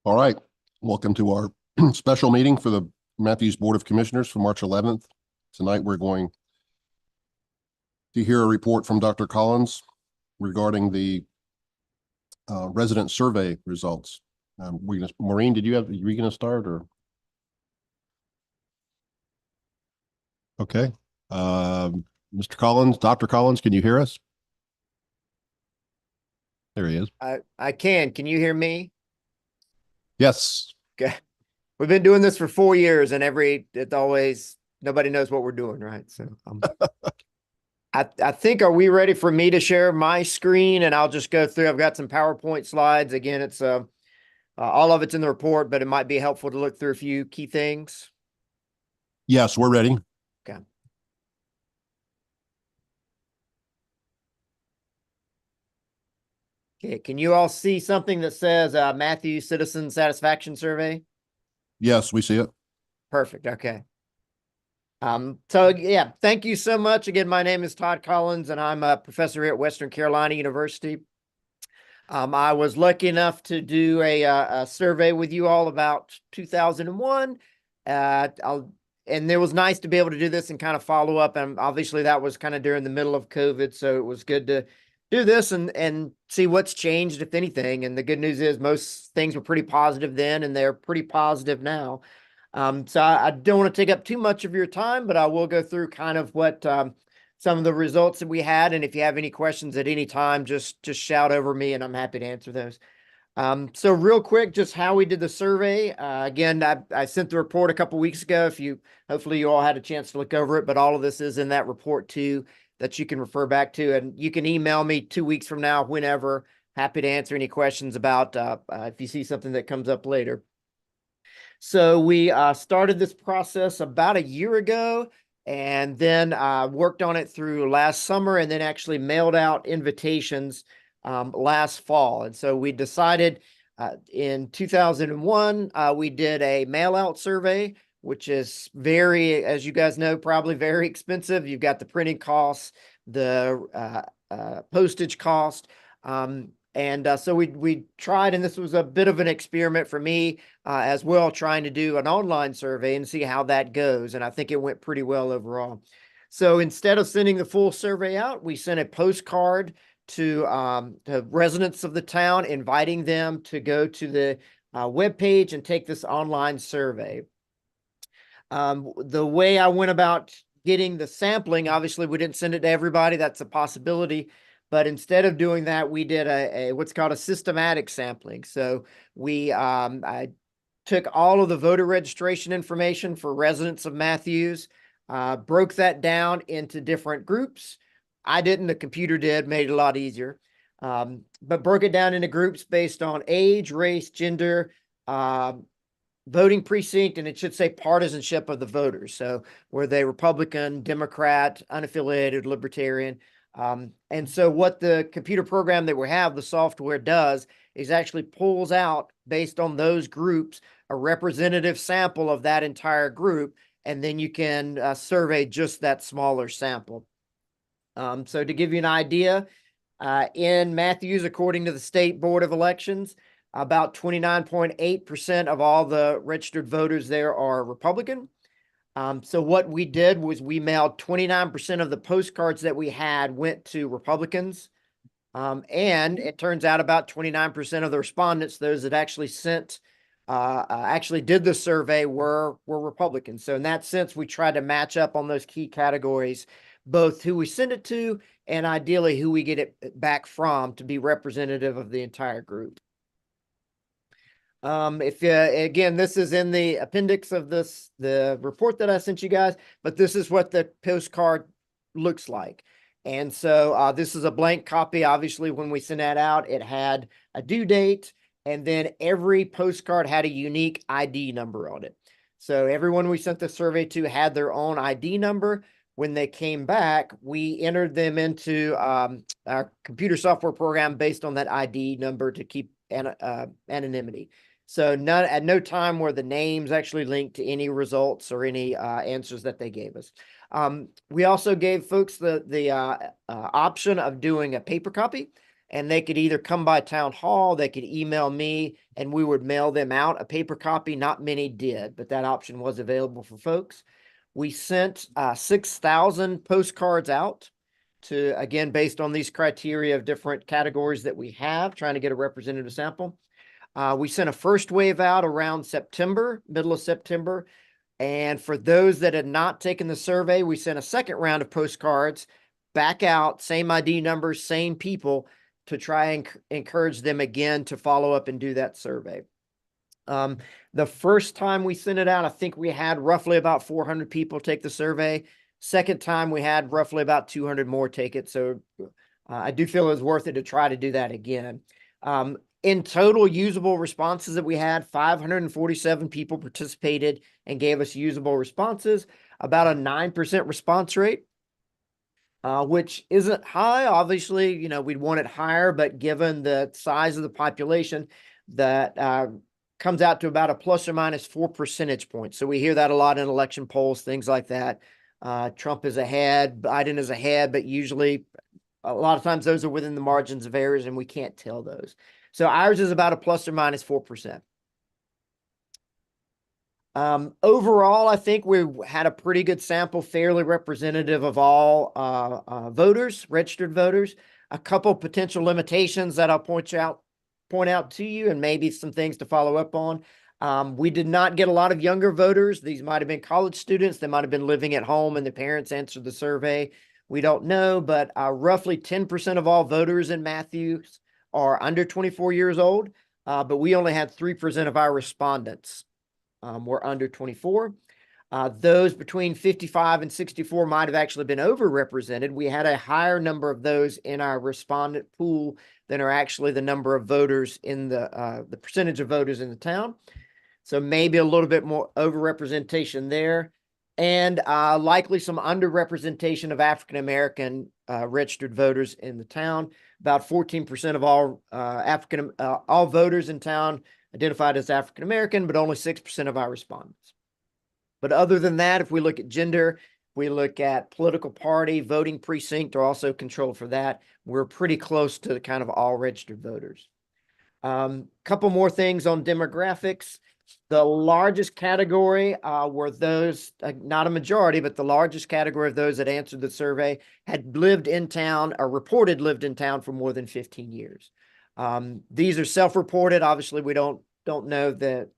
All right, welcome to our special meeting for the Matthews Board of Commissioners for March 11th. Tonight, we're going to hear a report from Dr. Collins regarding the resident survey results. Maureen, were you going to start or? Okay. Mr. Collins, Dr. Collins, can you hear us? There he is. I can. Can you hear me? Yes. Okay. We've been doing this for 4 years, and nobody knows what we're doing, right? So I think, are we ready for me to share my screen? And I'll just go through. I've got some PowerPoint slides. Again, it's all of it's in the report, but it might be helpful to look through a few key things. Yes, we're ready. Okay. Okay. Can you all see something that says Matthews Citizen Satisfaction Survey? Yes, we see it. Perfect. Okay. So yeah, thank you so much. Again, my name is Todd Collins, and I'm a professor here at Western Carolina University. I was lucky enough to do a survey with you all about 2001. And it was nice to be able to do this and kind of follow up. And obviously that was kind of during the middle of COVID. So it was good to do this and see what's changed, if anything. And the good news is most things were pretty positive then, and they're pretty positive now. So I don't want to take up too much of your time, but I will go through kind of what some of the results that we had. And if you have any questions at any time, just shout over me and I'm happy to answer those. So real quick, just how we did the survey. Again, I sent the report a couple weeks ago. Hopefully you all had a chance to look over it, but all of this is in that report too, that you can refer back to, and you can email me 2 weeks from now, whenever. Happy to answer any questions about if you see something that comes up later. So we started this process about a year ago, and then worked on it through last summer, and then actually mailed out invitations last fall. And so we decided in 2001, we did a mail out survey, which is very, as you guys know, probably very expensive. You've got the printing costs, the postage cost. So we tried, and this was a bit of an experiment for me as well, trying to do an online survey and see how that goes. And I think it went pretty well overall. So instead of sending the full survey out, we sent a postcard to residents of the town, inviting them to go to the webpage and take this online survey. The way I went about getting the sampling, obviously we didn't send it to everybody. That's a possibility. But instead of doing that, we did a what's called a systematic sampling. So I took all of the voter registration information for residents of Matthews, broke that down into different groups. I didn't, the computer did, made it a lot easier. But broke it down into groups based on age, race, gender, voting precinct, and it should say partisanship of the voters. So were they Republican, Democrat, unaffiliated, Libertarian? And so what the computer program that we have, the software does, is actually pulls out, based on those groups, a representative sample of that entire group, and then you can survey just that smaller sample. So to give you an idea, in Matthews, according to the State Board of Elections, about 29.8% of all the registered voters there are Republican. So what we did was we mailed 29% of the postcards that we had went to Republicans. And it turns out about 29% of the respondents, those that actually did the survey, were Republicans. So in that sense, we tried to match up on those key categories, both who we send it to and ideally who we get it back from, to be representative of the entire group. Again, this is in the appendix of the report that I sent you guys, but this is what the postcard looks like. And so this is a blank copy. Obviously, when we sent that out, it had a due date, and then every postcard had a unique ID number on it. So everyone we sent the survey to had their own ID number. When they came back, we entered them into our computer software program based on that ID number to keep anonymity. So at no time were the names actually linked to any results or any answers that they gave us. We also gave folks the option of doing a paper copy. and they could either come by town hall, they could email me, and we would mail them out a paper copy. Not many did, but that option was available for folks. We sent 6,000 postcards out to, again, based on these criteria of different categories that we have, trying to get a representative sample. We sent a first wave out around September, middle of September. And for those that had not taken the survey, we sent a second round of postcards back out, same ID numbers, same people, to try and encourage them again to follow up and do that survey. The first time we sent it out, I think we had roughly about 400 people take the survey. Second time we had roughly about 200 more take it. So I do feel it was worth it to try to do that again. In total usable responses that we had, 547 people participated and gave us usable responses, about a 9% response rate, which isn't high. Obviously, you know, we'd want it higher, but given the size of the population, that comes out to about a plus or minus 4 percentage points. So we hear that a lot in election polls, things like that. Trump is ahead, Biden is ahead, but usually a lot of times those are within the margins of errors and we can't tell those. So ours is about a plus or minus 4%. Overall, I think we had a pretty good sample, fairly representative of all voters, registered voters. A couple potential limitations that I'll point out to you, and maybe some things to follow up on. We did not get a lot of younger voters. These might have been college students. They might have been living at home and the parents answered the survey. We don't know, but roughly 10% of all voters in Matthews are under 24 years old, but we only had 3% of our respondents were under 24. Those between 55 and 64 might have actually been overrepresented. We had a higher number of those in our respondent pool than are actually the number of voters in the percentage of voters in the town. So maybe a little bit more overrepresentation there. And likely some underrepresentation of African-American registered voters in the town. About 14% of all all voters in town identified as African-American, but only 6% of our respondents. But other than that, if we look at gender, we look at political party, voting precinct are also controlled for that. We're pretty close to kind of all registered voters. Couple more things on demographics. The largest category were those, not a majority, but the largest category of those that answered the survey had lived in town or reported lived in town for more than 15 years. These are self-reported. Obviously, we don't know the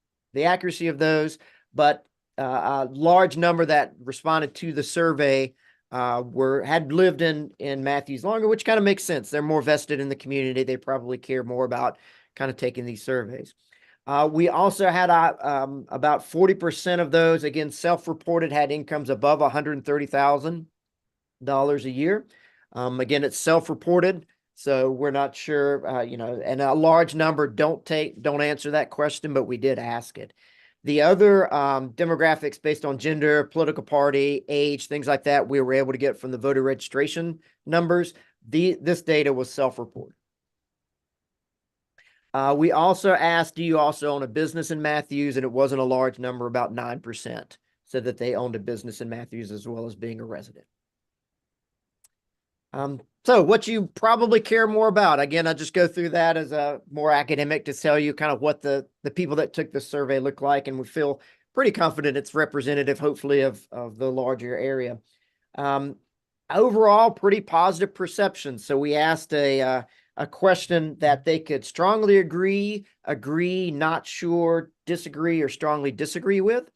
accuracy of those, but a large number that responded to the survey had lived in Matthews longer, which kind of makes sense. They're more vested in the community. They probably care more about kind of taking these surveys. We also had about 40% of those, again, self-reported, had incomes above $130,000 a year. Again, it's self-reported, so we're not sure, you know, and a large number don't answer that question, but we did ask it. The other demographics based on gender, political party, age, things like that, we were able to get from the voter registration numbers. This data was self-reported. We also asked, do you also own a business in Matthews? And it wasn't a large number, about 9%, said that they owned a business in Matthews as well as being a resident. So what you probably care more about, again, I'll just go through that as a more academic to tell you kind of what the people that took the survey look like, and we feel pretty confident it's representative, hopefully, of the larger area. Overall, pretty positive perception. So we asked a question that they could strongly agree, not sure, disagree, or strongly disagree with.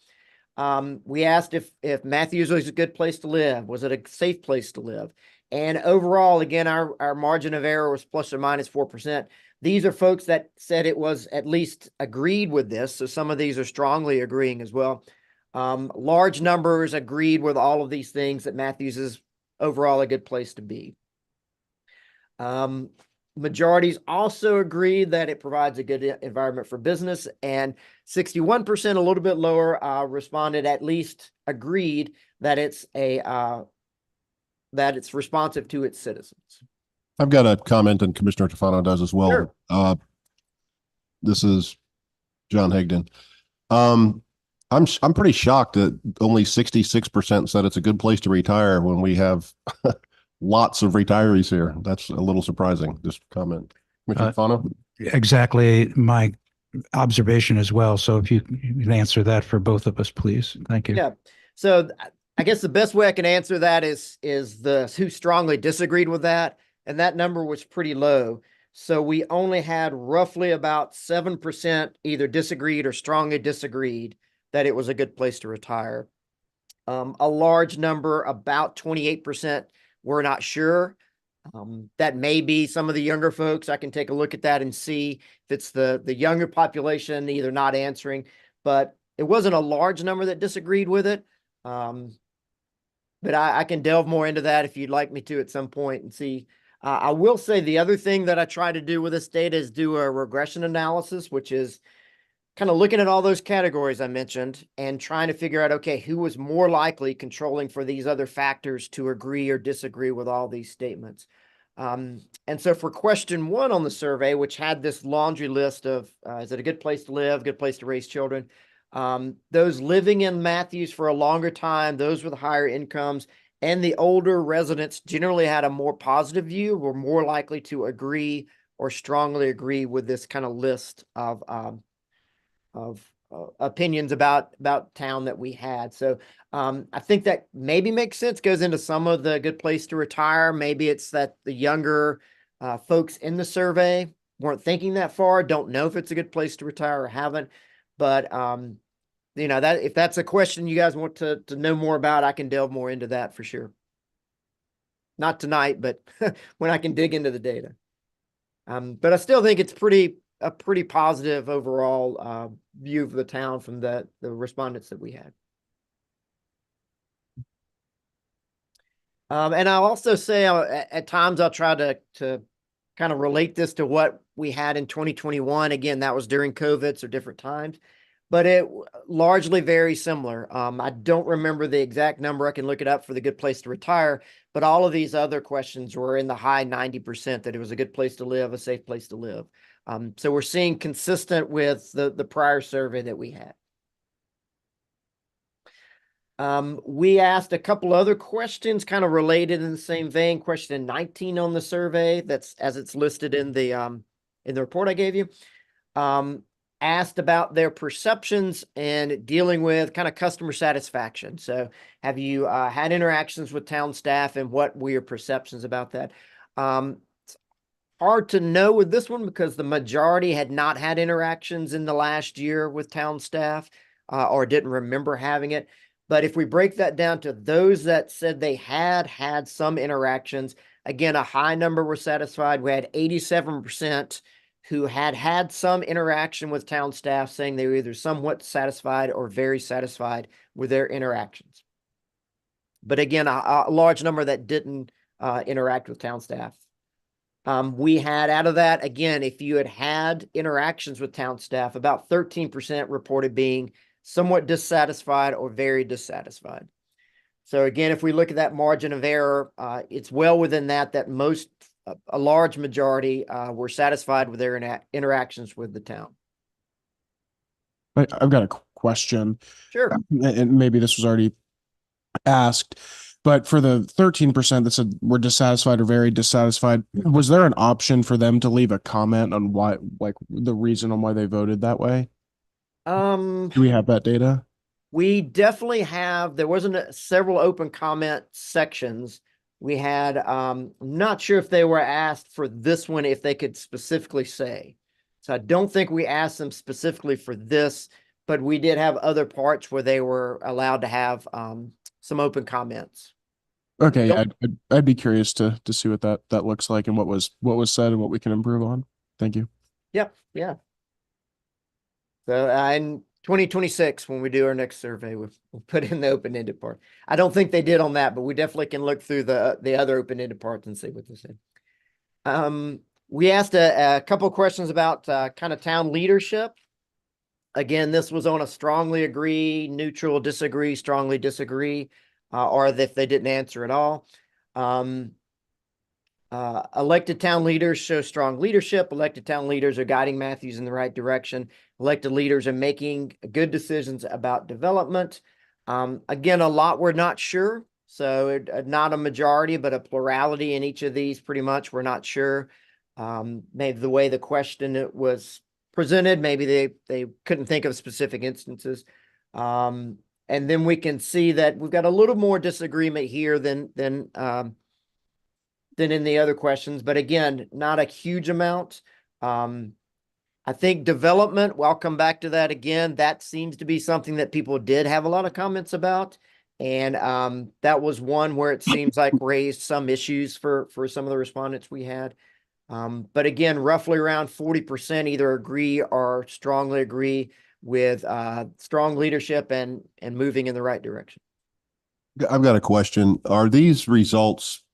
We asked if Matthews was a good place to live. Was it a safe place to live? And overall, again, our margin of error was plus or minus 4%. These are folks that said it was at least agreed with this. So some of these are strongly agreeing as well. Large numbers agreed with all of these things, that Matthews is overall a good place to be. Majorities also agree that it provides a good environment for business, and 61%, a little bit lower, responded at least agreed that it's that it's responsive to its citizens. I've got a comment, and Commissioner Tufano does as well. Sure. This is John Higdon. I'm pretty shocked that only 66% said it's a good place to retire when we have lots of retirees here. That's a little surprising, just comment. Commissioner Fano? Exactly my observation as well. So if you can answer that for both of us, please. Thank you. Yeah. So I guess the best way I can answer that is the who strongly disagreed with that, and that number was pretty low. So we only had roughly about 7% either disagreed or strongly disagreed that it was a good place to retire. A large number, about 28%, were not sure. That may be some of the younger folks. I can take a look at that and see if it's the younger population either not answering, but it wasn't a large number that disagreed with it. But I can delve more into that if you'd like me to at some point and see. I will say the other thing that I try to do with this data is do a regression analysis, which is kind of looking at all those categories I mentioned and trying to figure out, okay, who was more likely controlling for these other factors to agree or disagree with all these statements. And so for question 1 on the survey, which had this laundry list of, is it a good place to live, good place to raise children? Those living in Matthews for a longer time, those with higher incomes, and the older residents generally had a more positive view, were more likely to agree or strongly agree with this kind of list of opinions about town that we had. So I think that maybe makes sense, goes into some of the good place to retire. Maybe it's that the younger folks in the survey weren't thinking that far, don't know if it's a good place to retire or haven't. But you know, that if that's a question you guys want to know more about, I can delve more into that for sure. Not tonight, but when I can dig into the data. But I still think it's a pretty positive overall view of the town from the respondents that we had. And I'll also say at times I'll try to kind of relate this to what we had in 2021. Again, that was during COVID, so different times, but it largely very similar. I don't remember the exact number. I can look it up for the good place to retire, but all of these other questions were in the high 90% that it was a good place to live, a safe place to live. So we're seeing consistent with the prior survey that we had. We asked a couple other questions kind of related in the same vein. Question 19 on the survey, that's as it's listed in the report I gave you, asked about their perceptions and dealing with kind of customer satisfaction. So have you had interactions with town staff, and what were your perceptions about that? It's hard to know with this one because the majority had not had interactions in the last year with town staff or didn't remember having it. But if we break that down to those that said they had some interactions, again, a high number were satisfied. We had 87% who had some interaction with town staff, saying they were either somewhat satisfied or very satisfied with their interactions. But again, a large number that didn't interact with town staff. We had out of that, again, if you had interactions with town staff, about 13% reported being somewhat dissatisfied or very dissatisfied. So again, if we look at that margin of error, it's well within that a large majority were satisfied with their interactions with the town. I've got a question. Sure. And maybe this was already asked, but for the 13% that said we're dissatisfied or very dissatisfied, was there an option for them to leave a comment on why, like the reason on why they voted that way? Do we have that data? We definitely have. There wasn't several open comment sections. We had, not sure if they were asked for this one, if they could specifically say. So I don't think we asked them specifically for this, but we did have other parts where they were allowed to have some open comments. Okay, I'd be curious to see what that looks like and what was said and what we can improve on. Thank you. Yep. Yeah. So in 2026, when we do our next survey, we'll put in the open-ended part. I don't think they did on that, but we definitely can look through the other open-ended parts and see what they said. We asked a couple of questions about kind of town leadership. Again, this was on a strongly agree, neutral, disagree, strongly disagree, or if they didn't answer at all. Elected town leaders show strong leadership. Elected town leaders are guiding Matthews in the right direction. Elected leaders are making good decisions about development. Again, a lot we're not sure. So not a majority, but a plurality in each of these pretty much. We're not sure. Maybe the way the question it was presented, maybe they couldn't think of specific instances. And then we can see that we've got a little more disagreement here than in the other questions, but again, not a huge amount. I think development, well, I'll come back to that again. That seems to be something that people did have a lot of comments about. And that was one where it seems like raised some issues for some of the respondents we had. But again, roughly around 40% either agree or strongly agree with strong leadership and moving in the right direction. I've got a question. Are these results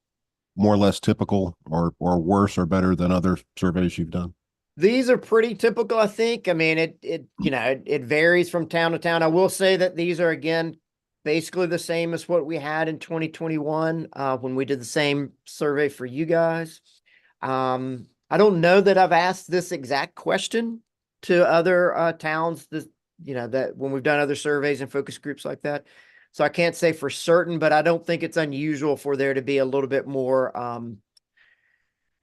more or less typical or worse or better than other surveys you've done? These are pretty typical, I think. I mean, it varies from town to town. I will say that these are, again, basically the same as what we had in 2021 when we did the same survey for you guys. I don't know that I've asked this exact question to other towns, that when we've done other surveys and focus groups like that. So I can't say for certain, but I don't think it's unusual for there to be a little bit more,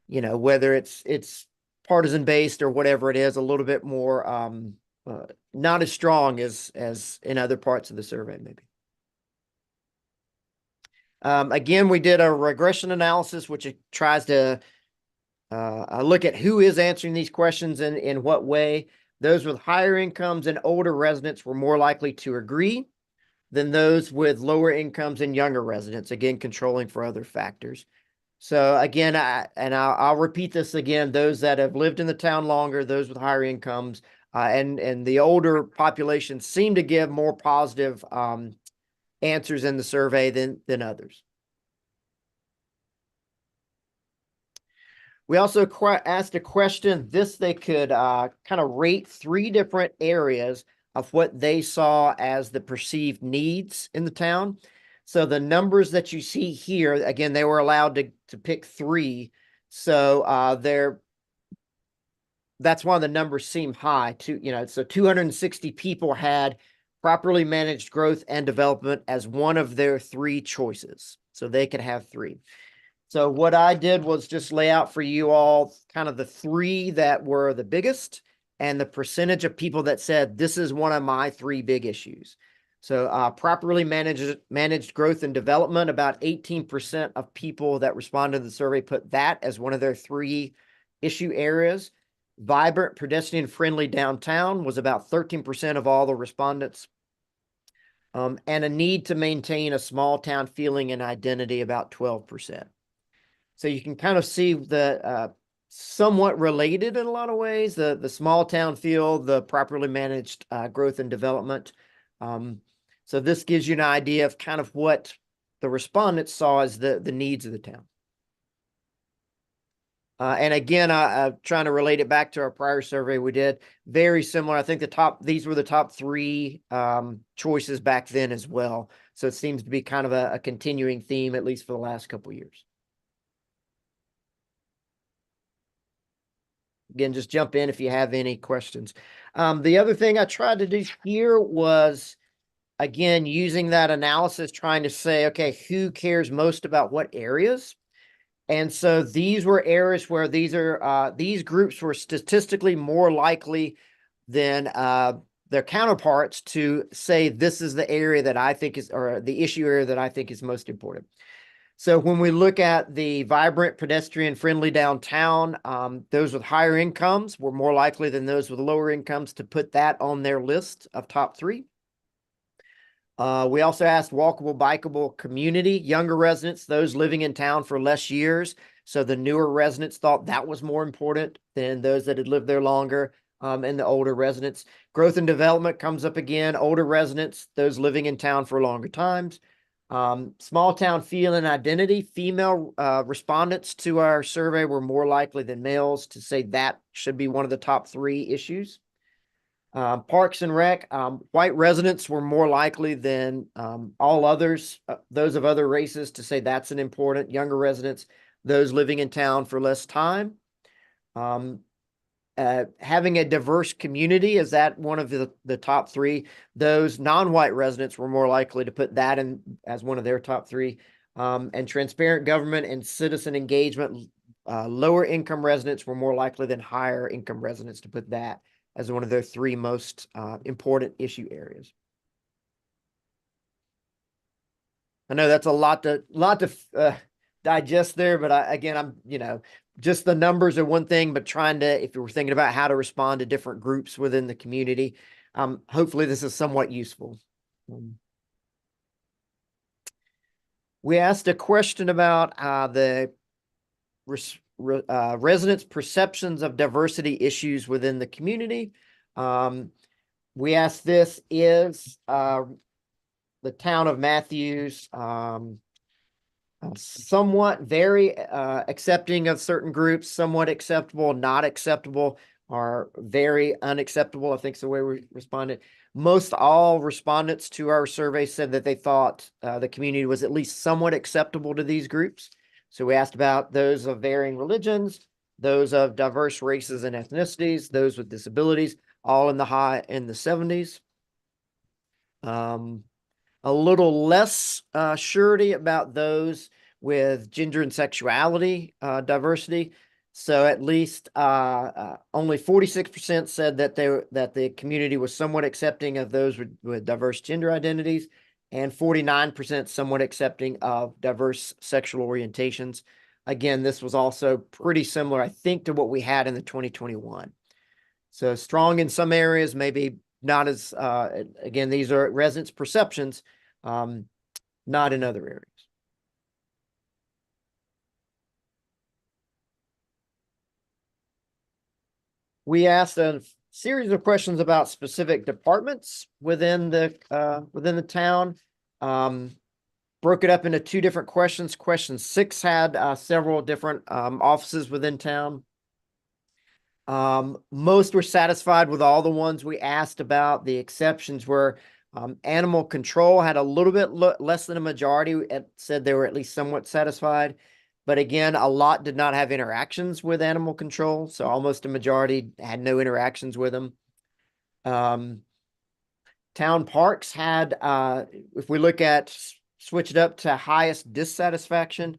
whether it's partisan based or whatever it is, a little bit more not as strong as in other parts of the survey, maybe. Again, we did a regression analysis, which tries to look at who is answering these questions and in what way. Those with higher incomes and older residents were more likely to agree than those with lower incomes and younger residents, again, controlling for other factors. So again, I'll repeat this again, those that have lived in the town longer, those with higher incomes, and the older population seem to give more positive answers in the survey than others. We also asked a question, they could kind of rate 3 different areas of what they saw as the perceived needs in the town. So the numbers that you see here, again, they were allowed to pick 3. So that's why the numbers seem high too, so 260 people had properly managed growth and development as one of their 3 choices. So they could have 3. So what I did was just lay out for you all kind of the 3 that were the biggest and the percentage of people that said, this is one of my 3 big issues. So properly managed growth and development, about 18% of people that responded to the survey put that as one of their 3 issue areas. Vibrant, pedestrian-friendly downtown was about 13% of all the respondents. And a need to maintain a small town feeling and identity, about 12%. So you can kind of see the somewhat related in a lot of ways, the small town feel, the properly managed growth and development. So this gives you an idea of kind of what the respondents saw as the needs of the town. And again, I'm trying to relate it back to our prior survey we did. Very similar. I think these were the top 3 choices back then as well. So it seems to be kind of a continuing theme, at least for the last couple of years. Again, just jump in if you have any questions. The other thing I tried to do here was, again, using that analysis, trying to say, okay, who cares most about what areas? And so these were areas where these groups were statistically more likely than their counterparts to say, this is the area that I think is, or the issue area that I think is most important. So when we look at the vibrant, pedestrian-friendly downtown, those with higher incomes were more likely than those with lower incomes to put that on their list of top 3. We also asked walkable, bikeable community, younger residents, those living in town for less years. So the newer residents thought that was more important than those that had lived there longer, and the older residents. Growth and development comes up again, older residents, those living in town for longer times. Small town feel and identity, female respondents to our survey were more likely than males to say that should be one of the top 3 issues. Parks and Rec, white residents were more likely than all others, those of other races, to say that's an important. Younger residents, those living in town for less time. And having a diverse community, is that one of the top three? Those non-white residents were more likely to put that in as one of their top three. And transparent government and citizen engagement, lower income residents were more likely than higher income residents to put that as one of their three most important issue areas. I know that's a lot to digest there, but I'm, just the numbers are one thing, but trying to, if you were thinking about how to respond to different groups within the community, hopefully this is somewhat useful. We asked a question about the residents' perceptions of diversity issues within the community. We asked this, is the town of Matthews somewhat very accepting of certain groups, somewhat acceptable, not acceptable, or very unacceptable, I think is the way we responded. Most all respondents to our survey said that they thought the community was at least somewhat acceptable to these groups. So we asked about those of varying religions, those of diverse races and ethnicities, those with disabilities, all in the 70s. A little less surety about those with gender and sexuality diversity. So at least only 46% said that the community was somewhat accepting of those with diverse gender identities, and 49% somewhat accepting of diverse sexual orientations. Again, this was also pretty similar, I think, to what we had in the 2021. So strong in some areas, maybe not as, again, these are residents' perceptions, not in other areas. We asked a series of questions about specific departments within the town. Broke it up into two different questions. Question 6 had several different offices within town. Most were satisfied with all the ones we asked about. The exceptions were animal control had a little bit less than a majority said they were at least somewhat satisfied. But again, a lot did not have interactions with animal control. So almost a majority had no interactions with them. Town parks had, if we look at, switch it up to highest dissatisfaction.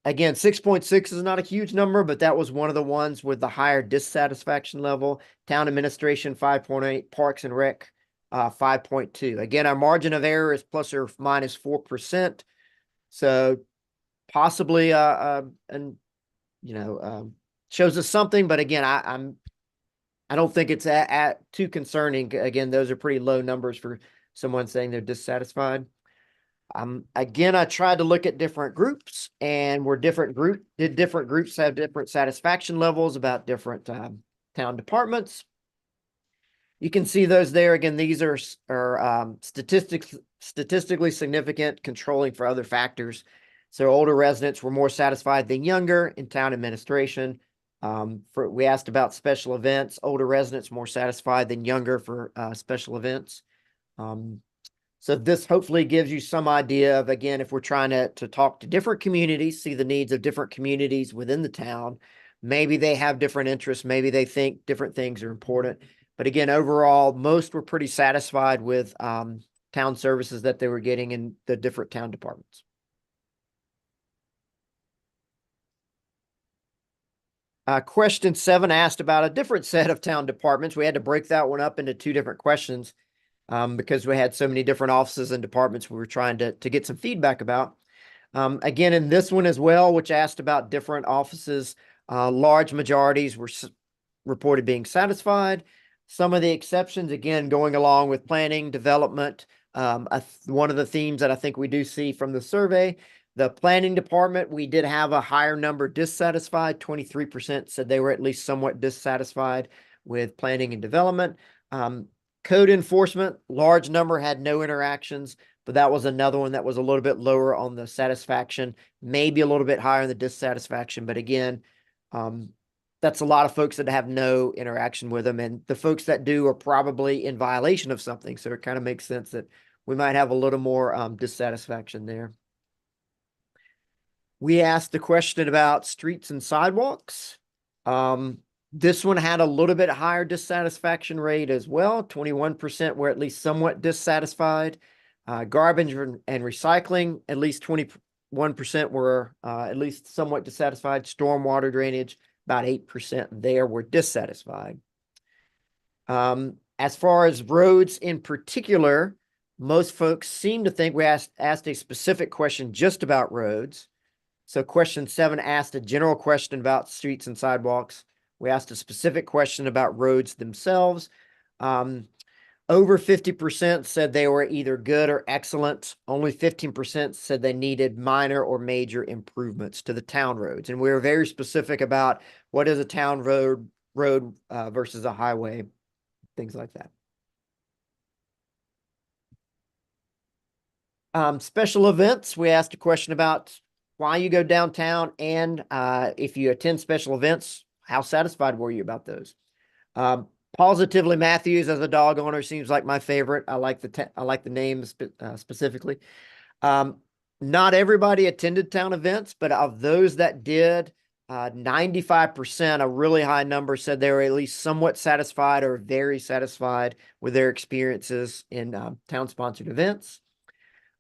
Again, 6.6 is not a huge number, but that was one of the ones with the higher dissatisfaction level. Town administration, 5.8, parks and rec, 5.2. Again, our margin of error is plus or minus 4%. So possibly, shows us something, but again, I don't think it's too concerning. Again, those are pretty low numbers for someone saying they're dissatisfied. Again, I tried to look at different groups, and did different groups have different satisfaction levels about different town departments. You can see those there. Again, these are statistically significant, controlling for other factors. So older residents were more satisfied than younger in town administration. We asked about special events. Older residents more satisfied than younger for special events. So this hopefully gives you some idea of, again, if we're trying to talk to different communities, see the needs of different communities within the town, maybe they have different interests, maybe they think different things are important. But again, overall, most were pretty satisfied with town services that they were getting in the different town departments. Question 7 asked about a different set of town departments. We had to break that one up into two different questions because we had so many different offices and departments we were trying to get some feedback about. Again, in this one as well, which asked about different offices, large majorities were reported being satisfied. Some of the exceptions, again, going along with planning, development. One of the themes that I think we do see from the survey, the planning department, we did have a higher number dissatisfied. 23% said they were at least somewhat dissatisfied with planning and development. Code enforcement, large number had no interactions, but that was another one that was a little bit lower on the satisfaction, maybe a little bit higher in the dissatisfaction. But again, that's a lot of folks that have no interaction with them. And the folks that do are probably in violation of something. So it kind of makes sense that we might have a little more dissatisfaction there. We asked the question about streets and sidewalks. This one had a little bit higher dissatisfaction rate as well. 21% were at least somewhat dissatisfied. Garbage and recycling, at least 21% were at least somewhat dissatisfied. Stormwater drainage, about 8% there were dissatisfied. As far as roads in particular, most folks seem to think we asked a specific question just about roads. So question 7 asked a general question about streets and sidewalks. We asked a specific question about roads themselves. Over 50% said they were either good or excellent. Only 15% said they needed minor or major improvements to the town roads. And we were very specific about what is a town road versus a highway, things like that. Special events, we asked a question about why you go downtown, and if you attend special events, how satisfied were you about those? Positively Matthews as a dog owner seems like my favorite. I like the name specifically. Not everybody attended town events, but of those that did, 95%, a really high number, said they were at least somewhat satisfied or very satisfied with their experiences in town-sponsored events.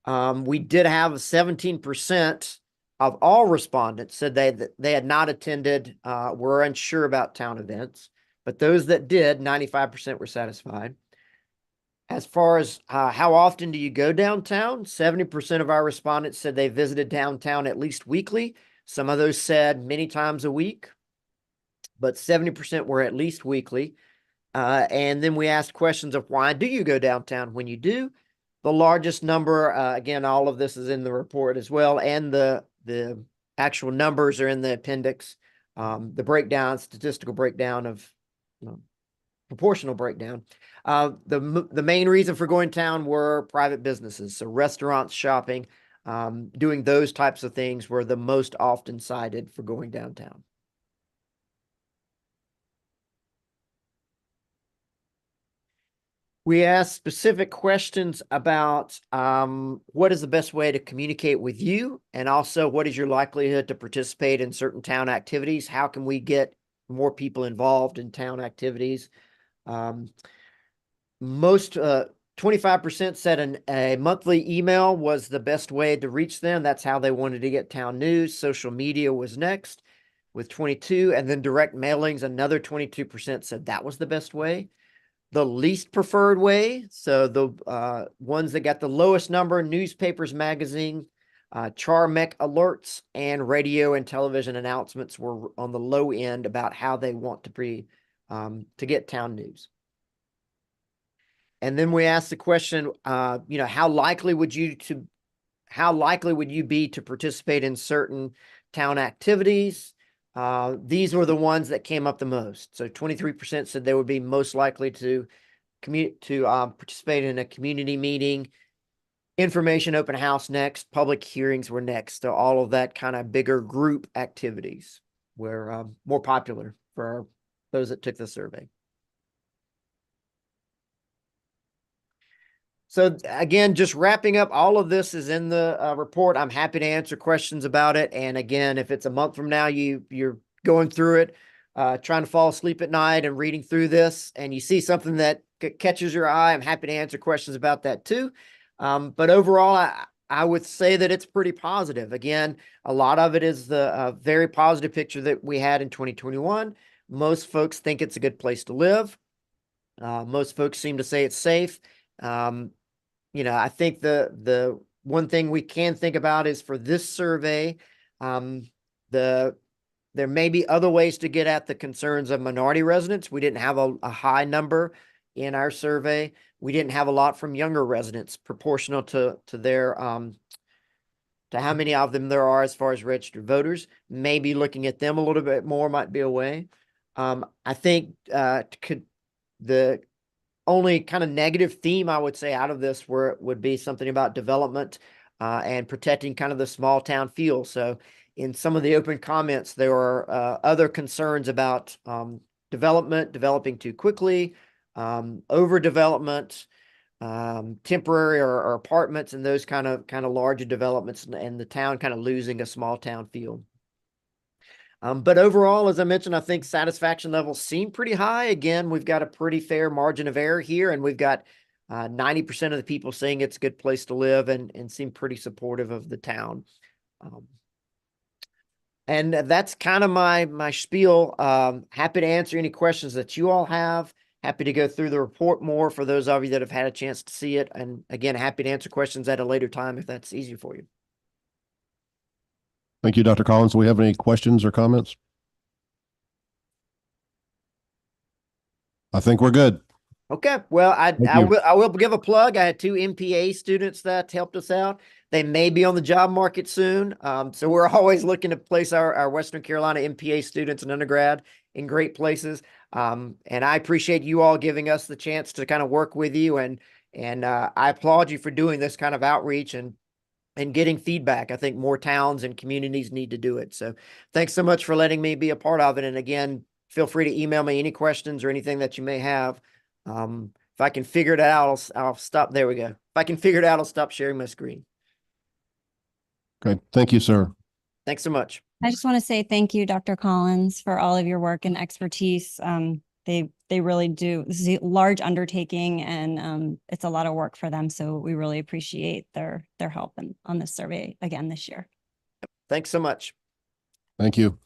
We did have 17% of all respondents said they had not attended, were unsure about town events, but those that did, 95% were satisfied. As far as how often do you go downtown, 70% of our respondents said they visited downtown at least weekly. Some of those said many times a week, but 70% were at least weekly. And then we asked questions of why do you go downtown when you do? The largest number, again, all of this is in the report as well, and the actual numbers are in the appendix. The breakdown, statistical breakdown of proportional breakdown. The main reason for going down were private businesses, so restaurants, shopping, doing those types of things were the most often cited for going downtown. We asked specific questions about what is the best way to communicate with you, and also what is your likelihood to participate in certain town activities? How can we get more people involved in town activities? Most 25% said a monthly email was the best way to reach them. That's how they wanted to get town news. Social media was next with 22, and then direct mailings, another 22% said that was the best way. The least preferred way, so the ones that got the lowest number, newspapers, magazine, CHAR-MEC alerts, and radio and television announcements were on the low end about how they want to get town news. And then we asked the question, how likely would you be to participate in certain town activities? These were the ones that came up the most. So 23% said they would be most likely to participate in a community meeting. Information open house next. Public hearings were next. So all of that kind of bigger group activities were more popular for those that took the survey. So again, just wrapping up, all of this is in the report. I'm happy to answer questions about it. And again, if it's a month from now, you're going through it, trying to fall asleep at night and reading through this, and you see something that catches your eye, I'm happy to answer questions about that too. But overall, I would say that it's pretty positive. Again, a lot of it is the very positive picture that we had in 2021. Most folks think it's a good place to live. Most folks seem to say it's safe. I think the one thing we can think about is for this survey, there may be other ways to get at the concerns of minority residents. We didn't have a high number in our survey. We didn't have a lot from younger residents, proportional to their to how many of them there are as far as registered voters. Maybe looking at them a little bit more might be a way. I think the only kind of negative theme I would say out of this would be something about development and protecting kind of the small town feel. So in some of the open comments, there are other concerns about developing too quickly, overdevelopment, temporary or apartments, and those kind of larger developments, and the town kind of losing a small town feel. But overall, as I mentioned, I think satisfaction levels seem pretty high. Again, we've got a pretty fair margin of error here, and we've got 90% of the people saying it's a good place to live and seem pretty supportive of the town. And that's kind of my spiel. Happy to answer any questions that you all have. Happy to go through the report more for those of you that have had a chance to see it. And again, happy to answer questions at a later time if that's easy for you. Thank you, Dr. Collins. Do we have any questions or comments? I think we're good. Okay, well, I you. will give a plug. I had 2 MPA students that helped us out. They may be on the job market soon. So we're always looking to place our Western Carolina MPA students and undergrad in great places. And I appreciate you all giving us the chance to kind of work with you, and I applaud you for doing this kind of outreach and getting feedback. I think more towns and communities need to do it. So thanks so much for letting me be a part of it. And again, feel free to email me any questions or anything that you may have. If I can figure it out, I'll stop. There we go. If I can figure it out, I'll stop sharing my screen. Okay. Thank you, sir. Thanks so much. I just want to say thank you, Dr. Collins, for all of your work and expertise. They really do. This is a large undertaking, and it's a lot of work for them. So we really appreciate their help on this survey again this year. Thanks so much. Thank you.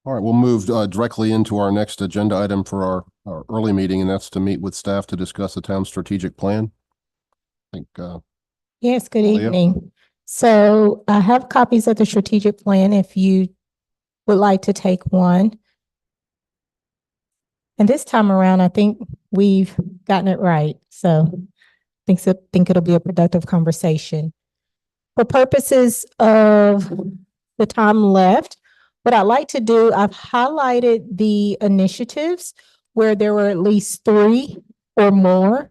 All right, we'll move directly into our next agenda item for our early meeting, and that's to meet with staff to discuss the town's strategic plan. I think, Yes, good Leah? evening. So I have copies of the strategic plan if you would like to take one. And this time around, I think we've gotten it right. So think it'll be a productive conversation. For purposes of the time left, what I'd like to do, I've highlighted the initiatives where there were at least 3 or more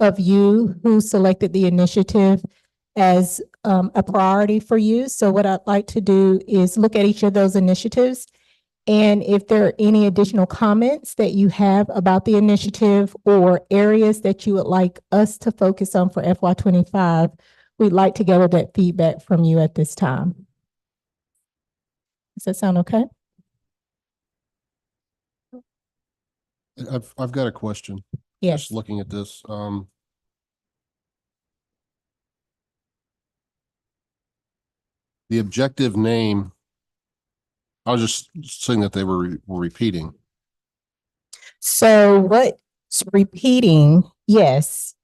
of you who selected the initiative as a priority for you. So what I'd like to do is look at each of those initiatives, and if there are any additional comments that you have about the initiative or areas that you would like us to focus on for FY25, we'd like to gather that feedback from you at this time. Does that sound okay? I've got a question. Yes. Just looking at this, the objective name, I was just saying that they were repeating. So what's repeating? Yes.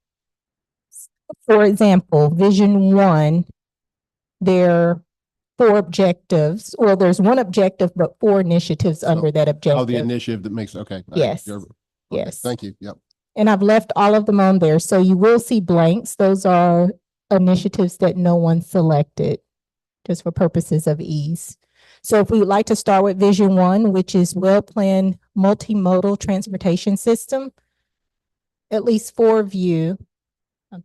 For example, Vision 1, there are 4 objectives, or there's 1 objective, but 4 initiatives under that Oh, the objective. initiative that makes, okay. Yes. Okay, Yes. thank you. Yep. And I've left all of them on there. So you will see blanks. Those are initiatives that no one selected, just for purposes of ease. So if we would like to start with Vision 1, which is well-planned multimodal transportation system, at least 4 of you,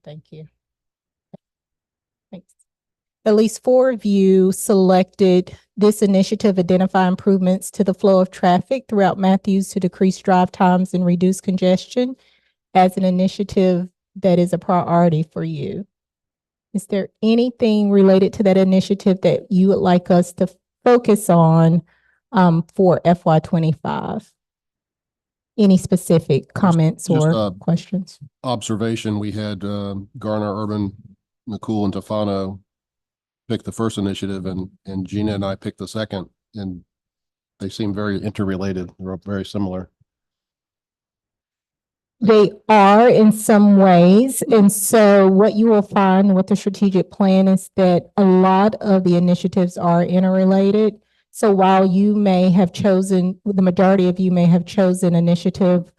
thank you. Thanks. At least 4 of you selected this initiative, identify improvements to the flow of traffic throughout Matthews to decrease drive times and reduce congestion, as an initiative that is a priority for you. Is there anything related to that initiative that you would like us to focus on for FY25? Any specific comments just, or questions? Observation, we had Garner, Urban, McCool, and Tofano pick the first initiative, and Gina and I picked the second, and they seem very interrelated. They're very similar. They are in some ways. And so what you will find with the strategic plan is that a lot of the initiatives are interrelated. So while you may have chosen, the majority of you may have chosen initiative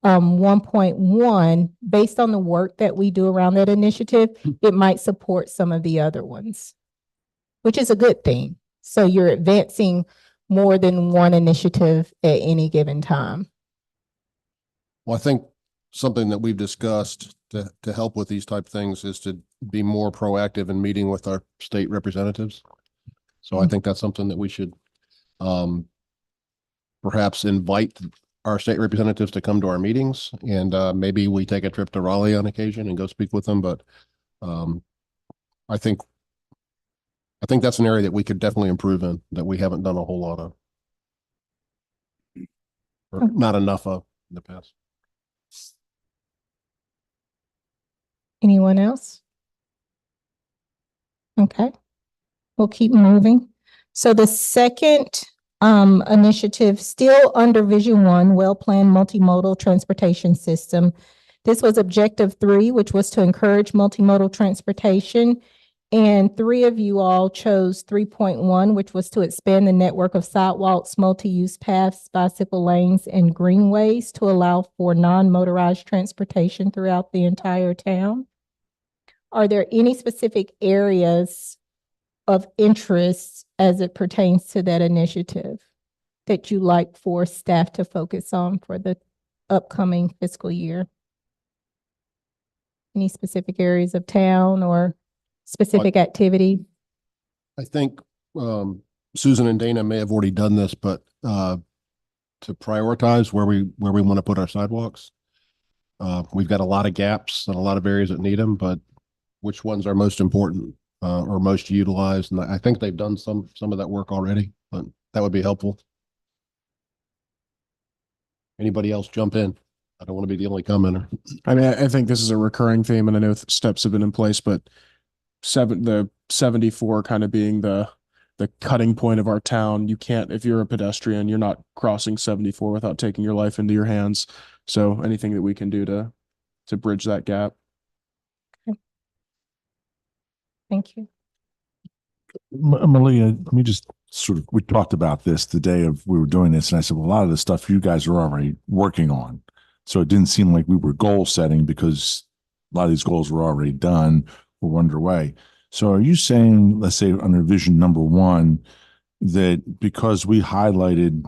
1.1, based on the work that we do around that initiative, it might support some of the other ones, which is a good thing. So you're advancing more than one initiative at any given time. Well, I think something that we've discussed to help with these type things is to be more proactive in meeting with our state representatives. So I think that's something that we should perhaps invite our state representatives to come to our meetings, and maybe we take a trip to Raleigh on occasion and go speak with them. But I think I think that's an area that we could definitely improve in, that we haven't done a whole lot of. Or not enough of in the past. Anyone else? Okay, we'll keep moving. So the second initiative, still under Vision 1, well-planned multimodal transportation system. This was objective 3, which was to encourage multimodal transportation. And 3 of you all chose 3.1, which was to expand the network of sidewalks, multi-use paths, bicycle lanes, and greenways to allow for non-motorized transportation throughout the entire town. Are there any specific areas of interest as it pertains to that initiative that you like for staff to focus on for the upcoming fiscal year? Any specific areas of town or specific activity? I think Susan and Dana may have already done this, but to prioritize where we want to put our sidewalks. We've got a lot of gaps and a lot of areas that need them, but which ones are most important or most utilized? And I think they've done some of that work already, but that would be helpful. Anybody else jump in? I don't want to be the only commenter. I mean, I think this is a recurring theme, and I know steps have been in place, but the 74 kind of being the cutting point of our town. You can't, if you're a pedestrian, you're not crossing 74 without taking your life into your hands. So anything that we can do to bridge that gap. Thank you. Malia, let me just we talked about this the day we were doing this, and I said, well, a lot of the stuff you guys are already working on. So it didn't seem like we were goal setting because a lot of these goals were already done or underway. So are you saying, let's say under vision number 1, that because we highlighted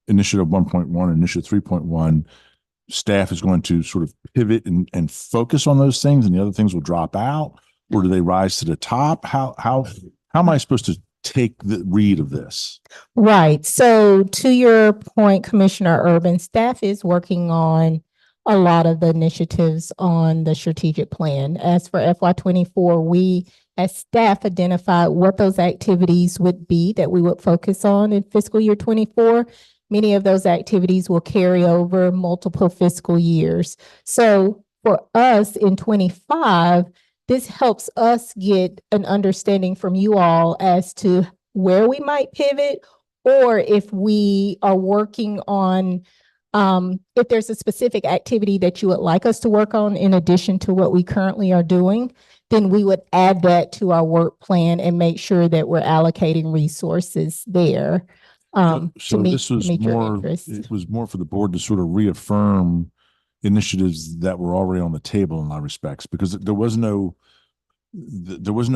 initiative 1.1, initiative 3.1, staff is going to sort of pivot and focus on those things and the other things will drop out? Or do they rise to the top? How am I supposed to take the read of this? Right. So to your point, Commissioner Urban, staff is working on a lot of the initiatives on the strategic plan. As for FY24, we as staff identified what those activities would be that we would focus on in fiscal year 24. Many of those activities will carry over multiple fiscal years. So for us in 25, this helps us get an understanding from you all as to where we might pivot, or if we are working on, if there's a specific activity that you would like us to work on in addition to what we currently are doing, then we would add that to our work plan and make sure that we're allocating resources there. So this was more, it was more for the board to sort of reaffirm initiatives that were already on the table in a lot of respects, because there was no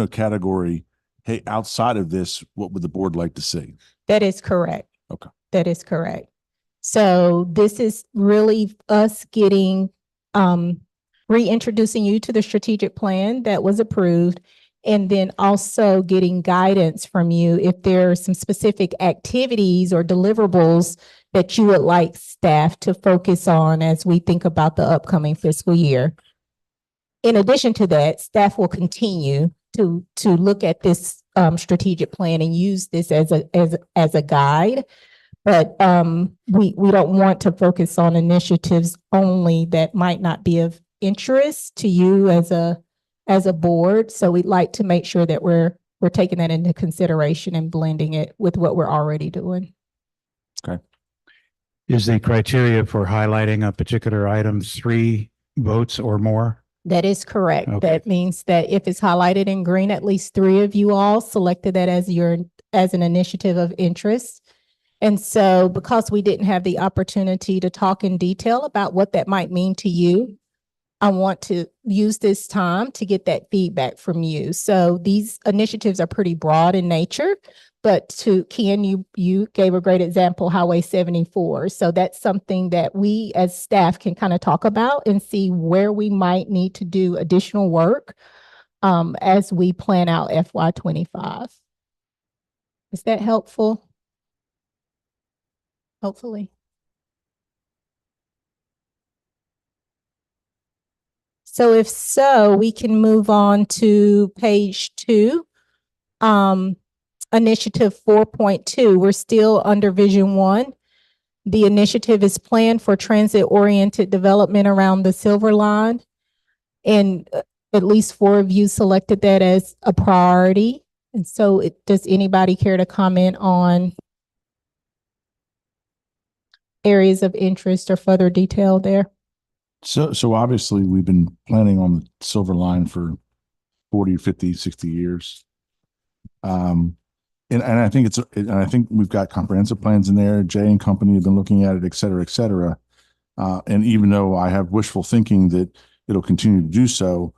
category, hey, outside of this, what would the board like to see? That is correct. Okay. That is correct. So this is really us getting, reintroducing you to the strategic plan that was approved, and then also getting guidance from you if there are some specific activities or deliverables that you would like staff to focus on as we think about the upcoming fiscal year. In addition to that, staff will continue to look at this strategic plan and use this as a guide. But we don't want to focus on initiatives only that might not be of interest to you as a board. So we'd like to make sure that we're taking that into consideration and blending it with what we're already doing. Okay. Is the criteria for highlighting a particular item 3 votes or more? That is correct. Okay. That means that if it's highlighted in green, at least 3 of you all selected that as an initiative of interest. And so because we didn't have the opportunity to talk in detail about what that might mean to you, I want to use this time to get that feedback from you. So these initiatives are pretty broad in nature, but to Ken, you gave a great example, Highway 74. So that's something that we as staff can kind of talk about and see where we might need to do additional work as we plan out FY25. Is that helpful? Hopefully. So if so, we can move on to page 2. initiative 4.2, we're still under Vision 1. The initiative is planned for transit-oriented development around the Silver Line. And at least 4 of you selected that as a priority. And so does anybody care to comment on areas of interest or further detail there? So obviously we've been planning on the Silver Line for 40, 50, 60 years. And I think I think we've got comprehensive plans in there. Jay and company have been looking at it, et cetera, et cetera. And even though I have wishful thinking that it'll continue to do so,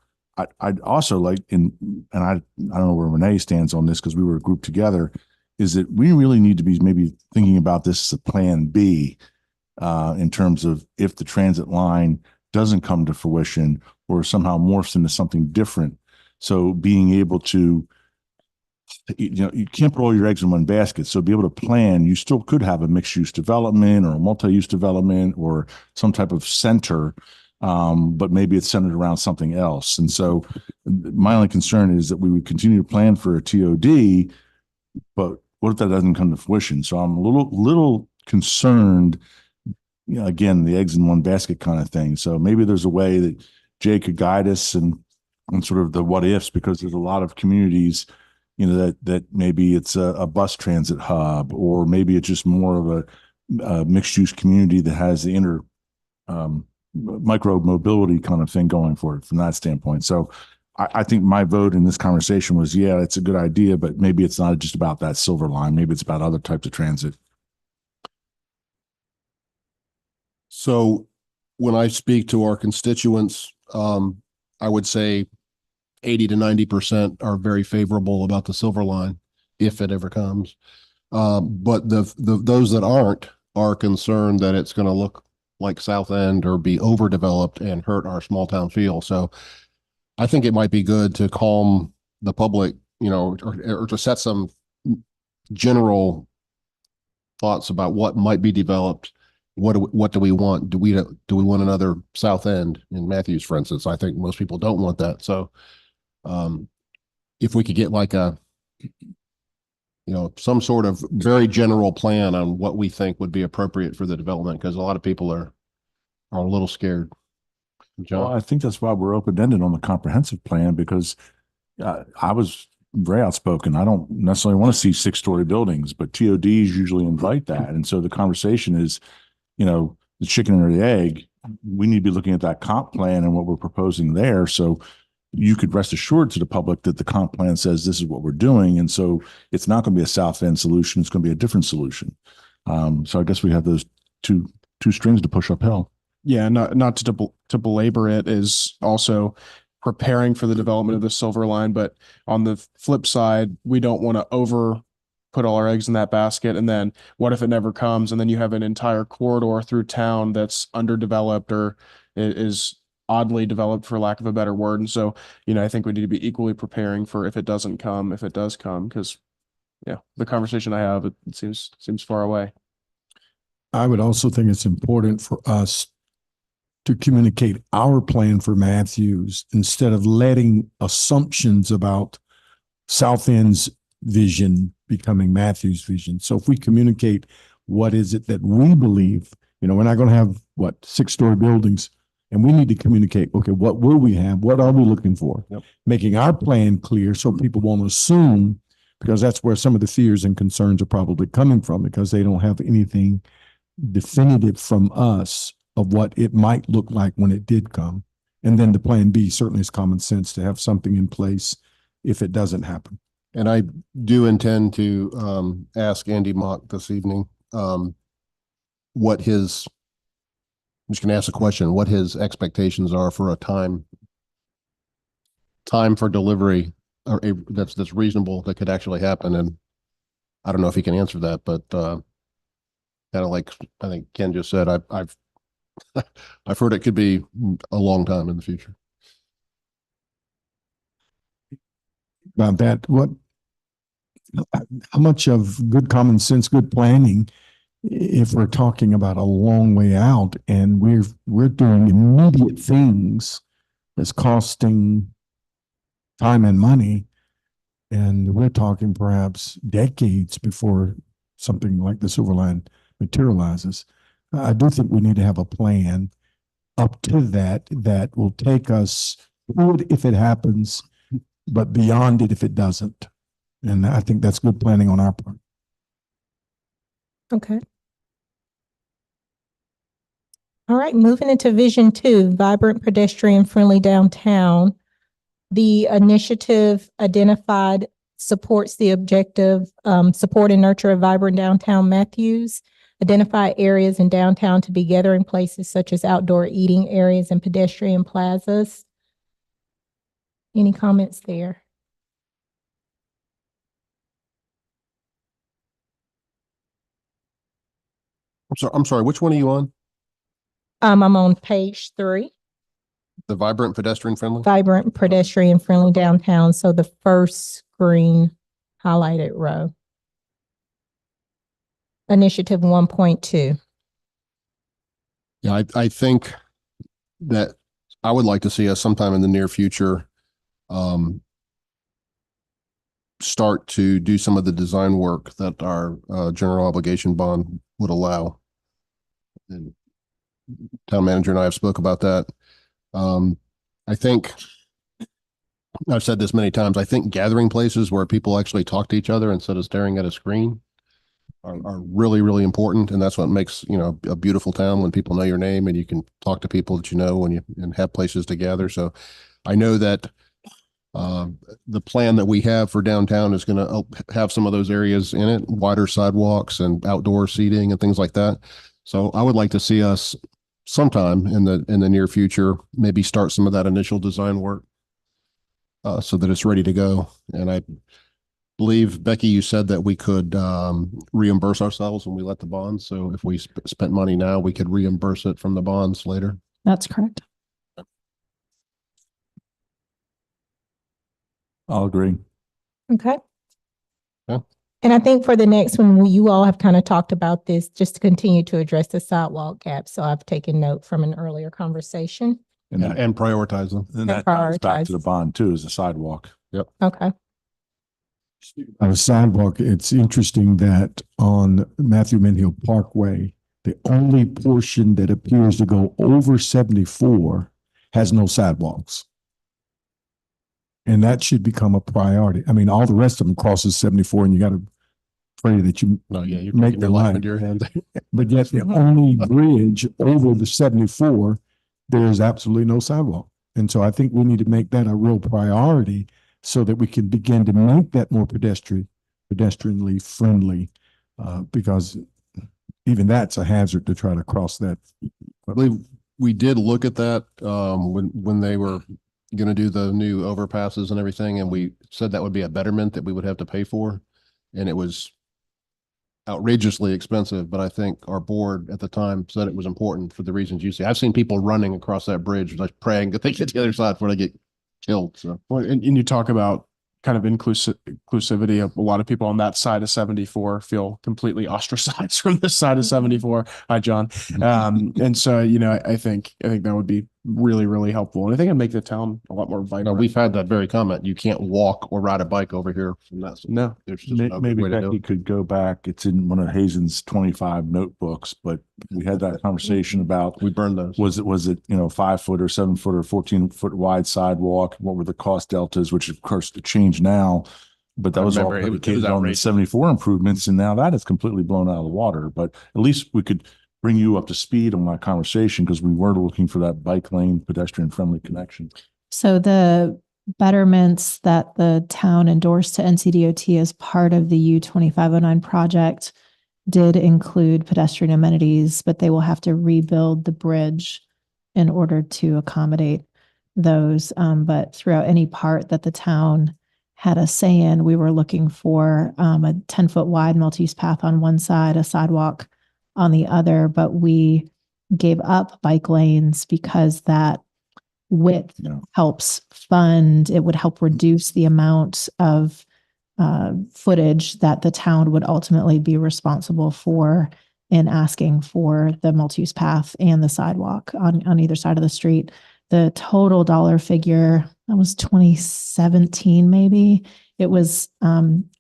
I'd also like, and I don't know where Renee stands on this because we were grouped together, is that we really need to be maybe thinking about this as a plan B in terms of if the transit line doesn't come to fruition or somehow morphs into something different. So being able to, you can't put all your eggs in one basket. So be able to plan, you still could have a mixed use development or a multi-use development or some type of center, but maybe it's centered around something else. And so my only concern is that we would continue to plan for a TOD, but what if that doesn't come to fruition? So I'm a little concerned, again, the eggs in one basket kind of thing. So maybe there's a way that Jay could guide us and sort of the what ifs, because there's a lot of communities, that maybe it's a bus transit hub, or maybe it's just more of a mixed use community that has the micro mobility kind of thing going for it from that standpoint. So I think my vote in this conversation was, yeah, it's a good idea, but maybe it's not just about that Silver Line. Maybe it's about other types of transit. So when I speak to our constituents, I would say 80 to 90% are very favorable about the Silver Line, if it ever comes. But those that aren't are concerned that it's going to look like South End or be overdeveloped and hurt our small town feel. So I think it might be good to calm the public, or to set some general thoughts about what might be developed. What do we want? Do we want another South End in Matthews, for instance? I think most people don't want that. So if we could get like some sort of very general plan on what we think would be appropriate for the development, because a lot of people are a little scared. John? Well, I think that's why we're open-ended on the comprehensive plan, because I was very outspoken. I don't necessarily want to see 6-story buildings, but TODs usually invite that. And so the conversation is, the chicken or the egg. We need to be looking at that comp plan and what we're proposing there. So you could rest assured to the public that the comp plan says this is what we're doing. And so it's not going to be a South End solution. It's going to be a different solution. So I guess we have those two strings to push uphill. Yeah, not to belabor it, is also preparing for the development of the Silver Line. But on the flip side, we don't want to put all our eggs in that basket. And then what if it never comes? And then you have an entire corridor through town that's underdeveloped or is oddly developed, for lack of a better word. And so, I think we need to be equally preparing for if it doesn't come, if it does come, because the conversation I have, it seems far away. I would also think it's important for us to communicate our plan for Matthews instead of letting assumptions about South End's vision becoming Matthews' vision. So if we communicate what is it that we believe, we're not going to have 6-story buildings, and we need to communicate, okay, what will we have? What are we looking for? Yep. Making our plan clear so people won't assume, because that's where some of the fears and concerns are probably coming from, because they don't have anything definitive from us of what it might look like when it did come. And then the plan B certainly is common sense to have something in place if it doesn't happen. And I do intend to ask Andy Mock this evening what his, I'm just going to ask a question, what his expectations are for a time for delivery that's reasonable, that could actually happen. And I don't know if he can answer that, but kind of like I think Ken just said, I've I've heard it could be a long time in the future. About that, how much of good common sense, good planning, if we're talking about a long way out and we're doing immediate things that's costing time and money, And we're talking perhaps decades before something like the Silver Line materializes. I do think we need to have a plan up to that that will take us through it if it happens, but beyond it if it doesn't. And I think that's good planning on our part. Okay. All right, moving into Vision 2, vibrant pedestrian friendly downtown. The initiative identified supports the objective, support and nurture a vibrant downtown Matthews. Identify areas in downtown to be gathering places such as outdoor eating areas and pedestrian plazas. Any comments there? I'm sorry, which one are you on? I'm on page 3, The vibrant pedestrian friendly? vibrant pedestrian friendly downtown. So the first green highlighted row. Initiative 1.2. Yeah, I think that I would like to see us sometime in the near future start to do some of the design work that our general obligation bond would allow. And town manager and I have spoke about that. I think I've said this many times. I think gathering places where people actually talk to each other instead of staring at a screen are really, really important. And that's what makes, a beautiful town, when people know your name and you can talk to people that you know and have places to gather. So I know that the plan that we have for downtown is going to have some of those areas in it, wider sidewalks and outdoor seating and things like that. So I would like to see us sometime in the near future, maybe start some of that initial design work so that it's ready to go. And I believe, Becky, you said that we could reimburse ourselves when we let the bonds. So if we spent money now, we could reimburse it from the bonds later. That's correct. I'll agree. Okay. Yeah. And I think for the next one, you all have kind of talked about this, just to continue to address the sidewalk gap. So I've taken note from an earlier conversation. And Yeah, and prioritize them. then that ties back to the bond too, is the sidewalk. Okay. On a sidewalk, it's interesting that on Matthew Menhill Parkway, the only portion that appears to go over 74 has no sidewalks. And that should become a priority. I mean, all the rest of them crosses 74 and you got to pray that you No, yeah, you're make taking the your life line. into your hands. But yet the only bridge over the 74, there is absolutely no sidewalk. And so I think we need to make that a real priority so that we can begin to make that more pedestrianly friendly, because even that's a hazard to try to cross that. I believe we did look at that when they were going to do the new overpasses and everything, and we said that would be a betterment that we would have to pay for, and it was outrageously expensive. But I think our board at the time said it was important for the reasons you say. I've seen people running across that bridge, like praying that they get to the other side before they get killed. So Well, and you talk about kind of inclusivity. A lot of people on that side of 74 feel completely ostracized from this side of 74. Hi, John. And so, I think that would be really, really helpful. And I think it'd make the town a lot more no, vibrant. we've had that very comment. You can't walk or ride a bike over here from that side. No, There's just no good Maybe way to do Becky it. could go back. It's in one of Hazen's 25 notebooks, but we had that conversation about, We burned those. was it 5 foot or 7 foot or 14-foot wide sidewalk? What were the cost deltas, which of course to change now, but that I was all remember it was predicated on the outrageous. 74 improvements. And now that is completely blown out of the water, but at least we could bring you up to speed on my conversation, because we were looking for that bike lane pedestrian friendly connection. So the betterments that the town endorsed to NCDOT as part of the U2509 project did include pedestrian amenities, but they will have to rebuild the bridge in order to accommodate those. But throughout any part that the town had a say in, we were looking for a 10-foot wide multi-use path on one side, a sidewalk on the other, but we gave up bike lanes because that width Yeah. helps fund, it would help reduce the amount of footage that the town would ultimately be responsible for in asking for the multi-use path and the sidewalk on either side of the street. the total dollar figure, that was 2017 maybe. It was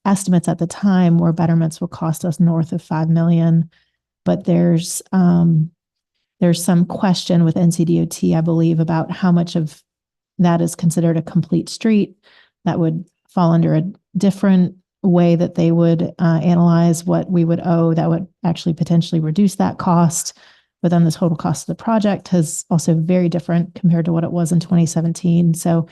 estimates at the time where betterments would cost us north of 5 million. But there's some question with NCDOT, I believe, about how much of that is considered a complete street that would fall under a different way that they would analyze what we would owe that would actually potentially reduce that cost. But then the total cost of the project is also very different compared to what it was in 2017. So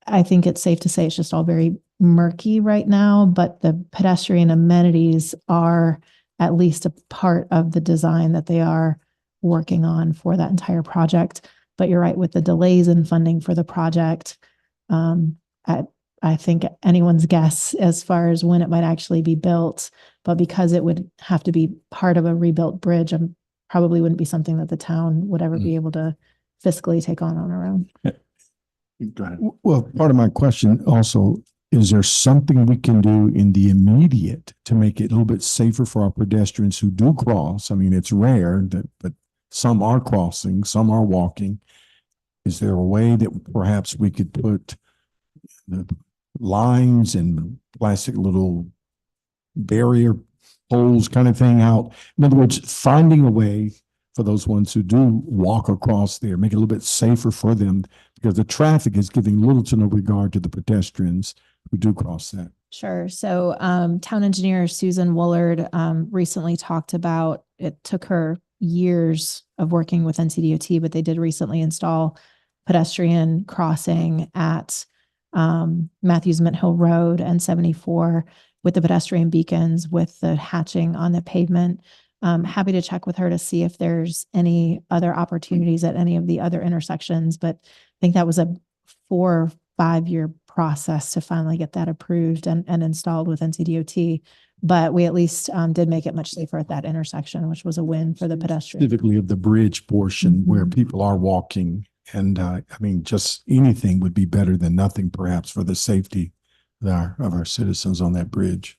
I think it's safe to say it's just all very murky right now, but the pedestrian amenities are at least a part of the design that they are working on for that entire project. But you're right, with the delays in funding for the project, I think anyone's guess as far as when it might actually be built, but because it would have to be part of a rebuilt bridge, probably wouldn't be something that the town would ever be able to fiscally take on our own. Go ahead. Well, part of my question also, is there something we can do in the immediate to make it a little bit safer for our pedestrians who do cross? I mean, it's rare that, but some are crossing, some are walking. Is there a way that perhaps we could put the lines and plastic little barrier poles kind of thing out? In other words, finding a way for those ones who do walk across there, make it a little bit safer for them, because the traffic is giving little to no regard to the pedestrians who do cross that. Sure. So town engineer Susan Woolard recently talked about, it took her years of working with NCDOT, but they did recently install pedestrian crossing at Matthews Mint Hill Road and 74 with the pedestrian beacons, with the hatching on the pavement. Happy to check with her to see if there's any other opportunities at any of the other intersections, but I think that was a 4 or 5 year process to finally get that approved and installed with NCDOT. But we at least did make it much safer at that intersection, which was a win for the pedestrians. Specifically of the bridge portion where people are walking. And I mean, just anything would be better than nothing, perhaps, for the safety of our citizens on that bridge.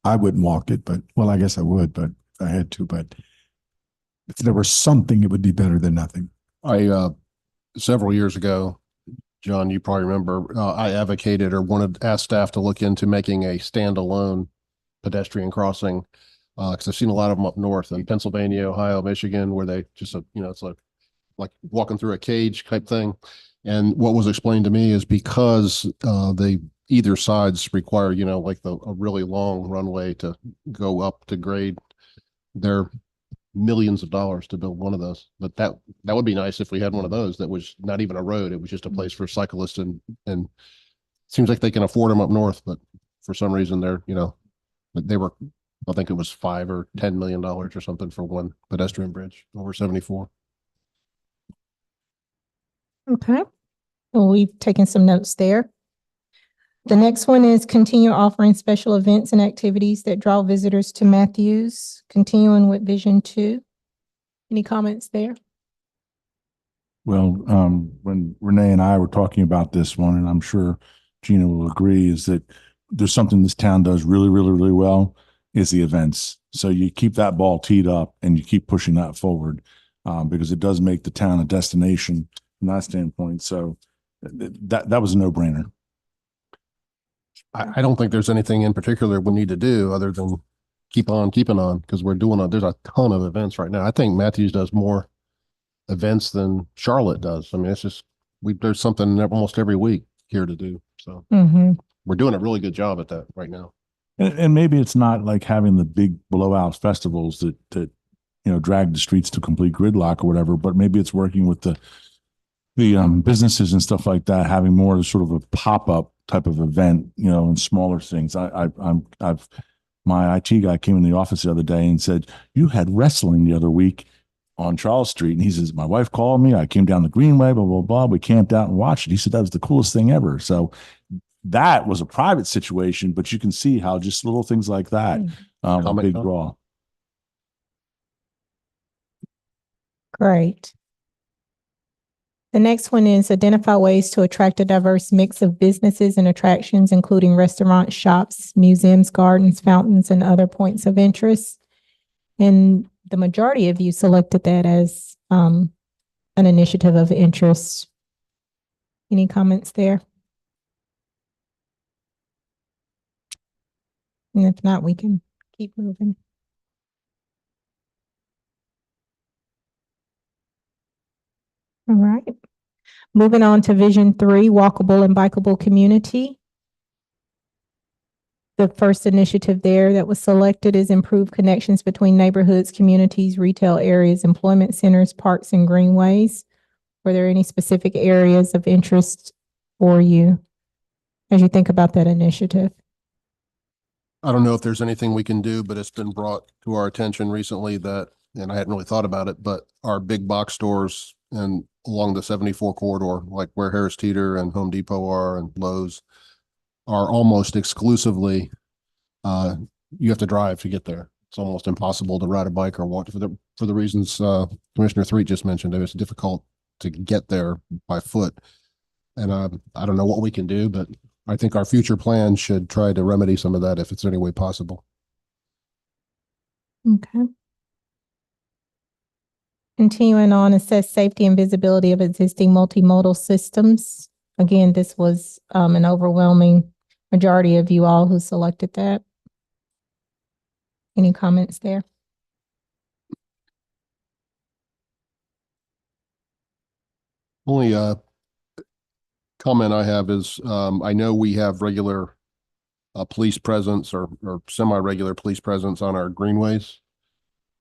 I wouldn't walk it, but, well, I guess I would, but if I had to, but if there was something, it would be better than nothing. Several years ago, John, you probably remember, I advocated or asked staff to look into making a standalone pedestrian crossing. Cause I've seen a lot of them up north in Pennsylvania, Ohio, Michigan, where they just, it's like walking through a cage type thing. And what was explained to me is because either sides require, like a really long runway to go up to grade, they're millions of dollars to build one of those. But that would be nice if we had one of those that was not even a road. It was just a place for cyclists, and it seems like they can afford them up north, but for some reason they were, I think it was $5 or $10 million or something for one pedestrian bridge over 74. Okay. Well, we've taken some notes there. The next one is continue offering special events and activities that draw visitors to Matthews, continuing with Vision 2. Any comments there? Well, when Renee and I were talking about this one, and I'm sure Gina will agree, is that there's something this town does really, really, really well, is the events. So you keep that ball teed up and you keep pushing that forward, because it does make the town a destination from that standpoint. So that was a no-brainer. I don't think there's anything in particular we need to do other than keep on keeping on, because there's a ton of events right now. I think Matthews does more events than Charlotte does. I mean, it's just, there's something almost every week here to do. So we're doing a really good job at that right now. And maybe it's not like having the big blowout festivals that drag the streets to complete gridlock or whatever, but maybe it's working with the businesses and stuff like that, having more of sort of a pop-up type of event, and smaller things. My IT guy came in the office the other day and said, you had wrestling the other week on Charles Street. And he says, my wife called me. I came down the Greenway, blah, blah, blah. We camped out and watched it. He said, that was the coolest thing ever. So that was a private situation, but you can see how just little things like that, a big draw. Great. The next one is identify ways to attract a diverse mix of businesses and attractions, including restaurants, shops, museums, gardens, fountains, and other points of interest. And the majority of you selected that as an initiative of interest. Any comments there? And if not, we can keep moving. All right. Moving on to Vision 3, walkable and bikeable community. The first initiative there that was selected is improve connections between neighborhoods, communities, retail areas, employment centers, parks, and greenways. Were there any specific areas of interest for you as you think about that initiative? I don't know if there's anything we can do, but it's been brought to our attention recently that, and I hadn't really thought about it, but our big box stores and along the 74 corridor, like where Harris Teeter and Home Depot are and Lowe's, are almost exclusively, you have to drive to get there. It's almost impossible to ride a bike or walk for the reasons Commissioner Threet just mentioned. It's difficult to get there by foot. And I don't know what we can do, but I think our future plan should try to remedy some of that if it's any way possible. Okay. Continuing on, assess safety and visibility of existing multimodal systems. Again, this was an overwhelming majority of you all who selected that. Any comments there? Only comment I have is I know we have regular police presence or semi-regular police presence on our greenways,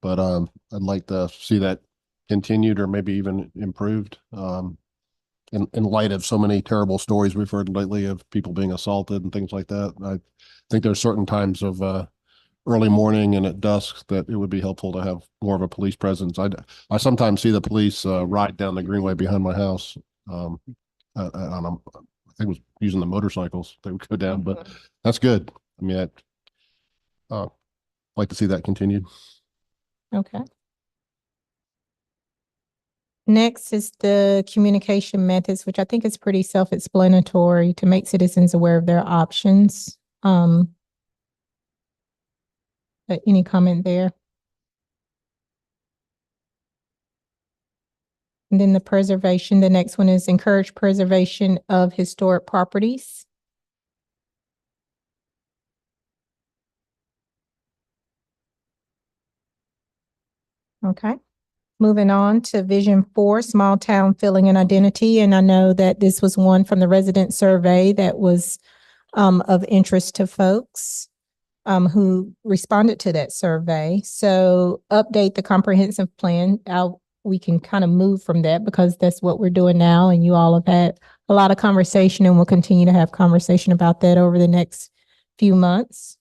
but I'd like to see that continued or maybe even improved in light of so many terrible stories we've heard lately of people being assaulted and things like that. I think there's certain times of early morning and at dusk that it would be helpful to have more of a police presence. I sometimes see the police ride down the greenway behind my house. I think it was using the motorcycles they would go down, but that's good. I mean, I'd like to see that continued. Okay. Next is the communication methods, which I think is pretty self-explanatory to make citizens aware of their options. But any comment there? And then the preservation, the next one is encourage preservation of historic properties. Okay. Moving on to Vision 4, small town feeling and identity. And I know that this was one from the resident survey that was of interest to folks who responded to that survey. So update the comprehensive plan. We can kind of move from that because that's what we're doing now. And you all have had a lot of conversation and we'll continue to have conversation about that over the next few months.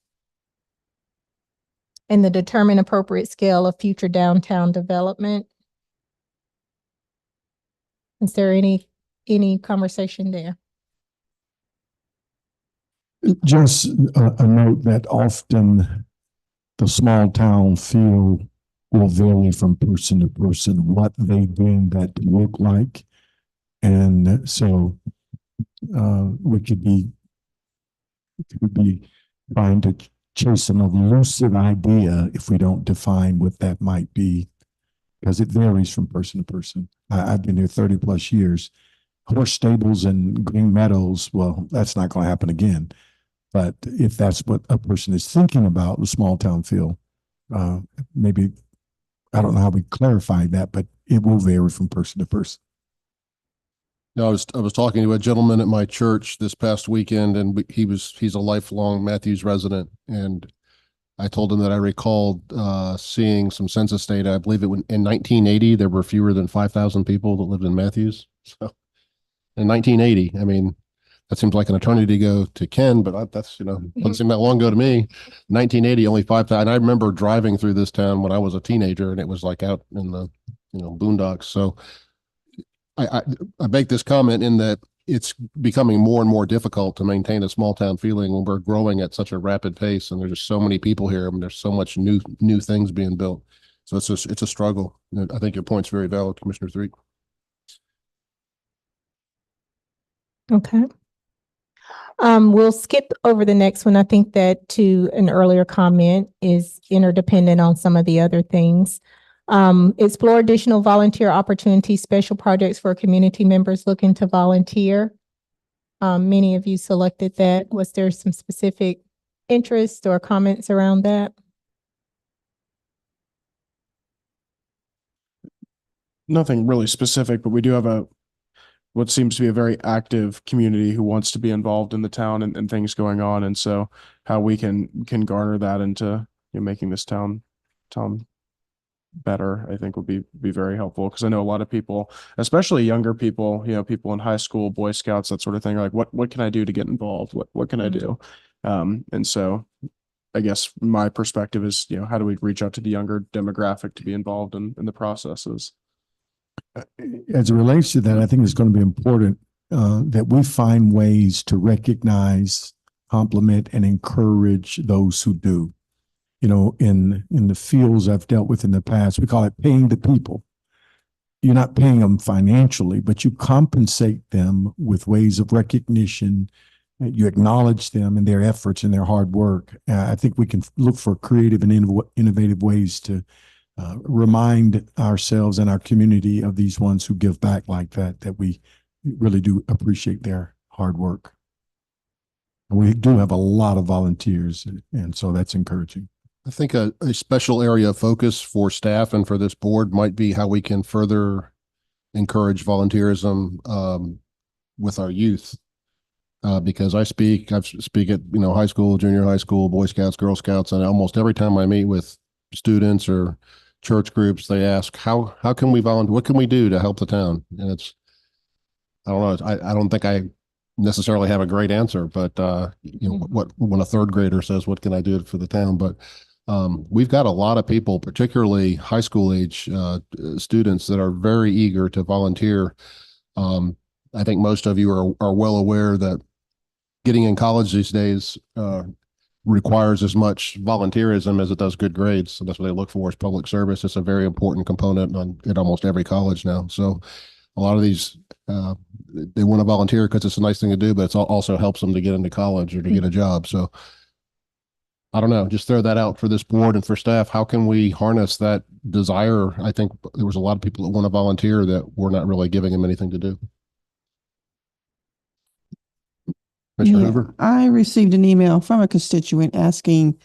And the determine appropriate scale of future downtown development. Is there any conversation there? Just a note that often the small town feel will vary from person to person, what they bring that to look like. And so we could be trying to chase an elusive idea if we don't define what that might be, because it varies from person to person. I've been here 30 plus years. Horse stables and green meadows, well, that's not going to happen again. But if that's what a person is thinking about, the small town feel, maybe, I don't know how we clarify that, but it will vary from person to person. No, I was talking to a gentleman at my church this past weekend, and he's a lifelong Matthews resident, and I told him that I recalled seeing some census data. I believe in 1980 there were fewer than 5,000 people that lived in Matthews. So in 1980, I mean, that seems like an eternity ago to Ken, but that's, doesn't seem that long ago to me. 1980, only 5,000. I remember driving through this town when I was a teenager, and it was like out in the boondocks. So I make this comment in that it's becoming more and more difficult to maintain a small town feeling when we're growing at such a rapid pace, and there's just so many people here. I mean, there's so much new things being built. So it's a struggle. I think your point's very valid, Commissioner Threet. Okay. We'll skip over the next one. I think that to an earlier comment is interdependent on some of the other things. Explore additional volunteer opportunities, special projects for community members looking to volunteer. Many of you selected that. Was there some specific interest or comments around that? Nothing really specific, but we do have what seems to be a very active community who wants to be involved in the town and things going on. And so how we can garner that into making this town better, I think would be very helpful. Because I know a lot of people, especially younger people, people in high school, Boy Scouts, that sort of thing, are like, what can I do to get involved? What can I do? And so I guess my perspective is, how do we reach out to the younger demographic to be involved in the processes? As it relates to that, I think it's going to be important that we find ways to recognize, compliment, and encourage those who do. In the fields I've dealt with in the past, we call it paying the people. You're not paying them financially, but you compensate them with ways of recognition. You acknowledge them and their efforts and their hard work. I think we can look for creative and innovative ways to remind ourselves and our community of these ones who give back like that we really do appreciate their hard work. We do have a lot of volunteers, and so that's encouraging. I think a special area of focus for staff and for this board might be how we can further encourage volunteerism with our youth. Because I speak at, high school, junior high school, Boy Scouts, Girl Scouts, and almost every time I meet with students or church groups, they ask, how can we volunteer? What can we do to help the town? And I don't know. I don't think I necessarily have a great answer, but when a third grader says, what can I do for the town? But we've got a lot of people, particularly high school age students, that are very eager to volunteer. I think most of you are well aware that getting in college these days requires as much volunteerism as it does good grades. So that's what they look for, is public service. It's a very important component at almost every college now. So a lot of these, they want to volunteer because it's a nice thing to do, but it also helps them to get into college or to get a job. So I don't know, just throw that out for this board and for staff. How can we harness that desire? I think there was a lot of people that want to volunteer that we're not really giving them anything to do. Mr. Hoover? I received an email from a constituent asking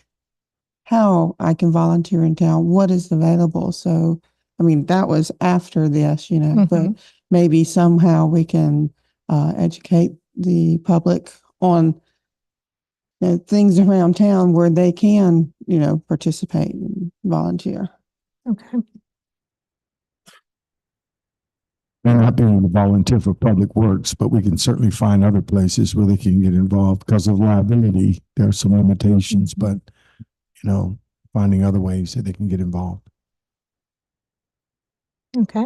how I can volunteer in town, what is available. So, that was after this, but maybe somehow we can educate the public on things around town where they can, participate and volunteer. Okay. They're not being able to volunteer for public works, but we can certainly find other places where they can get involved. Because of liability, there are some limitations, but finding other ways that they can get involved. Okay.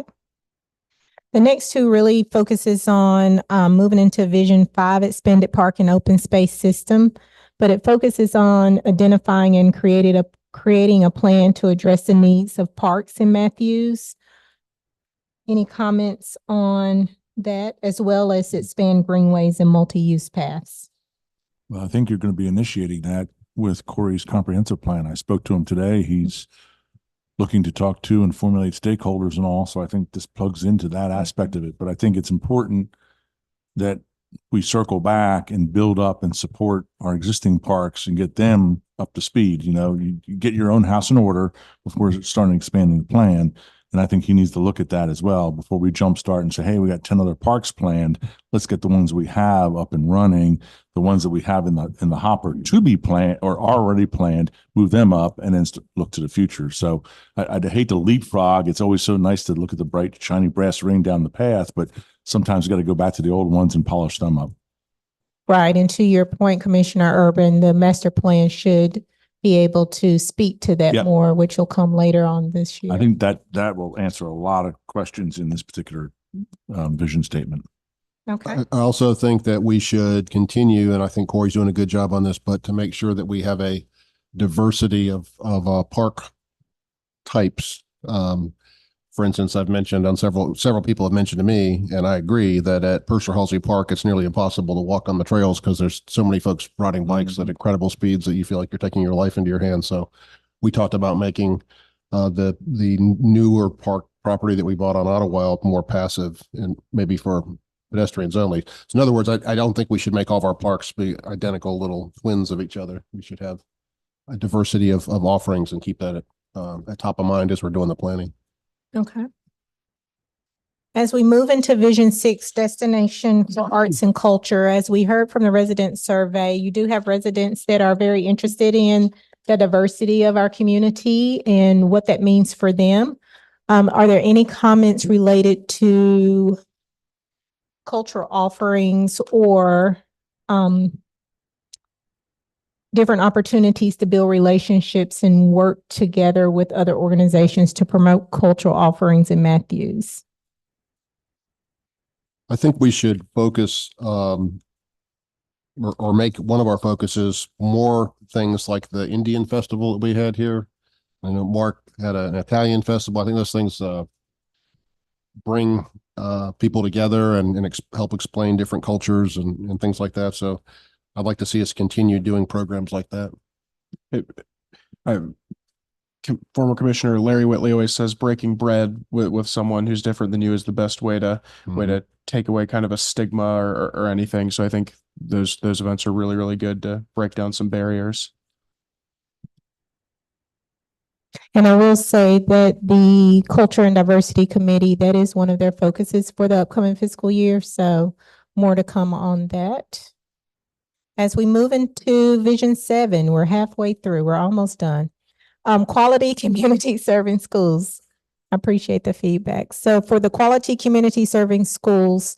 The next two really focuses on moving into Vision 5, expanded park and open space system, but it focuses on identifying and creating a plan to address the needs of parks in Matthews. Any comments on that, as well as expand greenways and multi-use paths? Well, I think you're going to be initiating that with Corey's comprehensive plan. I spoke to him today. He's looking to talk to and formulate stakeholders and all. So I think this plugs into that aspect of it. But I think it's important that we circle back and build up and support our existing parks and get them up to speed. You get your own house in order before starting expanding the plan. And I think he needs to look at that as well before we jumpstart and say, hey, we got 10 other parks planned. Let's get the ones we have up and running, the ones that we have in the hopper to be planned or already planned, move them up and then look to the future. So I'd hate to leapfrog. It's always so nice to look at the bright, shiny brass ring down the path, but sometimes you got to go back to the old ones and polish them up. Right. And to your point, Commissioner Urban, the master plan should be able to speak to that more, which will come later on this year. I think that will answer a lot of questions in this particular vision statement. Okay. I also think that we should continue, and I think Corey's doing a good job on this, but to make sure that we have a diversity of park types. For instance, I've mentioned on several people have mentioned to me, and I agree that at Purser-Halsey Park, it's nearly impossible to walk on the trails because there's so many folks riding bikes at incredible speeds that you feel like you're taking your life into your hands. So we talked about making the newer park property that we bought on Ottawa more passive, and maybe for pedestrians only. So in other words, I don't think we should make all of our parks be identical little twins of each other. We should have a diversity of offerings and keep that at top of mind as we're doing the planning. Okay. As we move into Vision 6, Destination for Arts and Culture, as we heard from the resident survey, you do have residents that are very interested in the diversity of our community and what that means for them. Are there any comments related to cultural offerings or different opportunities to build relationships and work together with other organizations to promote cultural offerings in Matthews? I think we should focus or make one of our focuses more things like the Indian festival that we had here. I know Mark had an Italian festival. I think those things bring people together and help explain different cultures and things like that. So I'd like to see us continue doing programs like that. Former Commissioner Larry Whitley always says breaking bread with someone who's different than you is the best way to take away kind of a stigma or anything. So I think those events are really, really good to break down some barriers. And I will say that the Culture and Diversity Committee, that is one of their focuses for the upcoming fiscal year. So more to come on that. As we move into Vision 7, we're halfway through. We're almost done. Quality community serving schools. I appreciate the feedback. So for the quality community serving schools,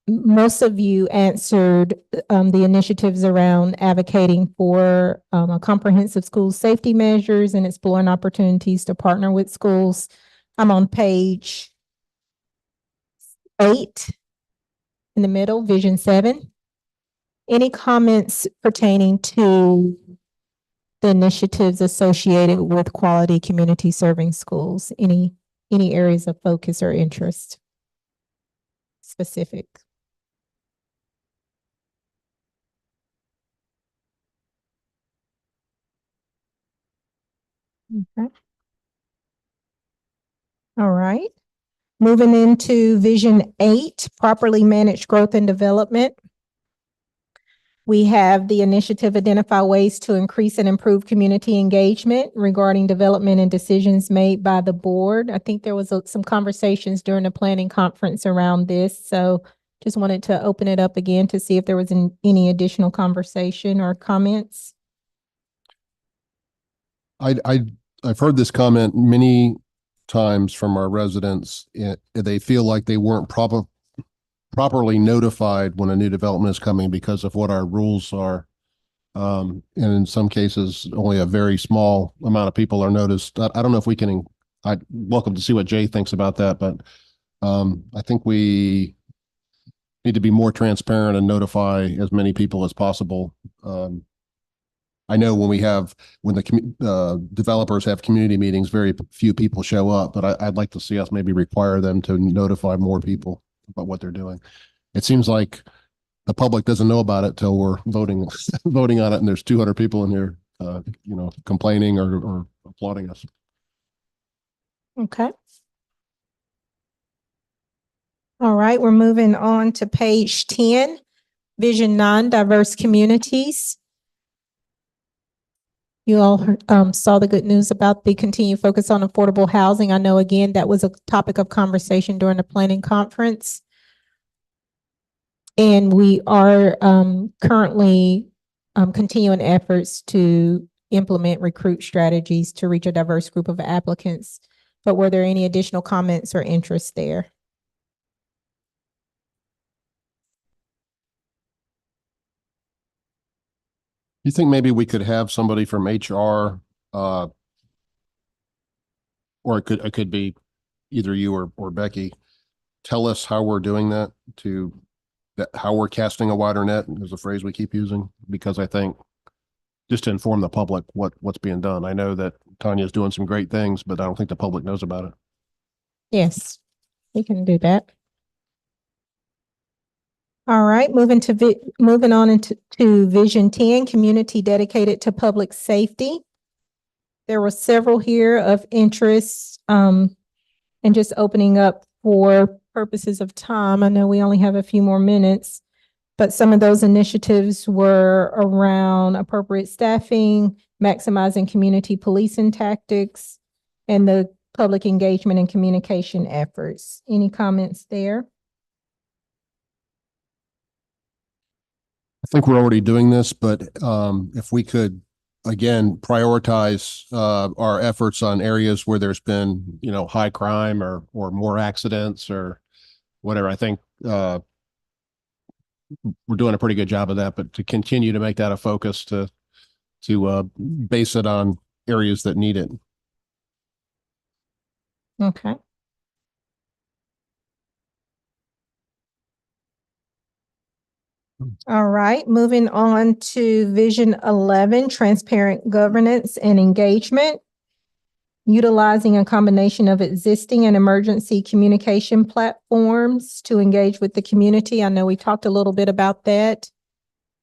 most of you answered the initiatives around advocating for a comprehensive school safety measures and exploring opportunities to partner with schools. I'm on page 8 in the middle, Vision 7. Any comments pertaining to the initiatives associated with quality community serving schools? Any areas of focus or interest specific? Okay. All right. Moving into Vision 8, properly managed growth and development. We have the initiative identify ways to increase and improve community engagement regarding development and decisions made by the board. I think there was some conversations during the planning conference around this. So just wanted to open it up again to see if there was any additional conversation or comments. I've heard this comment many times from our residents. They feel like they weren't properly notified when a new development is coming because of what our rules are. And in some cases, only a very small amount of people are noticed. I don't know if we can, I'd welcome to see what Jay thinks about that, but I think we need to be more transparent and notify as many people as possible. I know when the developers have community meetings, very few people show up, but I'd like to see us maybe require them to notify more people about what they're doing. It seems like the public doesn't know about it till we're voting on it, and there's 200 people in here, complaining or applauding us. Okay. All right, we're moving on to page 10, Vision 9, diverse communities. You all saw the good news about the continued focus on affordable housing. I know, again, that was a topic of conversation during the planning conference. And we are currently continuing efforts to implement recruit strategies to reach a diverse group of applicants. But were there any additional comments or interest there? You think maybe we could have somebody from HR, or it could be either you or Becky, tell us how we're doing that, how we're casting a wider net is a phrase we keep using, because I think just to inform the public what's being done. I know that Tanya's doing some great things, but I don't think the public knows about it. Yes, we can do that. All right, moving on into Vision 10, community dedicated to public safety. There were several here of interest, and just opening up for purposes of time, I know we only have a few more minutes, but some of those initiatives were around appropriate staffing, maximizing community policing tactics, and the public engagement and communication efforts. Any comments there? I think we're already doing this, but if we could, again, prioritize our efforts on areas where there's been, high crime or more accidents or whatever, I think we're doing a pretty good job of that, but to continue to make that a focus to base it on areas that need it. Okay. All right, moving on to Vision 11, transparent governance and engagement. Utilizing a combination of existing and emergency communication platforms to engage with the community. I know we talked a little bit about that.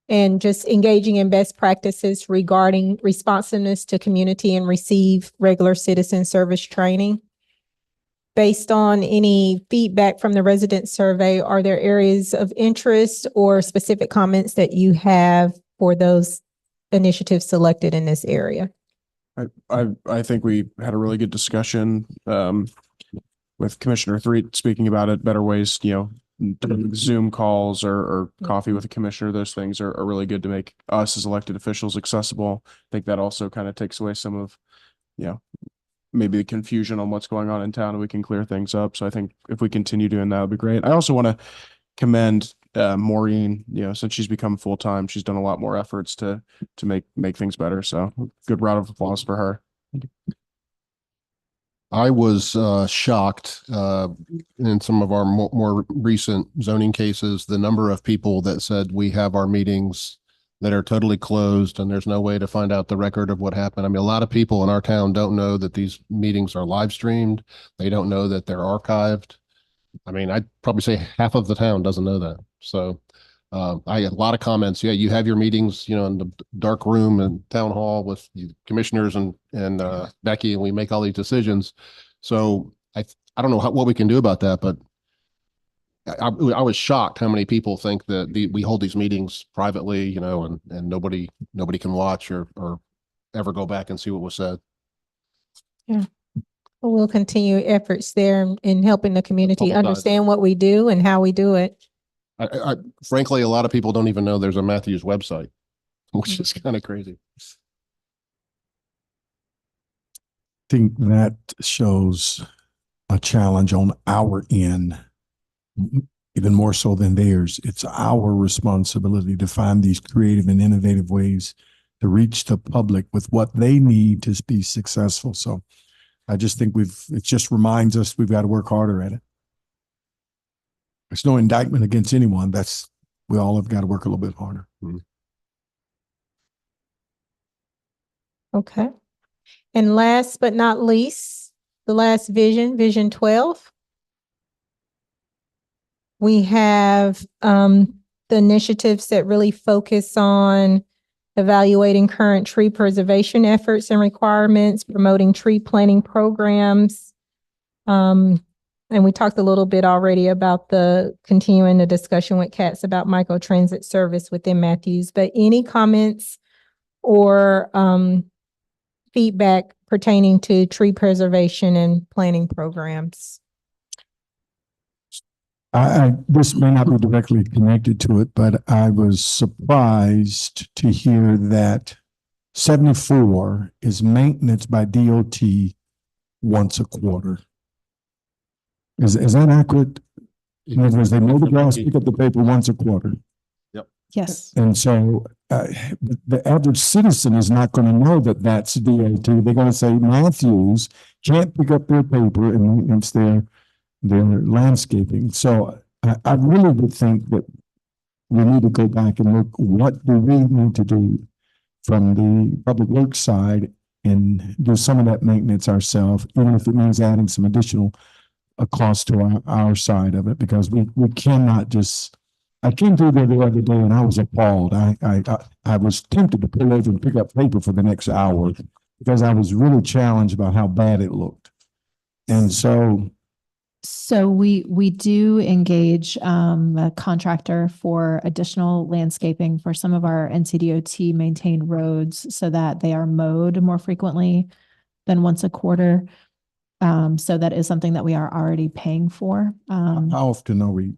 And just engaging in best practices regarding responsiveness to community and receive regular citizen service training. Based on any feedback from the resident survey, are there areas of interest or specific comments that you have for those initiatives selected in this area? I think we had a really good discussion with Commissioner Threet speaking about it, better ways, doing Zoom calls or coffee with a commissioner. Those things are really good to make us as elected officials accessible. I think that also kind of takes away some of, maybe the confusion on what's going on in town, and we can clear things up. So I think if we continue doing that, would be great. I also want to commend Maureen, since she's become full-time, she's done a lot more efforts to make things better. So good round of applause for her. I was shocked in some of our more recent zoning cases, the number of people that said we have our meetings that are totally closed and there's no way to find out the record of what happened. I mean, a lot of people in our town don't know that these meetings are live streamed. They don't know that they're archived. I mean, I'd probably say half of the town doesn't know that. So I had a lot of comments. Yeah, you have your meetings, in the dark room and town hall with the commissioners and Becky, and we make all these decisions. So I don't know what we can do about that, but I was shocked how many people think that we hold these meetings privately, and nobody can watch or ever go back and see what was said. Yeah. We'll continue efforts there in helping the community understand what we do and how we do it. I frankly, a lot of people don't even know there's a Matthews website, which is kind of crazy. I think that shows a challenge on our end, even more so than theirs. It's our responsibility to find these creative and innovative ways to reach the public with what they need to be successful. So I just think it just reminds us we've got to work harder at it. There's no indictment against anyone. We all have got to work a little bit harder. Okay. And last but not least, the last vision, Vision 12. We have the initiatives that really focus on evaluating current tree preservation efforts and requirements, promoting tree planting programs. And we talked a little bit already about continuing the discussion with Katz about microtransit service within Matthews, but any comments or feedback pertaining to tree preservation and planting programs? This may not be directly connected to it, but I was surprised to hear that 74 is maintenance by DOT once a quarter. Is that accurate? In other words, they mow the grass, pick up the paper once a quarter. Yes. And so the average citizen is not going to know that that's DOT. They're going to say Matthews can't pick up their paper and maintenance their landscaping. So I really would think that we need to go back and look, what do we need to do from the public works side and do some of that maintenance ourselves, even if it means adding some additional cost to our side of it, because we cannot just. I came through there the other day and I was appalled. I was tempted to pull over and pick up paper for the next hour because I was really challenged about how bad it looked. And so So we do engage a contractor for additional landscaping for some of our NCDOT maintained roads so that they are mowed more frequently than once a quarter. So that is something that we are already paying for. How often are we,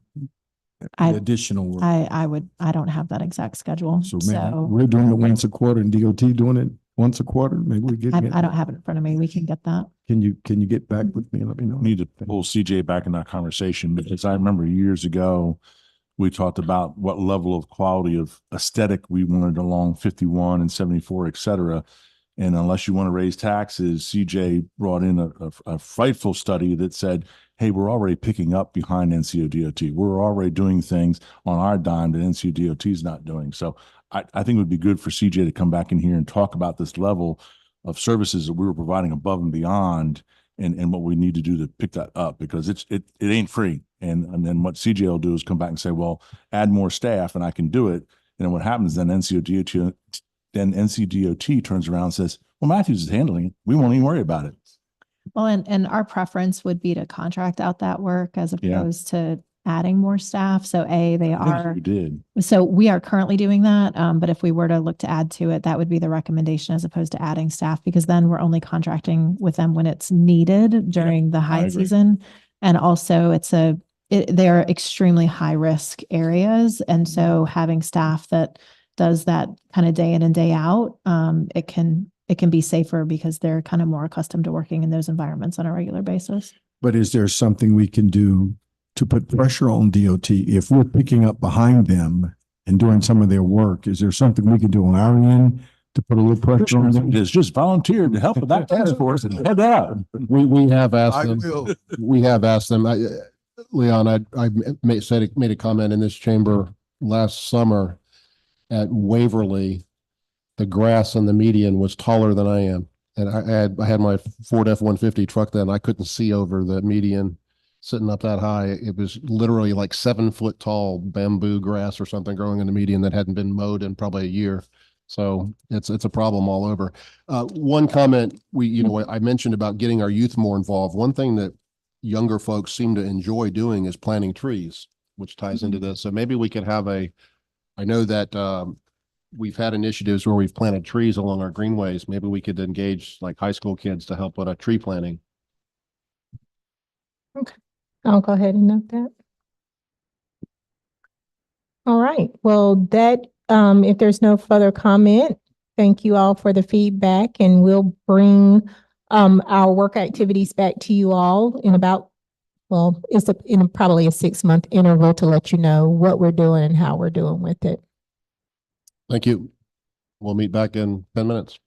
I- the additional work? I don't have that exact schedule. So maybe So we're doing it once a quarter and DOT doing it once a quarter? Maybe we get. I don't have it in front of me. We can get that. Can you get back with me and let me know? Need to pull CJ back in that conversation because I remember years ago, we talked about what level of quality of aesthetic we wanted along 51 and 74, et cetera. And unless you want to raise taxes, CJ brought in a frightful study that said, hey, we're already picking up behind NCODOT. We're already doing things on our dime that NCODOT is not doing. So I think it would be good for CJ to come back in here and talk about this level of services that we were providing above and beyond and what we need to do to pick that up because it ain't free. And then what CJ will do is come back and say, well, add more staff and I can do it. And then what happens then NCDOT turns around and says, well, Matthews is handling it. We won't even worry about it. Well, and our preference would be to contract out that work as Yeah. opposed to adding more staff. So they I think are. we did. So we are currently doing that. But if we were to look to add to it, that would be the recommendation as opposed to adding staff, because then we're only contracting with them when it's needed during the high agree. season. And also they're extremely high risk areas. And so having staff that does that kind of day in and day out, it can be safer because they're kind of more accustomed to working in those environments on a regular basis. But is there something we can do to put pressure on DOT if we're picking up behind them and doing some of their work? Is there something we can do on our end to put a little pressure on them? Just volunteered to help with that task force and head up. We have asked I them. will. We have asked them. Leon, I made a comment in this chamber last summer at Waverly. The grass on the median was taller than I am. And I had my Ford F-150 truck then. I couldn't see over the median sitting up that high. It was literally like 7 foot tall bamboo grass or something growing in the median that hadn't been mowed in probably a year. So it's a problem all over. One comment I mentioned about getting our youth more involved. One thing that younger folks seem to enjoy doing is planting trees, which ties into this. So maybe we could have I know that we've had initiatives where we've planted trees along our greenways. Maybe we could engage like high school kids to help with a tree planting. I'll go ahead and note that. All right, well, if there's no further comment, thank you all for the feedback, and we'll bring our work activities back to you all in probably a 6-month interval to let you know what we're doing and how we're doing with it. Thank you. We'll meet back in 10 minutes.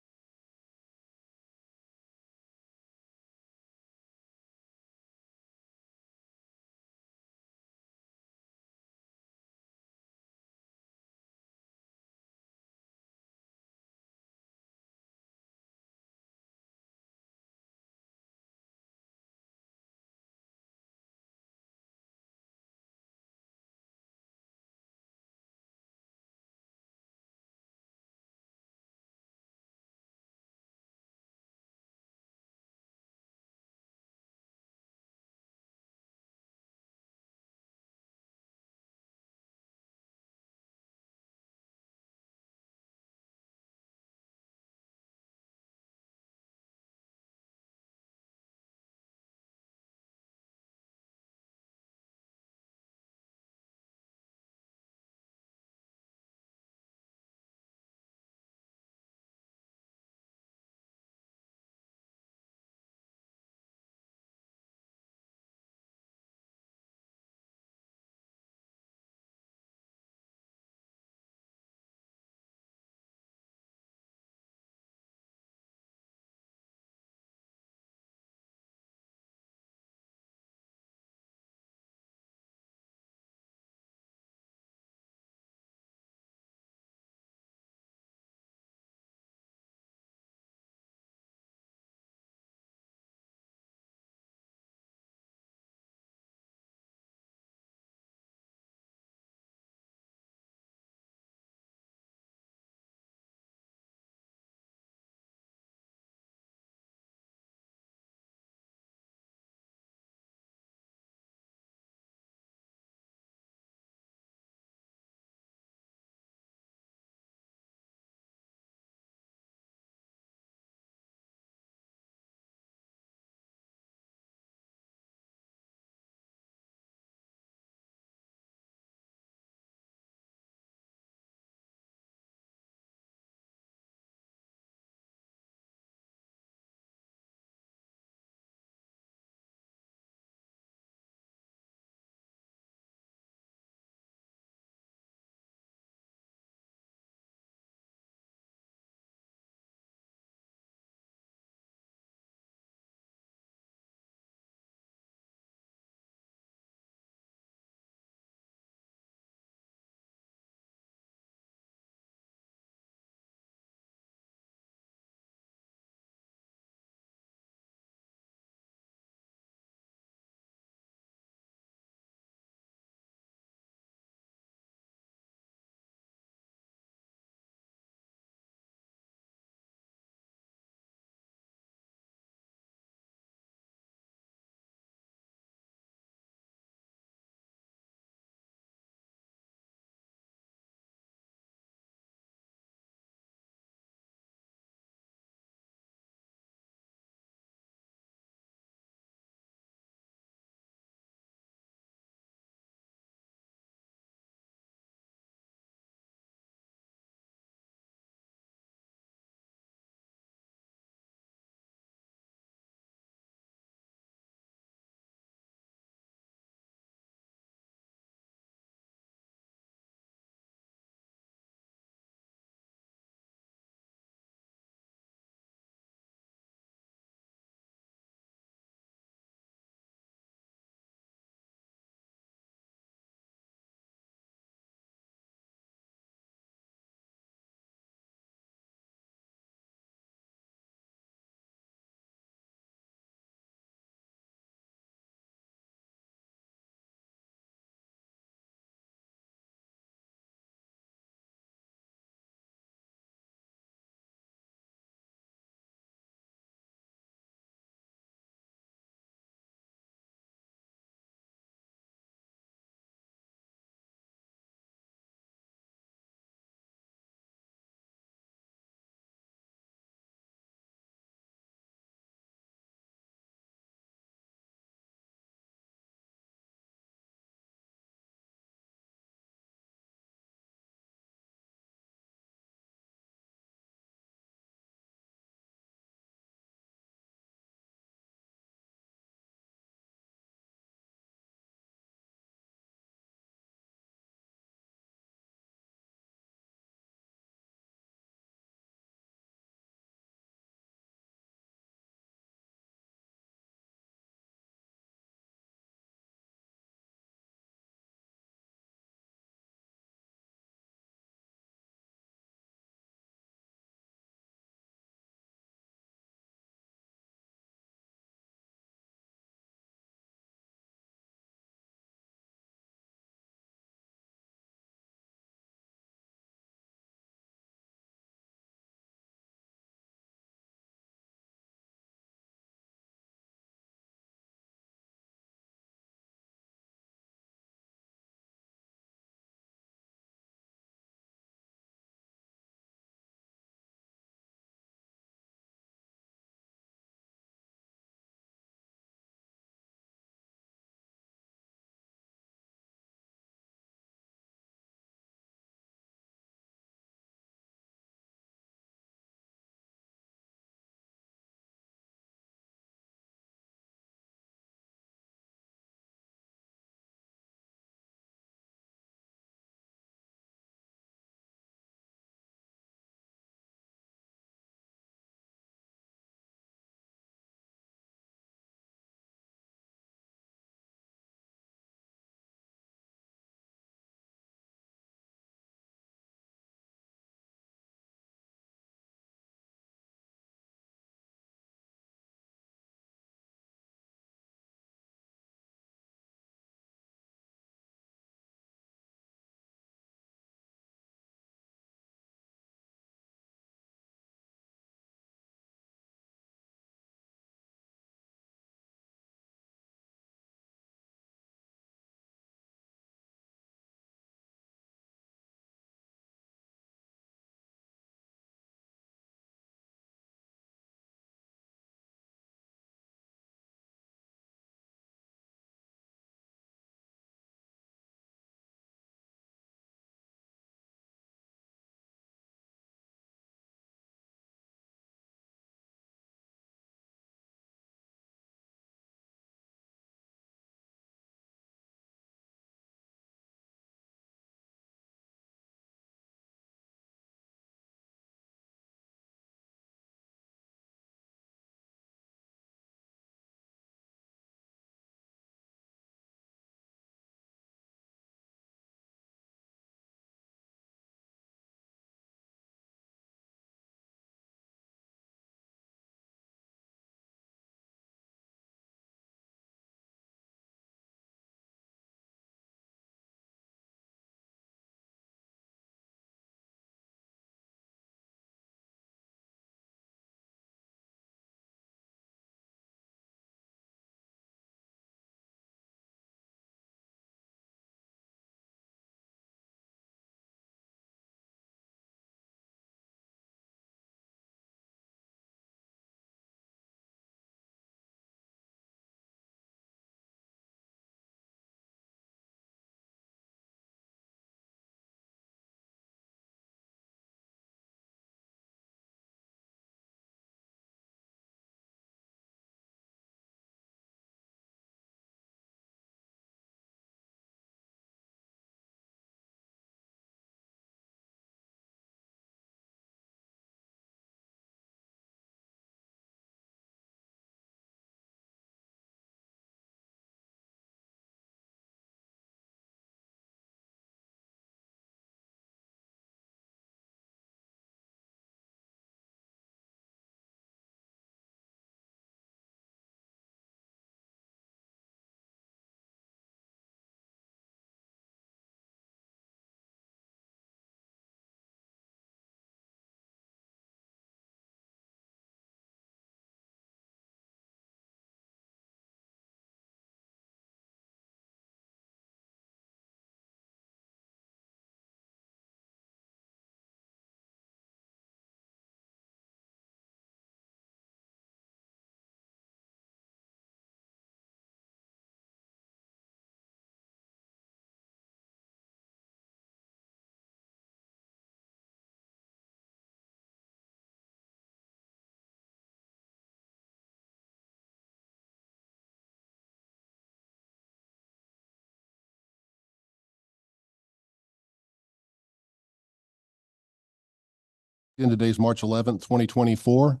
In today's March 11th, 2024. I'd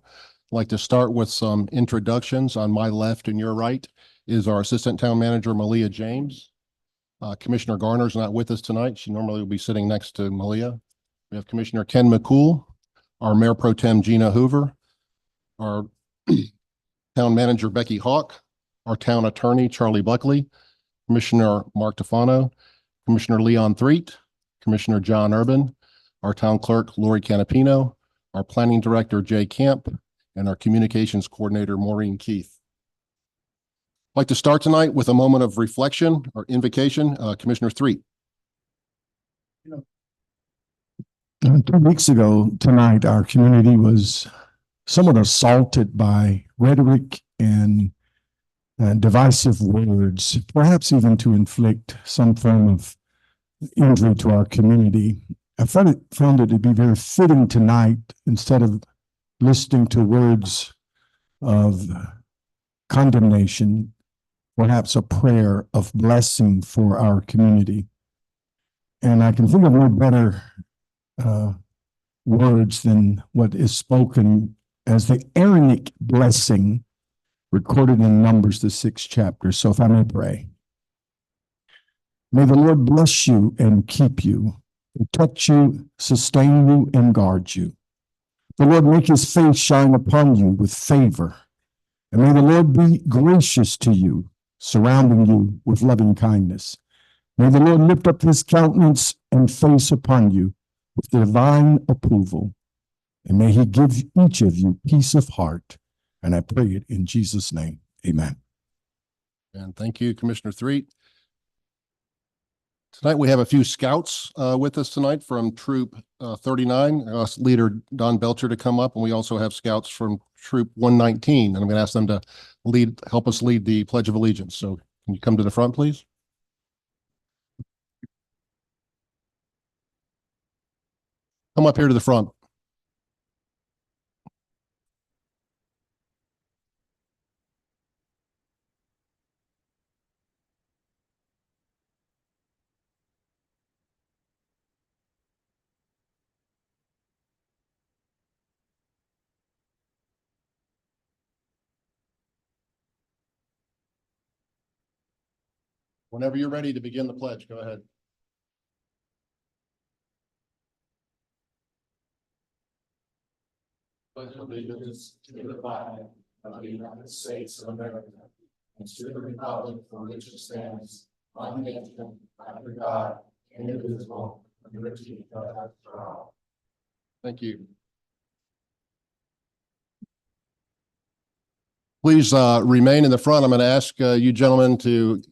like to start with some introductions. On my left and your right is our Assistant Town Manager, Malia James. Commissioner Garner's not with us tonight. She normally would be sitting next to Malia. We have Commissioner Ken McCool, our Mayor Pro Tem Gina Hoover, our Town Manager Becky Hawk, our Town Attorney Charlie Buckley, Commissioner Mark Tefano, Commissioner Leon Threet, Commissioner John Urban, our Town Clerk Lori Canapino, our Planning Director Jay Camp, and our Communications Coordinator Maureen Keith. I'd like to start tonight with a moment of reflection or invocation. Commissioner Threet. 2 weeks ago tonight, our community was somewhat assaulted by rhetoric and divisive words, perhaps even to inflict some form of injury to our community. I found it to be very fitting tonight, instead of listening to words of condemnation, perhaps a prayer of blessing for our community. And I can think of no better words than what is spoken as the Aaronic blessing recorded in Numbers, the 6th chapter. So if I may pray. May the Lord bless you and keep you, protect you, sustain you, and guard you. The Lord make his face shine upon you with favor. And may the Lord be gracious to you, surrounding you with loving kindness. May the Lord lift up his countenance and face upon you with divine approval. And may he give each of you peace of heart. And I pray it in Jesus' name. Amen. And thank you, Commissioner Threet. Tonight we have a few scouts with us tonight from Troop 39. I asked Leader Don Belcher to come up, and we also have scouts from Troop 119. And I'm going to ask them to help us lead the Pledge of Allegiance. So can you come to the front, please? Come up here to the front. Whenever you're ready to begin the pledge, go ahead. Pledge allegiance to the flag of the United States of America and to the republic for which it stands, one nation, under God, indivisible, with liberty and justice for all. Thank you. Please remain in the front. I'm going to ask you gentlemen to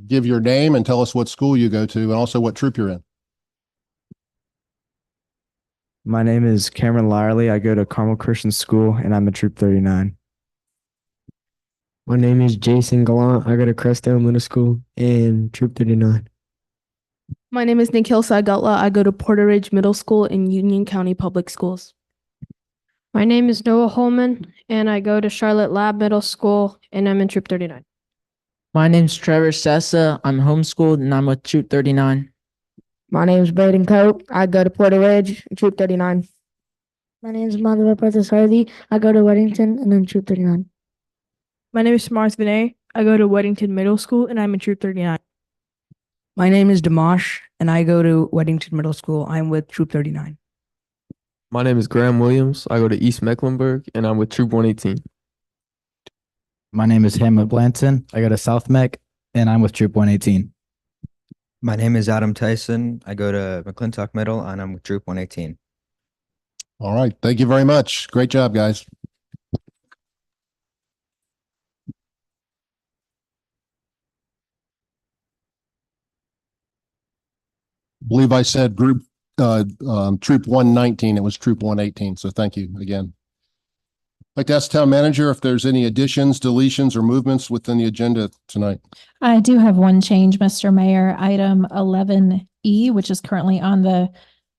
give your name and tell us what school you go to and also what troop you're in. My name is Cameron Lyerly. I go to Carmel Christian School and I'm a Troop 39. My name is Jason Gallant. I go to Crestdale Middle School and Troop 39. My name is Nikhil Sagatla. I go to Porter Ridge Middle School in Union County Public Schools. My name is Noah Holman, and I go to Charlotte Lab Middle School, and I'm in Troop 39. My name's Trevor Sessa. I'm homeschooled, and I'm with Troop 39. My name is Braden Cope. I go to Porter Ridge, Troop 39. My name is Madhava Parthasarathi. I go to Weddington, and I'm Troop 39. My name is Smarth Vinay. I go to Weddington Middle School, and I'm in Troop 39. My name is Dimash, and I go to Weddington Middle School. I'm with Troop 39. My name is Graham Williams. I go to East Mecklenburg, and I'm with Troop 118. My name is Hamlet Blanton. I go to South Mech, and I'm with Troop 118. My name is Adam Tyson. I go to McClintock Middle, and I'm with Troop 118. All right. Thank you very much. Great job, guys. I believe I said Troop 119. It was Troop 118. So thank you again. I'd like to ask the town manager if there's any additions, deletions, or movements within the agenda tonight. I do have one change, Mr. Mayor. Item 11E, which is currently on the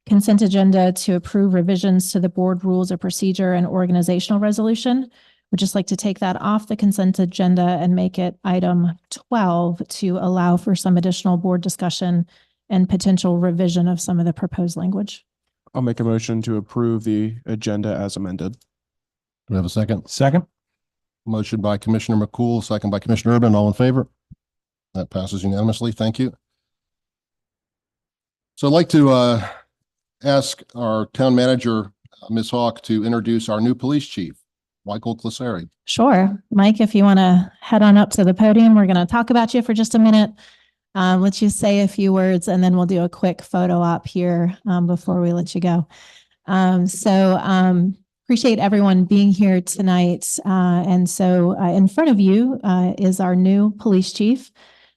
consent agenda to approve revisions to the board rules of procedure and organizational resolution. Would just like to take that off the consent agenda and make it item 12 to allow for some additional board discussion and potential revision of some of the proposed language. I'll make a motion to approve the agenda as amended. Do we have a second? Second. Motion by Commissioner McCool, second by Commissioner Urban. All in favor? That passes unanimously. Thank you. So I'd like to ask our town manager, Ms. Hawk, to introduce our new police chief, Michael Clisari. Sure. Mike, if you want to head on up to the podium, we're going to talk about you for just a minute. Let you say a few words and then we'll do a quick photo op here before we let you go. Appreciate everyone being here tonight. In front of you is our new police chief.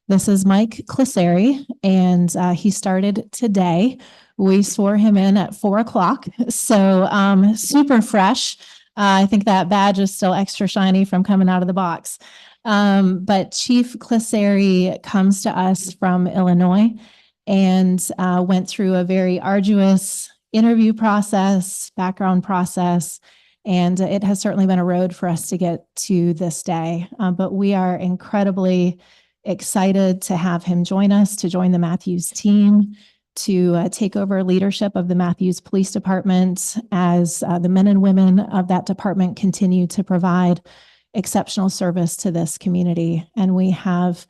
This is Mike Clisari, and he started today. We swore him in at 4:00. So super fresh. I think that badge is still extra shiny from coming out of the box. But Chief Clisari comes to us from Illinois and went through a very arduous interview process, background process, and it has certainly been a road for us to get to this day. But we are incredibly excited to have him join us, to join the Matthews team, to take over leadership of the Matthews Police Department as the men and women of that department continue to provide exceptional service to this community. And we have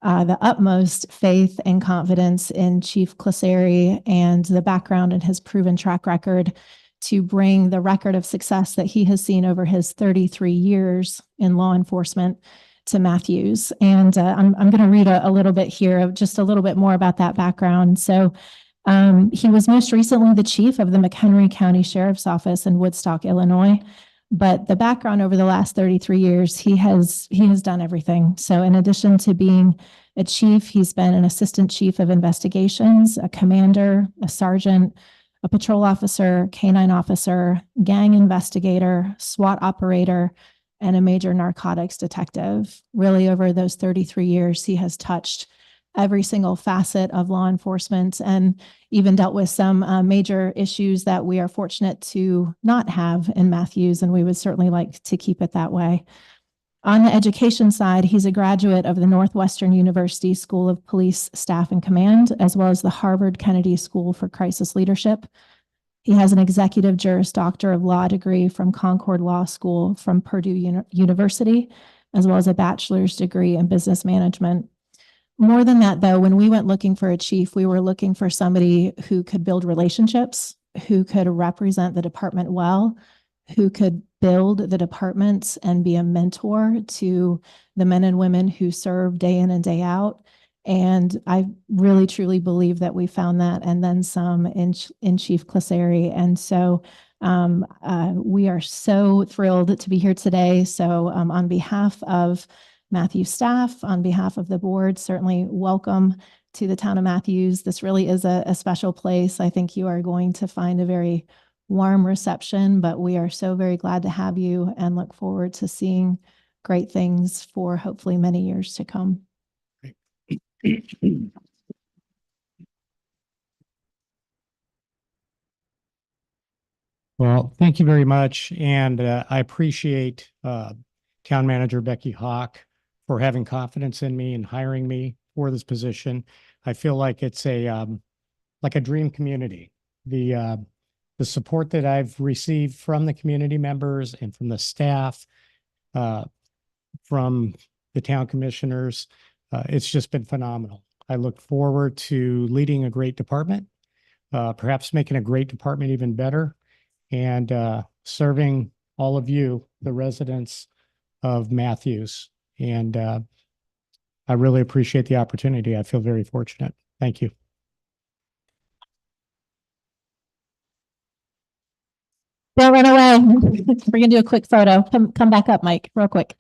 the utmost faith and confidence in Chief Clisari and the background and his proven track record to bring the record of success that he has seen over his 33 years in law enforcement to Matthews. And I'm going to read a little bit here, just a little bit more about that background. So he was most recently the chief of the McHenry County Sheriff's Office in Woodstock, Illinois. But the background over the last 33 years, he has done everything. So in addition to being a chief, he's been an assistant chief of investigations, a commander, a sergeant, a patrol officer, canine officer, gang investigator, SWAT operator, and a major narcotics detective. Really, over those 33 years, he has touched every single facet of law enforcement and even dealt with some major issues that we are fortunate to not have in Matthews, and we would certainly like to keep it that way. On the education side, he's a graduate of the Northwestern University School of Police Staff and Command, as well as the Harvard Kennedy School for Crisis Leadership. He has an executive Juris Doctor of Law degree from Concord Law School from Purdue University, as well as a bachelor's degree in business management. More than that, though, when we went looking for a chief, we were looking for somebody who could build relationships, who could represent the department well, who could build the department and be a mentor to the men and women who serve day in and day out. And I really, truly believe that we found that and then some in Chief Clisari. And so we are so thrilled to be here today. So on behalf of Matthews staff, on behalf of the board, certainly welcome to the town of Matthews. This really is a special place. I think you are going to find a very warm reception, but we are so very glad to have you and look forward to seeing great things for hopefully many years to come. Well, thank you very much. And I appreciate Town Manager Becky Hawk for having confidence in me and hiring me for this position. I feel like it's like a dream community. The support that I've received from the community members and from the staff, from the town commissioners, it's just been phenomenal. I look forward to leading a great department, perhaps making a great department even better, and serving all of you, the residents of Matthews. And I really appreciate the opportunity. I feel very fortunate. Thank you. Don't run away. We're gonna do a quick photo. Come back up, Mike, real quick.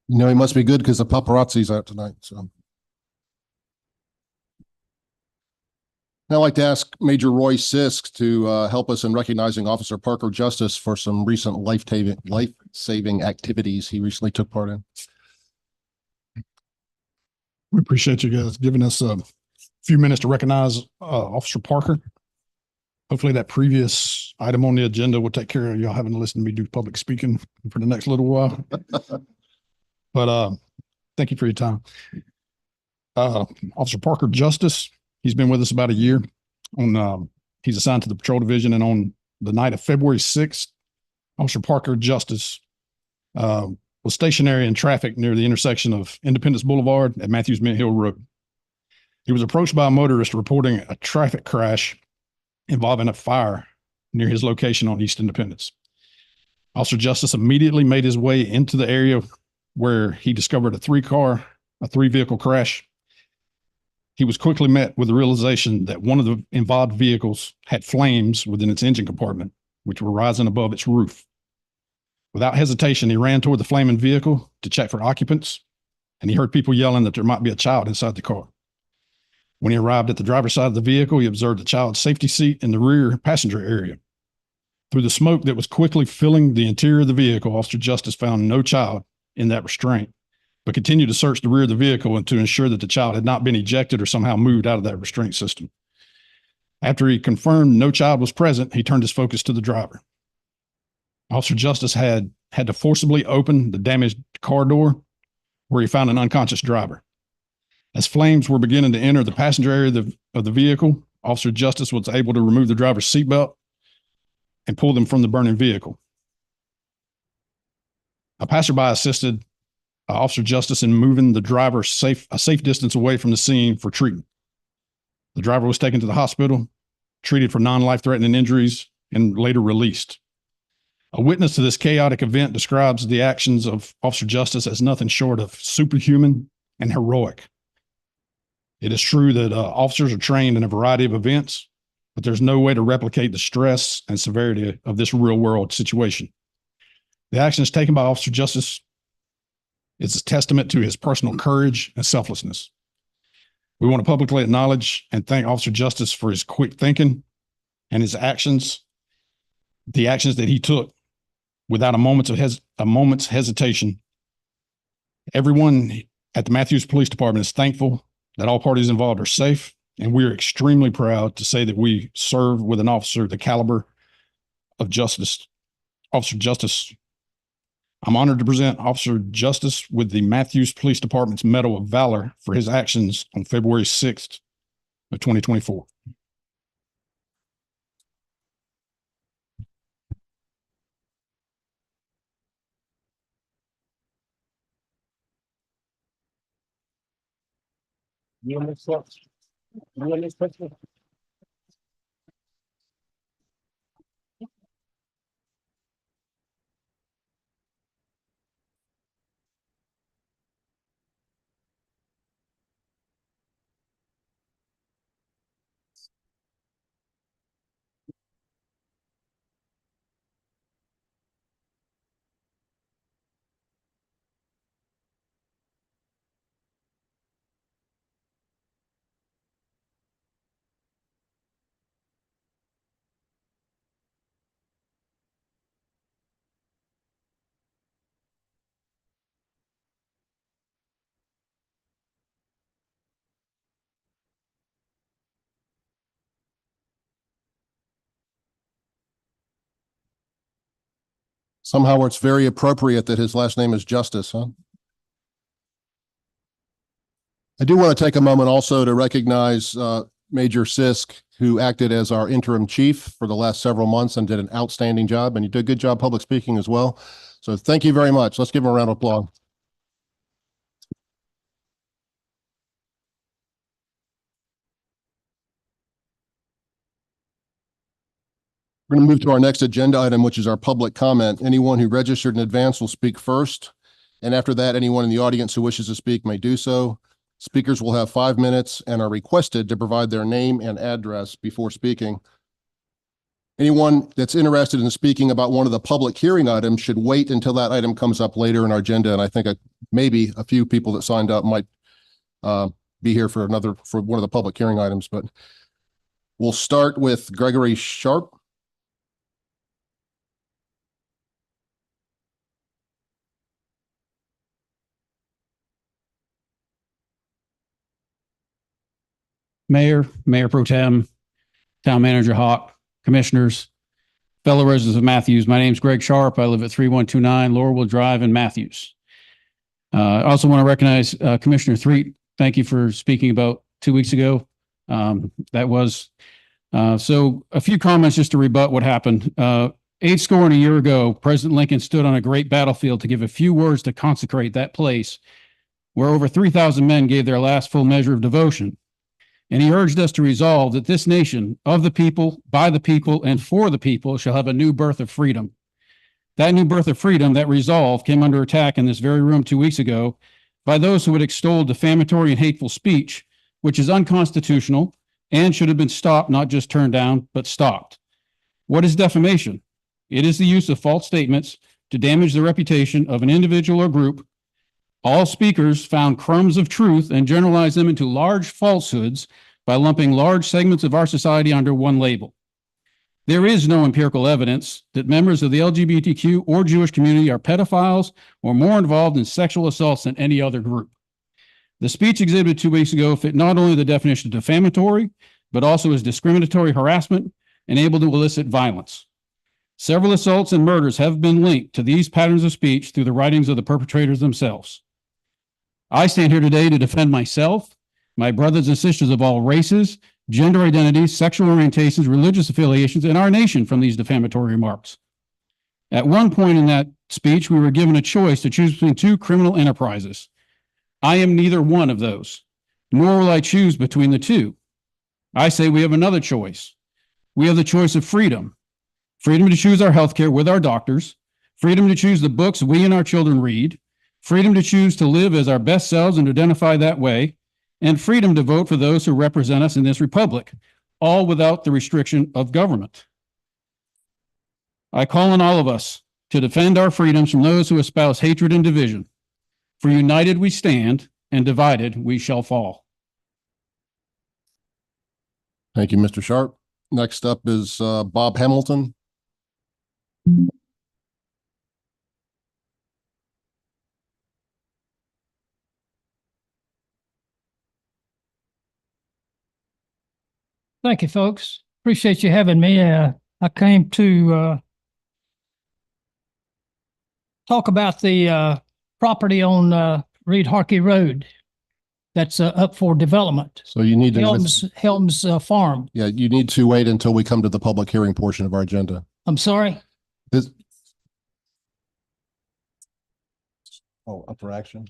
You know, he must be good because the paparazzi's out tonight, so. Now I'd like to ask Major Roy Sisk to help us in recognizing Officer Parker Justice for some recent life-saving activities he recently took part in. We appreciate you guys giving us a few minutes to recognize Officer Parker. Hopefully that previous item on the agenda will take care of y'all having to listen to me do public speaking for the next little while. But thank you for your time. Officer Parker Justice, he's been with us about a year. He's assigned to the patrol division, and on the night of February 6th, Officer Parker Justice was stationary in traffic near the intersection of Independence Boulevard at Matthews Mint Hill Road. He was approached by a motorist reporting a traffic crash involving a fire near his location on East Independence. Officer Justice immediately made his way into the area where he discovered a three-vehicle crash. He was quickly met with the realization that one of the involved vehicles had flames within its engine compartment, which were rising above its roof. Without hesitation, he ran toward the flaming vehicle to check for occupants, and he heard people yelling that there might be a child inside the car. When he arrived at the driver's side of the vehicle, he observed a child's safety seat in the rear passenger area. Through the smoke that was quickly filling the interior of the vehicle, Officer Justice found no child in that restraint, but continued to search the rear of the vehicle and to ensure that the child had not been ejected or somehow moved out of that restraint system. After he confirmed no child was present, he turned his focus to the driver. Officer Justice had to forcibly open the damaged car door, where he found an unconscious driver. As flames were beginning to enter the passenger area of the vehicle, Officer Justice was able to remove the driver's seatbelt and pull them from the burning vehicle. A passerby assisted Officer Justice in moving the driver a safe distance away from the scene for treatment. The driver was taken to the hospital, treated for non-life-threatening injuries, and later released. A witness to this chaotic event describes the actions of Officer Justice as nothing short of superhuman and heroic. It is true that officers are trained in a variety of events, but there's no way to replicate the stress and severity of this real-world situation. The actions taken by Officer Justice is a testament to his personal courage and selflessness. We want to publicly acknowledge and thank Officer Justice for his quick thinking and his actions, the actions that he took without a moment's hesitation. Everyone at the Matthews Police Department is thankful that all parties involved are safe, and we are extremely proud to say that we serve with an officer the caliber of Officer Justice. I'm honored to present Officer Justice with the Matthews Police Department's Medal of Valor for his actions on February 6th of 2024. Somehow it's very appropriate that his last name is Justice, huh? I do want to take a moment also to recognize Major Sisk, who acted as our interim chief for the last several months and did an outstanding job, and you did a good job public speaking as well. So thank you very much. Let's give him a round of applause. We're going to move to our next agenda item, which is our public comment. Anyone who registered in advance will speak first. And after that, anyone in the audience who wishes to speak may do so. Speakers will have 5 minutes and are requested to provide their name and address before speaking. Anyone that's interested in speaking about one of the public hearing items should wait until that item comes up later in our agenda. And I think maybe a few people that signed up might be here for one of the public hearing items, but we'll start with Gregory Sharp. Mayor, Mayor Pro Tem, Town Manager Hawk, Commissioners, fellow residents of Matthews. My name is Greg Sharp. I live at 3129 Laurelwood Drive in Matthews. I also want to recognize Commissioner Threet. Thank you for speaking about 2 weeks ago. So a few comments just to rebut what happened. 80 and a year ago, President Lincoln stood on a great battlefield to give a few words to consecrate that place where over 3,000 men gave their last full measure of devotion. And he urged us to resolve that this nation, of the people, by the people, and for the people, shall have a new birth of freedom. That new birth of freedom, that resolve, came under attack in this very room 2 weeks ago by those who would extol defamatory and hateful speech, which is unconstitutional and should have been stopped, not just turned down, but stopped. What is defamation? It is the use of false statements to damage the reputation of an individual or group. All speakers found crumbs of truth and generalized them into large falsehoods by lumping large segments of our society under one label. There is no empirical evidence that members of the LGBTQ or Jewish community are pedophiles or more involved in sexual assaults than any other group. The speech exhibited 2 weeks ago fit not only the definition of defamatory, but also as discriminatory harassment and able to elicit violence. Several assaults and murders have been linked to these patterns of speech through the writings of the perpetrators themselves. I stand here today to defend myself, my brothers and sisters of all races, gender identities, sexual orientations, religious affiliations, and our nation from these defamatory remarks. At one point in that speech, we were given a choice to choose between two criminal enterprises. I am neither one of those, nor will I choose between the two. I say we have another choice. We have the choice of freedom. Freedom to choose our healthcare with our doctors, freedom to choose the books we and our children read, freedom to choose to live as our best selves and to identify that way, and freedom to vote for those who represent us in this republic, all without the restriction of government. I call on all of us to defend our freedoms from those who espouse hatred and division. For united we stand, and divided we shall fall. Thank you, Mr. Sharp. Next up is Bob Hamilton. Thank you, folks. Appreciate you having me. I came to talk about the property on Reed Harkey Road that's up for development. So you need to Helms Farm. Yeah, you need to wait until we come to the public hearing portion of our agenda. I'm sorry. Up for action.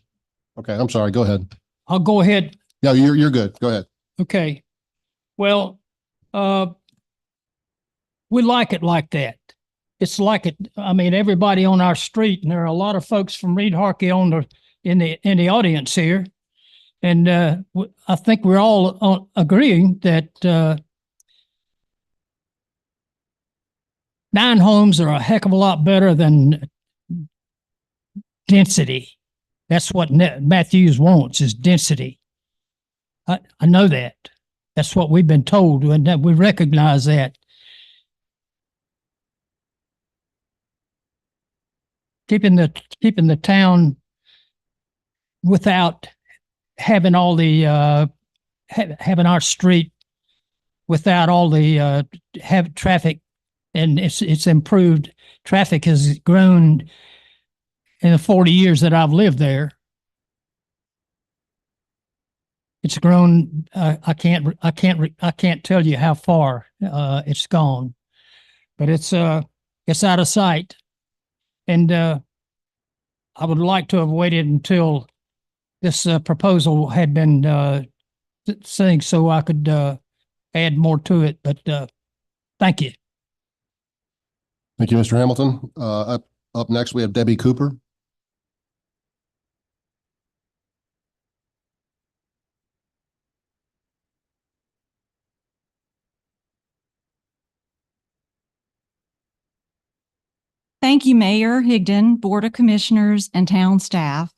Okay, I'm sorry. Go ahead. I'll go ahead. Yeah, you're good. Go ahead. Okay. Well, we like it like that. It's like it. I mean, everybody on our street, and there are a lot of folks from Reed Harkey in the audience here, and I think we're all agreeing that 9 homes are a heck of a lot better than density. That's what Matthews wants, is density. I know that. That's what we've been told, and that we recognize that. Keeping the town without having all the having our street without all the have traffic, and it's improved. Traffic has grown in the 40 years that I've lived there. It's grown. I can't tell you how far it's gone, but it's out of sight. And I would like to have waited until this proposal had been seen so I could add more to it. But thank you. Thank you, Mr. Hamilton. Up next, we have Debbie Cooper. Thank you, Mayor Higdon, Board of Commissioners, and town staff.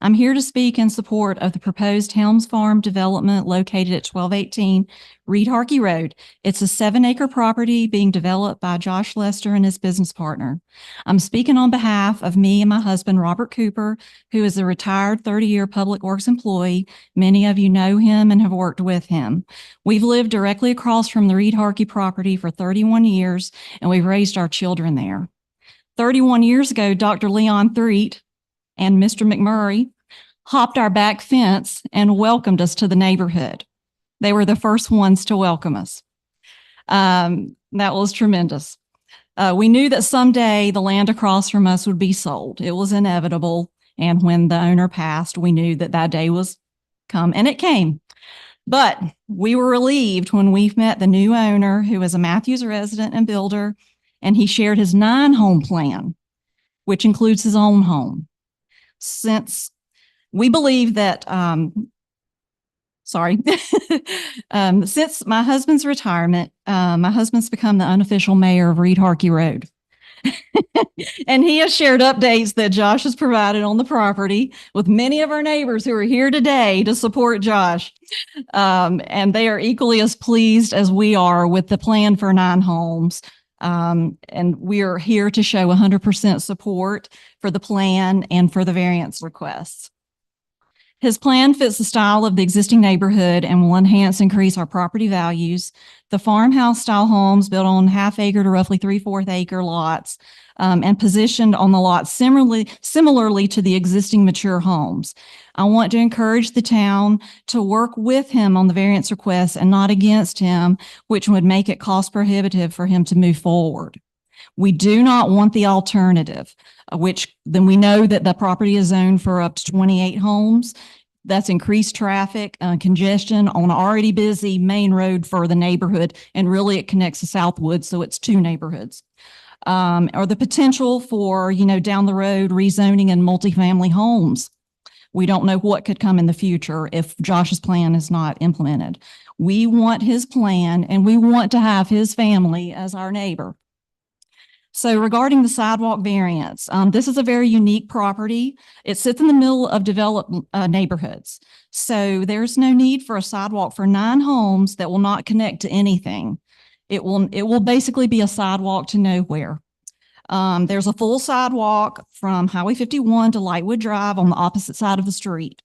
I'm here to speak in support of the proposed Helms Farm development located at 1218 Reed Harkey Road. It's a 7-acre property being developed by Josh Lester and his business partner. I'm speaking on behalf of me and my husband, Robert Cooper, who is a retired 30-year public works employee. Many of you know him and have worked with him. We've lived directly across from the Reed Harkey property for 31 years, and we've raised our children there. 31 years ago, Dr. Leon Threet and Mr. McMurray hopped our back fence and welcomed us to the neighborhood. They were the first ones to welcome us. That was tremendous. We knew that someday the land across from us would be sold. It was inevitable. And when the owner passed, we knew that that day was come, and it came. But we were relieved when we met the new owner, who is a Matthews resident and builder, and he shared his 9-home plan, which includes his own home. Since we believe that, since my husband's retirement, my husband's become the unofficial mayor of Reed Harkey Road. And he has shared updates that Josh has provided on the property with many of our neighbors who are here today to support Josh. And they are equally as pleased as we are with the plan for 9 homes. And we are here to show 100% support for the plan and for the variance requests. His plan fits the style of the existing neighborhood and will enhance and increase our property values. The farmhouse style homes built on half-acre to roughly 3/4 acre lots and positioned on the lot similarly to the existing mature homes. I want to encourage the town to work with him on the variance requests and not against him, which would make it cost prohibitive for him to move forward. We do not want the alternative, which then we know that the property is zoned for up to 28 homes. That's increased traffic, congestion on an already busy main road for the neighborhood. And really it connects to Southwood, so it's 2 neighborhoods. Or the potential for, down the road rezoning and multifamily homes. We don't know what could come in the future if Josh's plan is not implemented. We want his plan and we want to have his family as our neighbor. So regarding the sidewalk variance, this is a very unique property. It sits in the middle of developed neighborhoods. So there's no need for a sidewalk for 9 homes that will not connect to anything. It will basically be a sidewalk to nowhere. There's a full sidewalk from Highway 51 to Lightwood Drive on the opposite side of the street.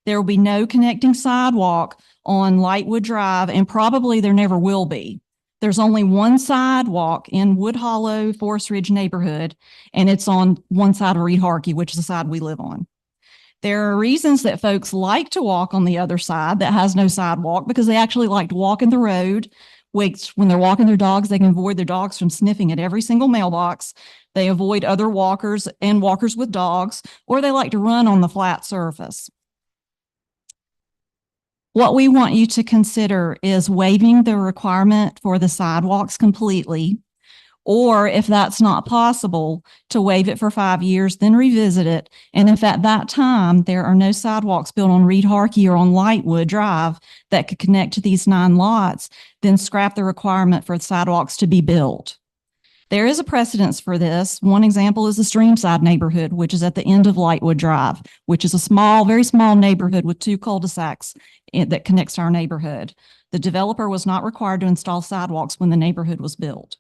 There will be no connecting sidewalk on Lightwood Drive, and probably there never will be. There's only one sidewalk in Wood Hollow, Forest Ridge neighborhood, and it's on one side of Reed Harkey, which is the side we live on. There are reasons that folks like to walk on the other side that has no sidewalk, because they actually like to walk in the road, which when they're walking their dogs, they can avoid their dogs from sniffing at every single mailbox. They avoid other walkers and walkers with dogs, or they like to run on the flat surface. What we want you to consider is waiving the requirement for the sidewalks completely, or if that's not possible, to waive it for 5 years, then revisit it. And if at that time there are no sidewalks built on Reed Harkey or on Lightwood Drive that could connect to these 9 lots, then scrap the requirement for the sidewalks to be built. There is a precedence for this. One example is the Streamside neighborhood, which is at the end of Lightwood Drive, which is a small, very small neighborhood with 2 cul-de-sacs that connects to our neighborhood. The developer was not required to install sidewalks when the neighborhood was built.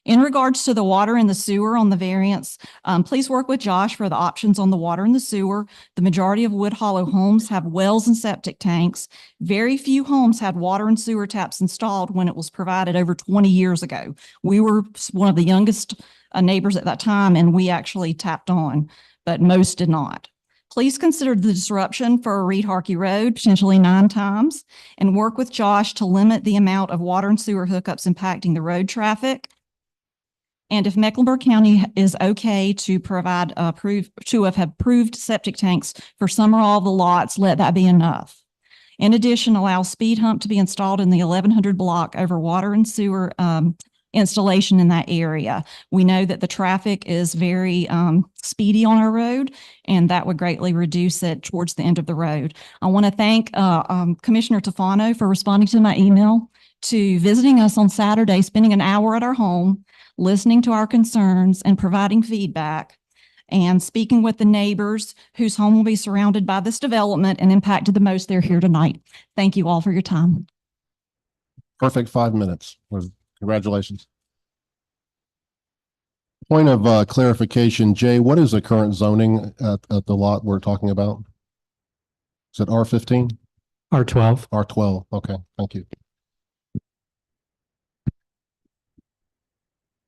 In regards to the water and the sewer on the variance, please work with Josh for the options on the water and the sewer. The majority of Wood Hollow homes have wells and septic tanks. Very few homes had water and sewer taps installed when it was provided over 20 years ago. We were one of the youngest neighbors at that time, and we actually tapped on, but most did not. Please consider the disruption for Reed Harkey Road, potentially 9 times, and work with Josh to limit the amount of water and sewer hookups impacting the road traffic. And if Mecklenburg County is okay to provide have approved septic tanks for some or all of the lots, let that be enough. In addition, allow speed hump to be installed in the 1100 block over water and sewer installation in that area. We know that the traffic is very speedy on our road, and that would greatly reduce it towards the end of the road. I want to thank Commissioner Tofano for responding to my email, to visiting us on Saturday, spending an hour at our home, listening to our concerns and providing feedback, and speaking with the neighbors whose home will be surrounded by this development and impacted the most. They're here tonight. Thank you all for your time. Perfect 5 minutes. Congratulations. Point of clarification, Jay, what is the current zoning at the lot we're talking about? Is it R15? R12. R12. Okay, thank you.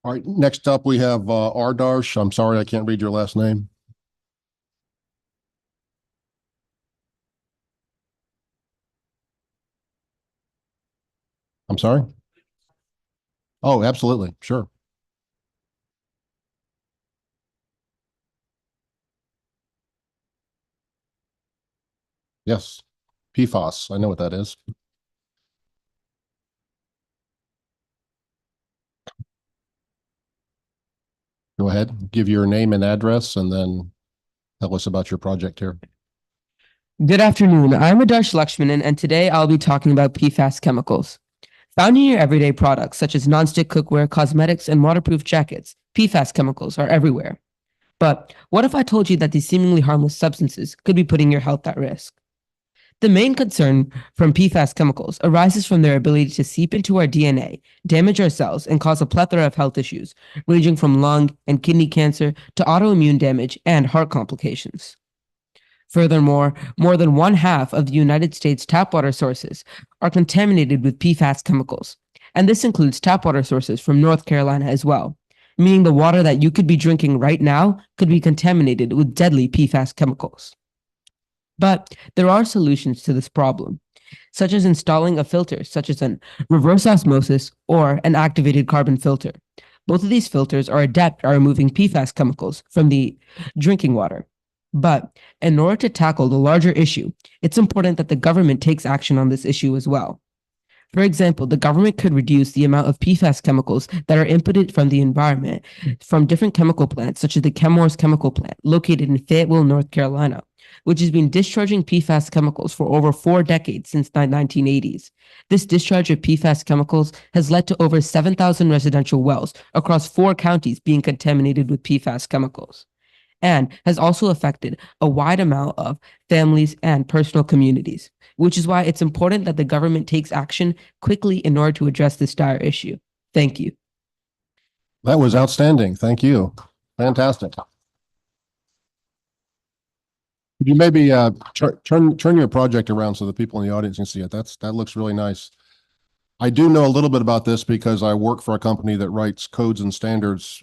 All right, next up we have Ardarsh. I'm sorry, I can't read your last name. I'm sorry? Oh, absolutely. Sure. Yes. PFAS. I know what that is. Go ahead, give your name and address, and then tell us about your project here. Good afternoon. I'm Adarsh Lakshmanan, and today I'll be talking about PFAS chemicals. Found in your everyday products, such as nonstick cookware, cosmetics, and waterproof jackets, PFAS chemicals are everywhere. But what if I told you that these seemingly harmless substances could be putting your health at risk? The main concern from PFAS chemicals arises from their ability to seep into our DNA, damage our cells, and cause a plethora of health issues, ranging from lung and kidney cancer to autoimmune damage and heart complications. Furthermore, more than 1/2 of the United States tap water sources are contaminated with PFAS chemicals, and this includes tap water sources from North Carolina as well, meaning the water that you could be drinking right now could be contaminated with deadly PFAS chemicals. But there are solutions to this problem, such as installing a filter, such as an reverse osmosis or an activated carbon filter. Both of these filters are adept at removing PFAS chemicals from the drinking water. But in order to tackle the larger issue, it's important that the government takes action on this issue as well. For example, the government could reduce the amount of PFAS chemicals that are inputted from the environment from different chemical plants, such as the Chemours chemical plant located in Fayetteville, North Carolina, which has been discharging PFAS chemicals for over 4 decades since the 1980s. This discharge of PFAS chemicals has led to over 7,000 residential wells across 4 counties being contaminated with PFAS chemicals, and has also affected a wide amount of families and personal communities, which is why it's important that the government takes action quickly in order to address this dire issue. Thank you. That was outstanding. Thank you. Fantastic. Could you maybe turn your project around so the people in the audience can see it? That looks really nice. I do know a little bit about this because I work for a company that writes codes and standards,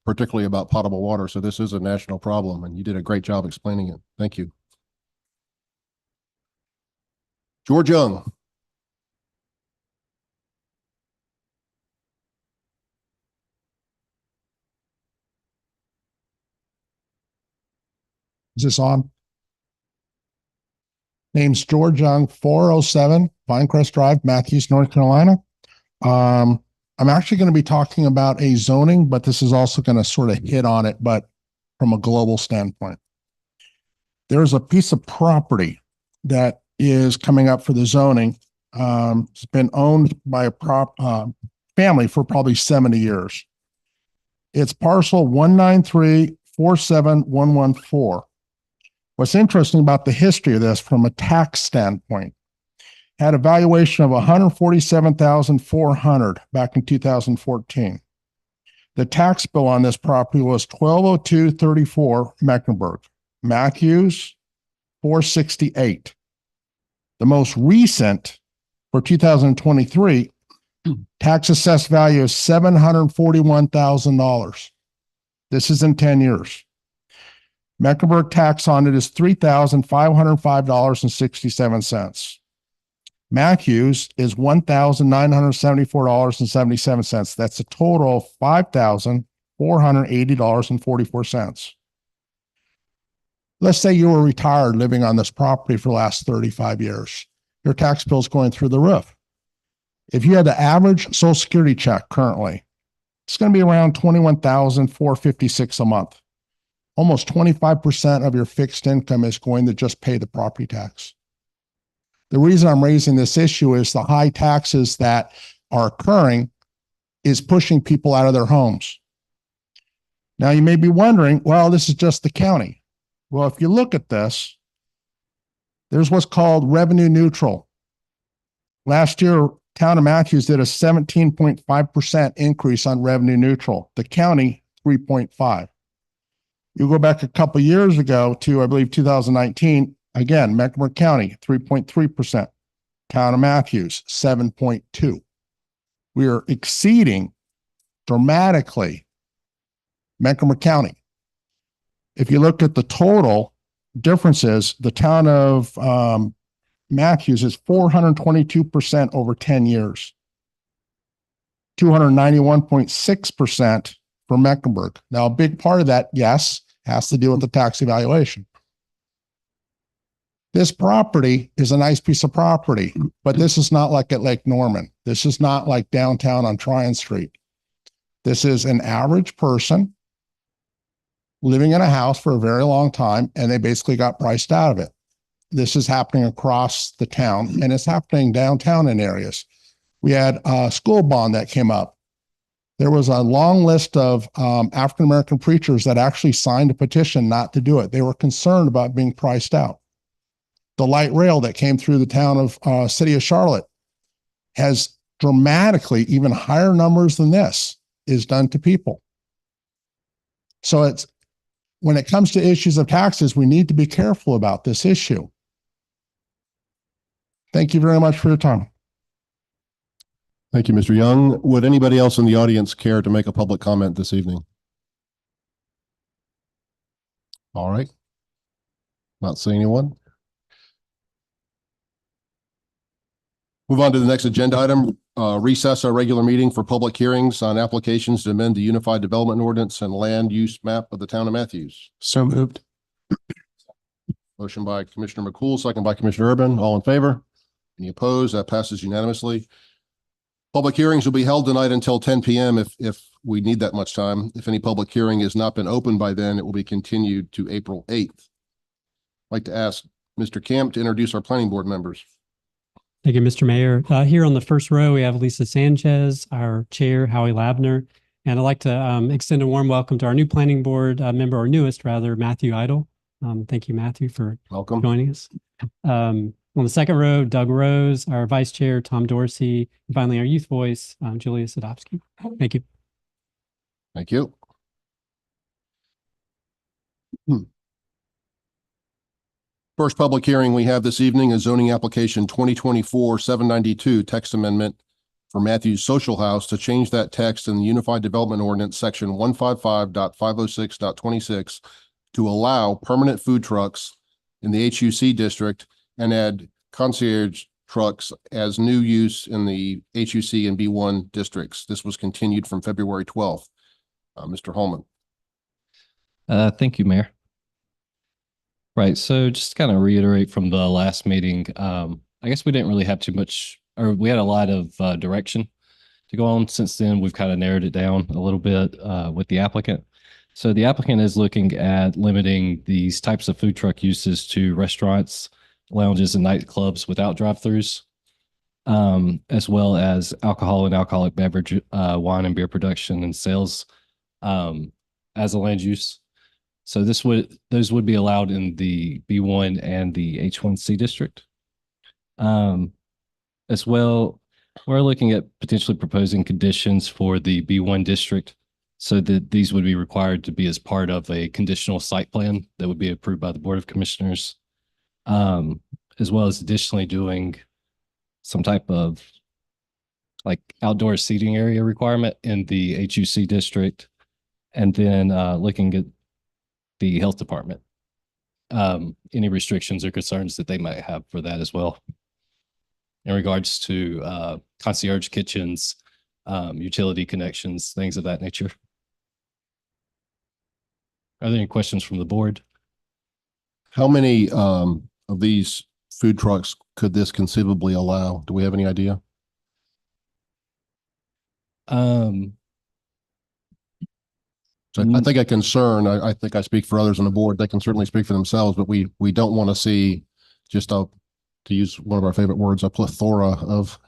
particularly about potable water. So this is a national problem, and you did a great job explaining it. Thank you. George Young. Is this on? Name's George Young, 407 Pinecrest Drive, Matthews, North Carolina. I'm actually going to be talking about a zoning, but this is also going to sort of hit on it, but from a global standpoint. There's a piece of property that is coming up for the zoning. It's been owned by a family for probably 70 years. It's parcel 193-47114. What's interesting about the history of this from a tax standpoint, had a valuation of $147,400 back in 2014. The tax bill on this property was $1202.34 Mecklenburg. Matthews, $468. The most recent for 2023, tax assessed value is $741,000. This is in 10 years. Mecklenburg tax on it is $3,505.67. Matthews is $1,974.77. That's a total of $5,480.44. Let's say you were retired living on this property for the last 35 years. Your tax bill is going through the roof. If you had the average Social Security check currently, it's going to be around $21,456 a month. Almost 25% of your fixed income is going to just pay the property tax. The reason I'm raising this issue is the high taxes that are occurring is pushing people out of their homes. Now you may be wondering, well, this is just the county. Well, if you look at this, there's what's called revenue neutral. Last year, Town of Matthews did a 17.5% increase on revenue neutral. The county, 3.5. You go back a couple years ago to, I believe, 2019, again, Mecklenburg County, 3.3%. Town of Matthews, 7.2. We are exceeding dramatically Mecklenburg County. If you look at the total differences, the town of Matthews is 422% over 10 years. 291.6% for Mecklenburg. Now, a big part of that, yes, has to do with the tax evaluation. This property is a nice piece of property, but this is not like at Lake Norman. This is not like downtown on Tryon Street. This is an average person living in a house for a very long time, and they basically got priced out of it. This is happening across the town, and it's happening downtown in areas. We had a school bond that came up. There was a long list of African-American preachers that actually signed a petition not to do it. They were concerned about being priced out. The light rail that came through the town of city of Charlotte has dramatically even higher numbers than this is done to people. So it's, when it comes to issues of taxes, we need to be careful about this issue. Thank you very much for your time. Thank you, Mr. Young. Would anybody else in the audience care to make a public comment this evening? All right. Not seeing anyone. Move on to the next agenda item, recess our regular meeting for public hearings on applications to amend the Unified Development Ordinance and Land Use Map of the Town of Matthews. So moved. Motion by Commissioner McCool, second by Commissioner Urban. All in favor? Any opposed? That passes unanimously. Public hearings will be held tonight until 10 p.m. if we need that much time. If any public hearing has not been opened by then, it will be continued to April 8th. I'd like to ask Mr. Camp to introduce our planning board members. Thank you, Mr. Mayor. Here on the first row, we have Lisa Sanchez, our chair, Howie Labner, and I'd like to extend a warm welcome to our new planning board member, or newest rather, Matthew Idle. Thank you, Matthew, for joining us. On the second row, Doug Rose, our vice chair, Tom Dorsey, and finally our youth voice, Julia Sadowski. Thank you. Thank you. First public hearing we have this evening is zoning application 2024-792 text amendment for Matthews Social House to change that text in the Unified Development Ordinance section 155.506.26 to allow permanent food trucks in the HUC district and add concierge trucks as new use in the HUC and B1 districts. This was continued from February 12th. Mr. Holman. Thank you, Mayor. Right. So just to kind of reiterate from the last meeting, I guess we didn't really have too much, or we had a lot of direction to go on. Since then, we've kind of narrowed it down a little bit with the applicant. So the applicant is looking at limiting these types of food truck uses to restaurants, lounges, and nightclubs without drive-throughs, as well as alcohol and alcoholic beverage, wine and beer production and sales as a land use. So those would be allowed in the B1 and the H1C district. As well, we're looking at potentially proposing conditions for the B1 district so that these would be required to be as part of a conditional site plan that would be approved by the Board of Commissioners, as well as additionally doing some type of like outdoor seating area requirement in the HUC district, and then looking at the health department, any restrictions or concerns that they might have for that as well. In regards to concierge kitchens, utility connections, things of that nature. Are there any questions from the board? How many of these food trucks could this conceivably allow? Do we have any idea? So I think a concern, I think I speak for others on the board, they can certainly speak for themselves, but we don't want to see just to use one of our favorite words, a plethora of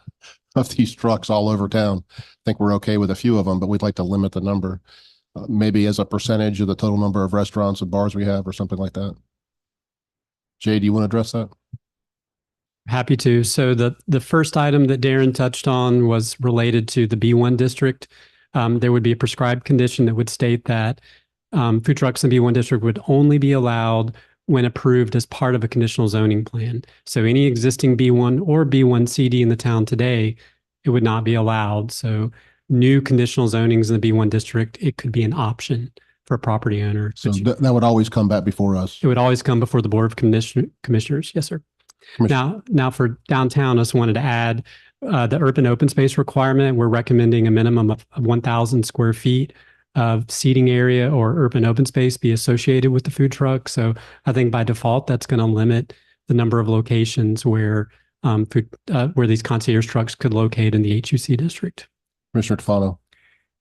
of these trucks all over town. I think we're okay with a few of them, but we'd like to limit the number, maybe as a percentage of the total number of restaurants and bars we have or something like that. Jay, do you want to address that? Happy to. So the first item that Darren touched on was related to the B1 district. There would be a prescribed condition that would state that food trucks in B1 district would only be allowed when approved as part of a conditional zoning plan. So any existing B1 or B1 CD in the town today, it would not be allowed. So new conditional zonings in the B1 district, it could be an option for a property owner. So that would always come back before us. It would always come before the Board of Commissioners. Yes, sir. Now for downtown, I just wanted to add the urban open space requirement. We're recommending a minimum of 1,000 square feet of seating area or urban open space be associated with the food truck. So I think by default, that's going to limit the number of locations where where these concierge trucks could locate in the HUC district. Commissioner Tefano.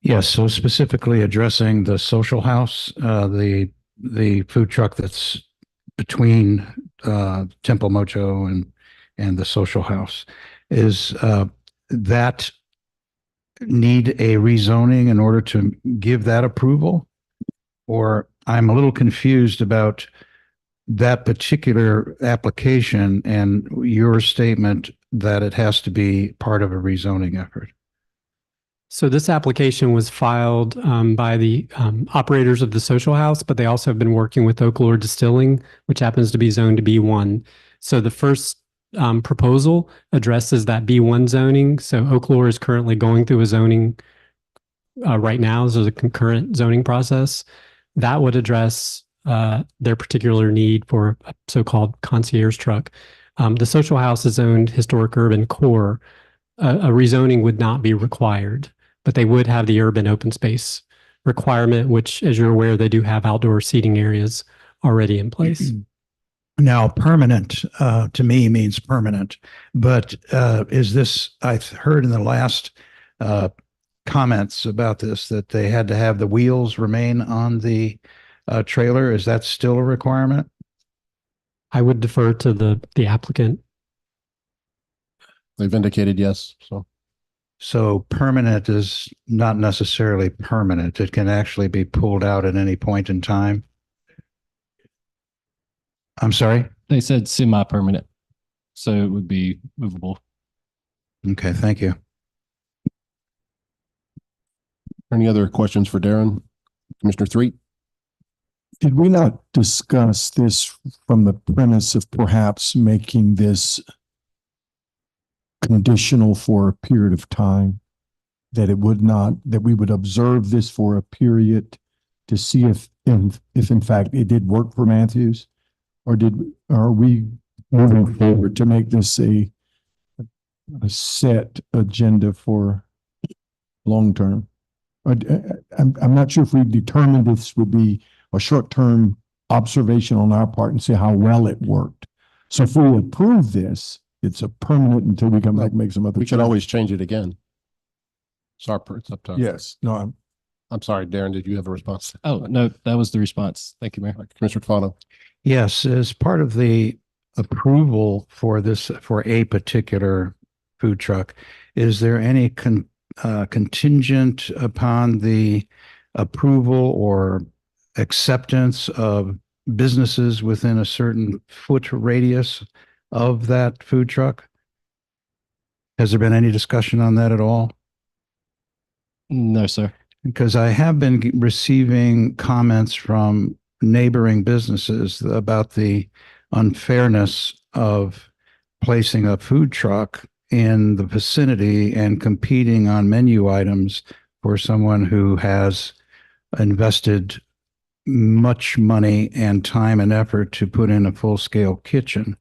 Yes, so specifically addressing the social house, the food truck that's between Temple Mocho and the social house, is that need a rezoning in order to give that approval? Or I'm a little confused about that particular application and your statement that it has to be part of a rezoning effort. So this application was filed by the operators of the social house, but they also have been working with Oak Lure Distilling, which happens to be zoned to B1. So the first proposal addresses that B1 zoning. So Oak Lure is currently going through a zoning right now. So there's a concurrent zoning process that would address their particular need for a so-called concierge truck. The social house is zoned historic urban core. A rezoning would not be required, but they would have the urban open space requirement, which, as you're aware, they do have outdoor seating areas already in place. Now, permanent to me means permanent, but is this, I heard in the last comments about this that they had to have the wheels remain on the trailer. Is that still a requirement? I would defer to the applicant. They've indicated yes. So permanent is not necessarily permanent. It can actually be pulled out at any point in time. I'm sorry? They said semi-permanent, so it would be movable. Okay, thank you. Any other questions for Darren? Commissioner Threet? Did we not discuss this from the premise of perhaps making this conditional for a period of time? That it would not, that we would observe this for a period to see if in fact it did work for Matthews? Or are we moving forward to make this a set agenda for long term? I'm not sure if we determined this would be a short-term observation on our part and see how well it worked. So if we approve this, it's a permanent until we come back and make some other. We could always change it again. Sorry, it's up to us. Yes. No, I'm sorry, Darren, did you have a response? Oh, no, that was the response. Thank you, Mayor. Commissioner Tefano. Yes, as part of the approval for this, for a particular food truck, is there any contingent upon the approval or acceptance of businesses within a certain foot radius of that food truck? Has there been any discussion on that at all? No, sir. Because I have been receiving comments from neighboring businesses about the unfairness of placing a food truck in the vicinity and competing on menu items for someone who has invested much money and time and effort to put in a full-scale kitchen.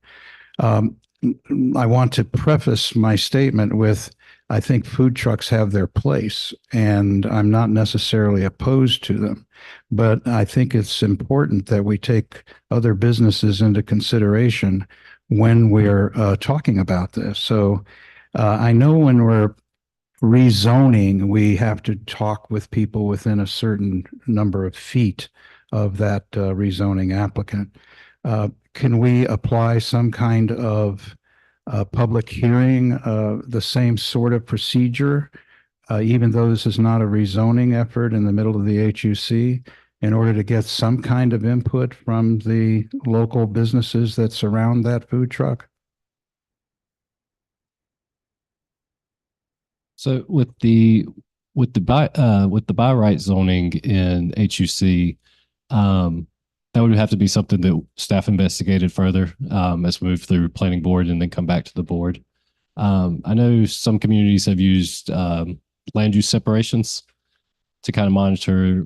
I want to preface my statement with, I think food trucks have their place, and I'm not necessarily opposed to them, but I think it's important that we take other businesses into consideration when we're talking about this. So I know when we're rezoning, we have to talk with people within a certain number of feet of that rezoning applicant. Can we apply some kind of a public hearing, the same sort of procedure, even though this is not a rezoning effort in the middle of the HUC, in order to get some kind of input from the local businesses that surround that food truck? So with the by right zoning in HUC, that would have to be something that staff investigated further as we move through planning board and then come back to the board. I know some communities have used land use separations to kind of monitor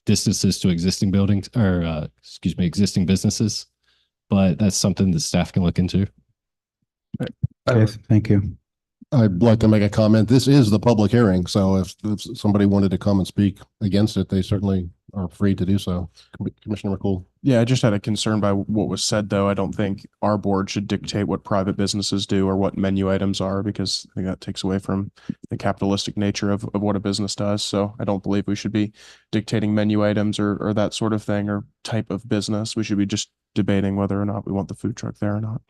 distances to existing buildings or existing businesses, but that's something that staff can look into. Okay, thank you. I'd like to make a comment. This is the public hearing, so if somebody wanted to come and speak against it, they certainly are free to do so. Commissioner McCool. Yeah, I just had a concern by what was said, though. I don't think our board should dictate what private businesses do or what menu items are, because I think that takes away from the capitalistic nature of what a business does. So I don't believe we should be dictating menu items or that sort of thing or type of business. We should be just debating whether or not we want the food truck there or not.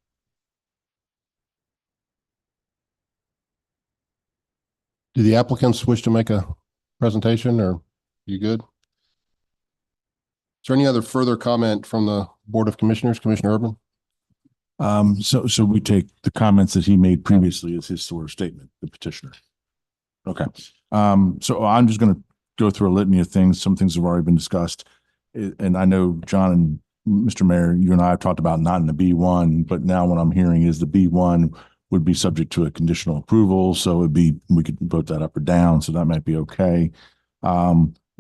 Do the applicants wish to make a presentation, or you good? Is there any other further comment from the Board of Commissioners? Commissioner Urban? So we take the comments that he made previously as his sort of statement, the petitioner. Okay. So I'm just going to go through a litany of things. Some things have already been discussed. And I know John and Mr. Mayor, you and I have talked about not in the B1, but now what I'm hearing is the B1 would be subject to a conditional approval. So we could vote that up or down. So that might be okay.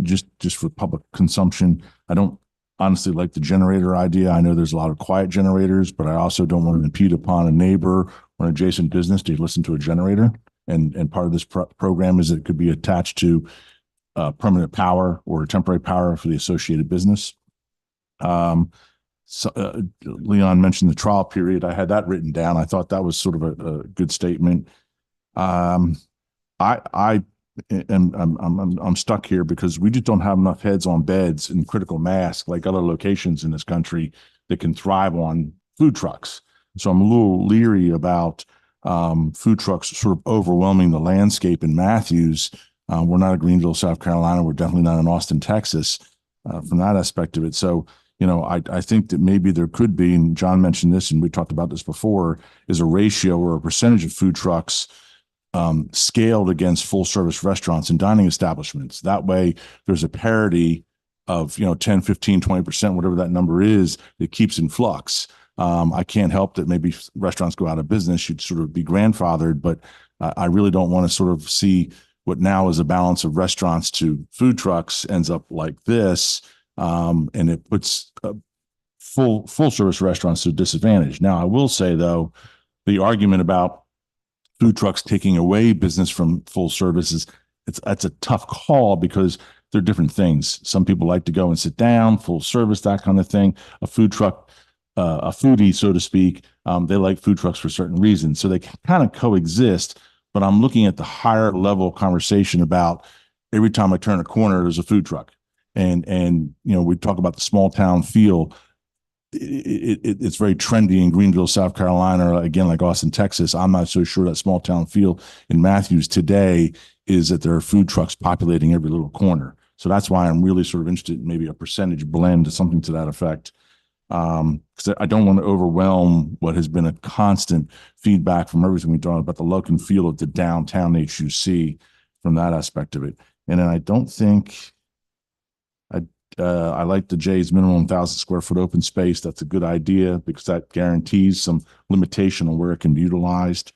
Just for public consumption. I don't honestly like the generator idea. I know there's a lot of quiet generators, but I also don't want to impede upon a neighbor or an adjacent business to listen to a generator. And part of this program is that it could be attached to permanent power or temporary power for the associated business. Leon mentioned the trial period. I had that written down. I thought that was sort of a good statement. I'm stuck here because we just don't have enough heads on beds in critical mass like other locations in this country that can thrive on food trucks. So I'm a little leery about food trucks sort of overwhelming the landscape in Matthews. We're not in Greenville, South Carolina. We're definitely not in Austin, Texas, from that aspect of it. So, I think that maybe there could be, and John mentioned this, and we talked about this before, is a ratio or a percentage of food trucks scaled against full service restaurants and dining establishments. That way there's a parity of, 10, 15, 20%, whatever that number is, that keeps in flux. I can't help that maybe restaurants go out of business, should sort of be grandfathered, but I really don't want to sort of see what now is a balance of restaurants to food trucks ends up like this. And it puts full service restaurants to a disadvantage. Now, I will say, though, the argument about food trucks taking away business from full services, that's a tough call because they're different things. Some people like to go and sit down, full service, that kind of thing. A food truck, a foodie, so to speak, they like food trucks for certain reasons. So they kind of coexist, but I'm looking at the higher level conversation about every time I turn a corner, there's a food truck. And we talk about the small town feel. It's very trendy in Greenville, South Carolina, or again, like Austin, Texas. I'm not so sure that small town feel in Matthews today is that there are food trucks populating every little corner. So that's why I'm really sort of interested in maybe a percentage blend or something to that effect. Because I don't want to overwhelm what has been a constant feedback from everything we talk about the look and feel of the downtown HUC from that aspect of it. And then I don't think I like the J's minimum 1,000 square foot open space. That's a good idea because that guarantees some limitation on where it can be utilized.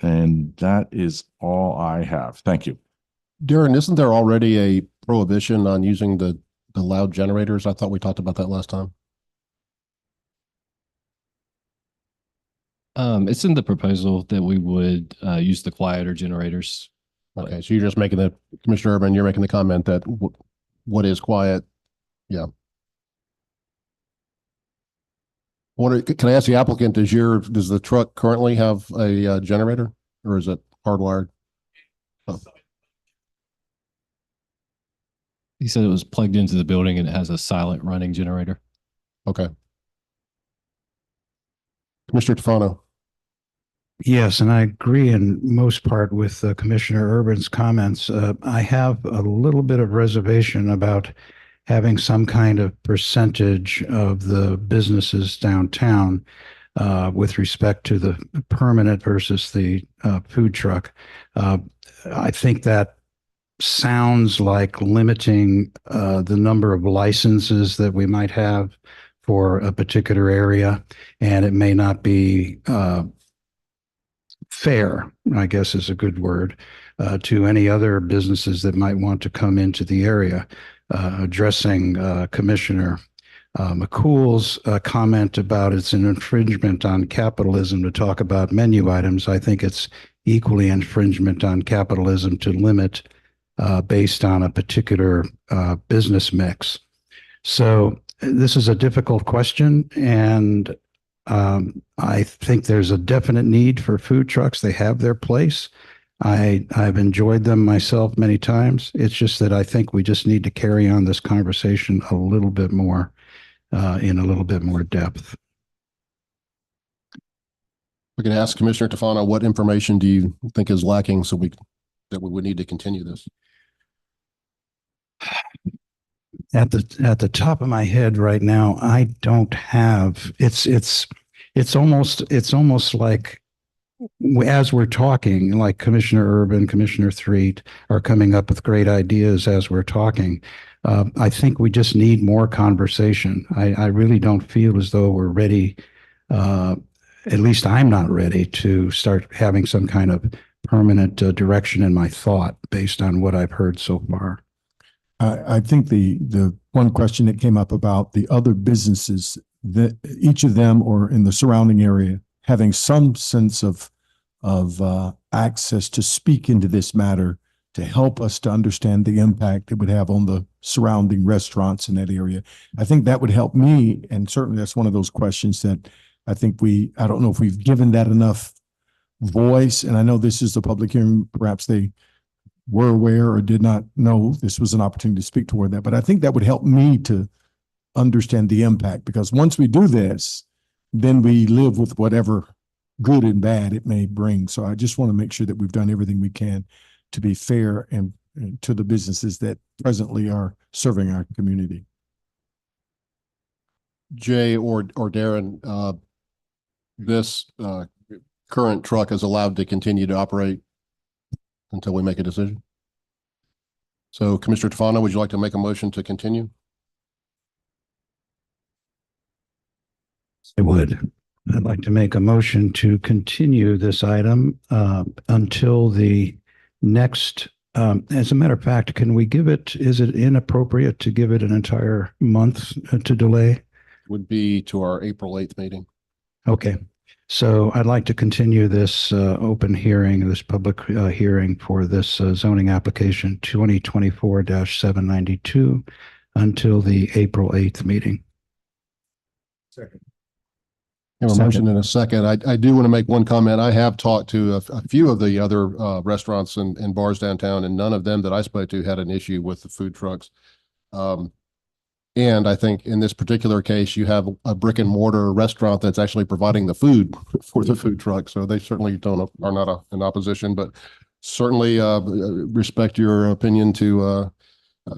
And that is all I have. Thank you. Darren, isn't there already a prohibition on using the loud generators? I thought we talked about that last time. It's in the proposal that we would use the quieter generators. Okay, so you're just making Commissioner Urban, you're making the comment that what is quiet. Yeah. Can I ask the applicant, does the truck currently have a generator or is it hardwired? Oh. He said it was plugged into the building and it has a silent running generator. Okay. Commissioner Tufano. Yes, and I agree in most part with Commissioner Urban's comments. I have a little bit of reservation about having some kind of percentage of the businesses downtown with respect to the permanent versus the food truck. I think that sounds like limiting the number of licenses that we might have for a particular area, and it may not be fair, I guess is a good word, to any other businesses that might want to come into the area. Addressing Commissioner McCool's comment about it's an infringement on capitalism to talk about menu items, I think it's equally infringement on capitalism to limit based on a particular business mix. So this is a difficult question, and I think there's a definite need for food trucks. They have their place. I've enjoyed them myself many times. It's just that I think we just need to carry on this conversation a little bit more, in a little bit more depth. We can ask Commissioner Tufano, what information do you think is lacking that we would need to continue this? At the top of my head right now, I don't have, it's almost like as we're talking, like Commissioner Urban, Commissioner Threet are coming up with great ideas as we're talking. I think we just need more conversation. I really don't feel as though we're ready, at least I'm not ready to start having some kind of permanent direction in my thought based on what I've heard so far. I think the one question that came up about the other businesses, that each of them or in the surrounding area having some sense of access to speak into this matter to help us to understand the impact it would have on the surrounding restaurants in that area. I think that would help me, and certainly that's one of those questions that I think I don't know if we've given that enough voice, and I know this is the public hearing, perhaps they were aware or did not know this was an opportunity to speak toward that, but I think that would help me to understand the impact, because once we do this, then we live with whatever good and bad it may bring. So I just want to make sure that we've done everything we can to be fair and to the businesses that presently are serving our community. Jay or Darren, this current truck is allowed to continue to operate until we make a decision. So Commissioner Tufano, would you like to make a motion to continue? I would. I'd like to make a motion to continue this item until the next, as a matter of fact, can we give it, is it inappropriate to give it an entire month to delay? Would be to our April 8th meeting. Okay. So I'd like to continue this open hearing, this public hearing for this zoning application 2024-792 until the April 8th meeting. Second. I have a motion in a second. I do want to make one comment. I have talked to a few of the other restaurants and bars downtown, and none of them that I spoke to had an issue with the food trucks. And I think in this particular case, you have a brick and mortar restaurant that's actually providing the food for the food truck. So they certainly are not in opposition, but certainly respect your opinion to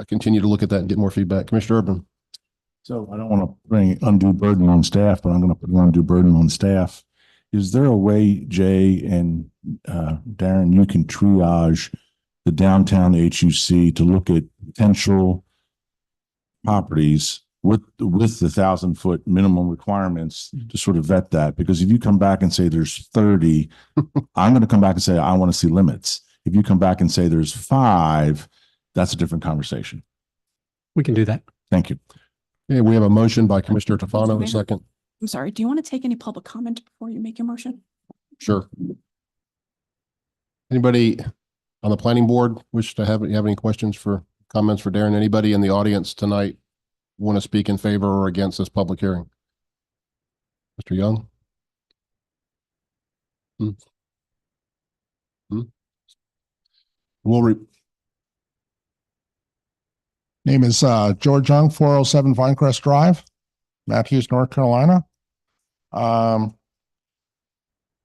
continue to look at that and get more feedback. Commissioner Urban. So I don't want to bring undue burden on staff, but I'm going to put an undue burden on staff. Is there a way, Jay and Darren, you can triage the downtown HUC to look at potential properties with the 1,000-foot minimum requirements to sort of vet that? Because if you come back and say there's 30, I'm going to come back and say, I want to see limits. If you come back and say there's 5, that's a different conversation. We can do that. Thank you. Okay, we have a motion by Commissioner Tufano, a second. I'm sorry, do you want to take any public comment before you make your motion? Sure. Anybody on the planning board wish to have any questions for comments for Darren? Anybody in the audience tonight want to speak in favor or against this public hearing? Mr. Young? Name is George Young, 407 Vinecrest Drive, Matthews, North Carolina. My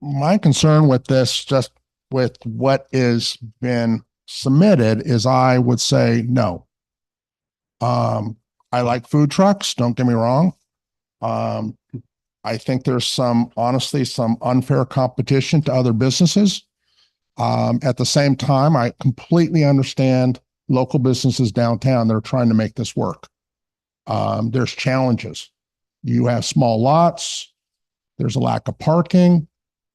my concern with this, just with what is been submitted, is I would say no. I like food trucks, don't get me wrong. I think there's honestly, some unfair competition to other businesses. At the same time, I completely understand local businesses downtown that are trying to make this work. There's challenges. You have small lots. There's a lack of parking.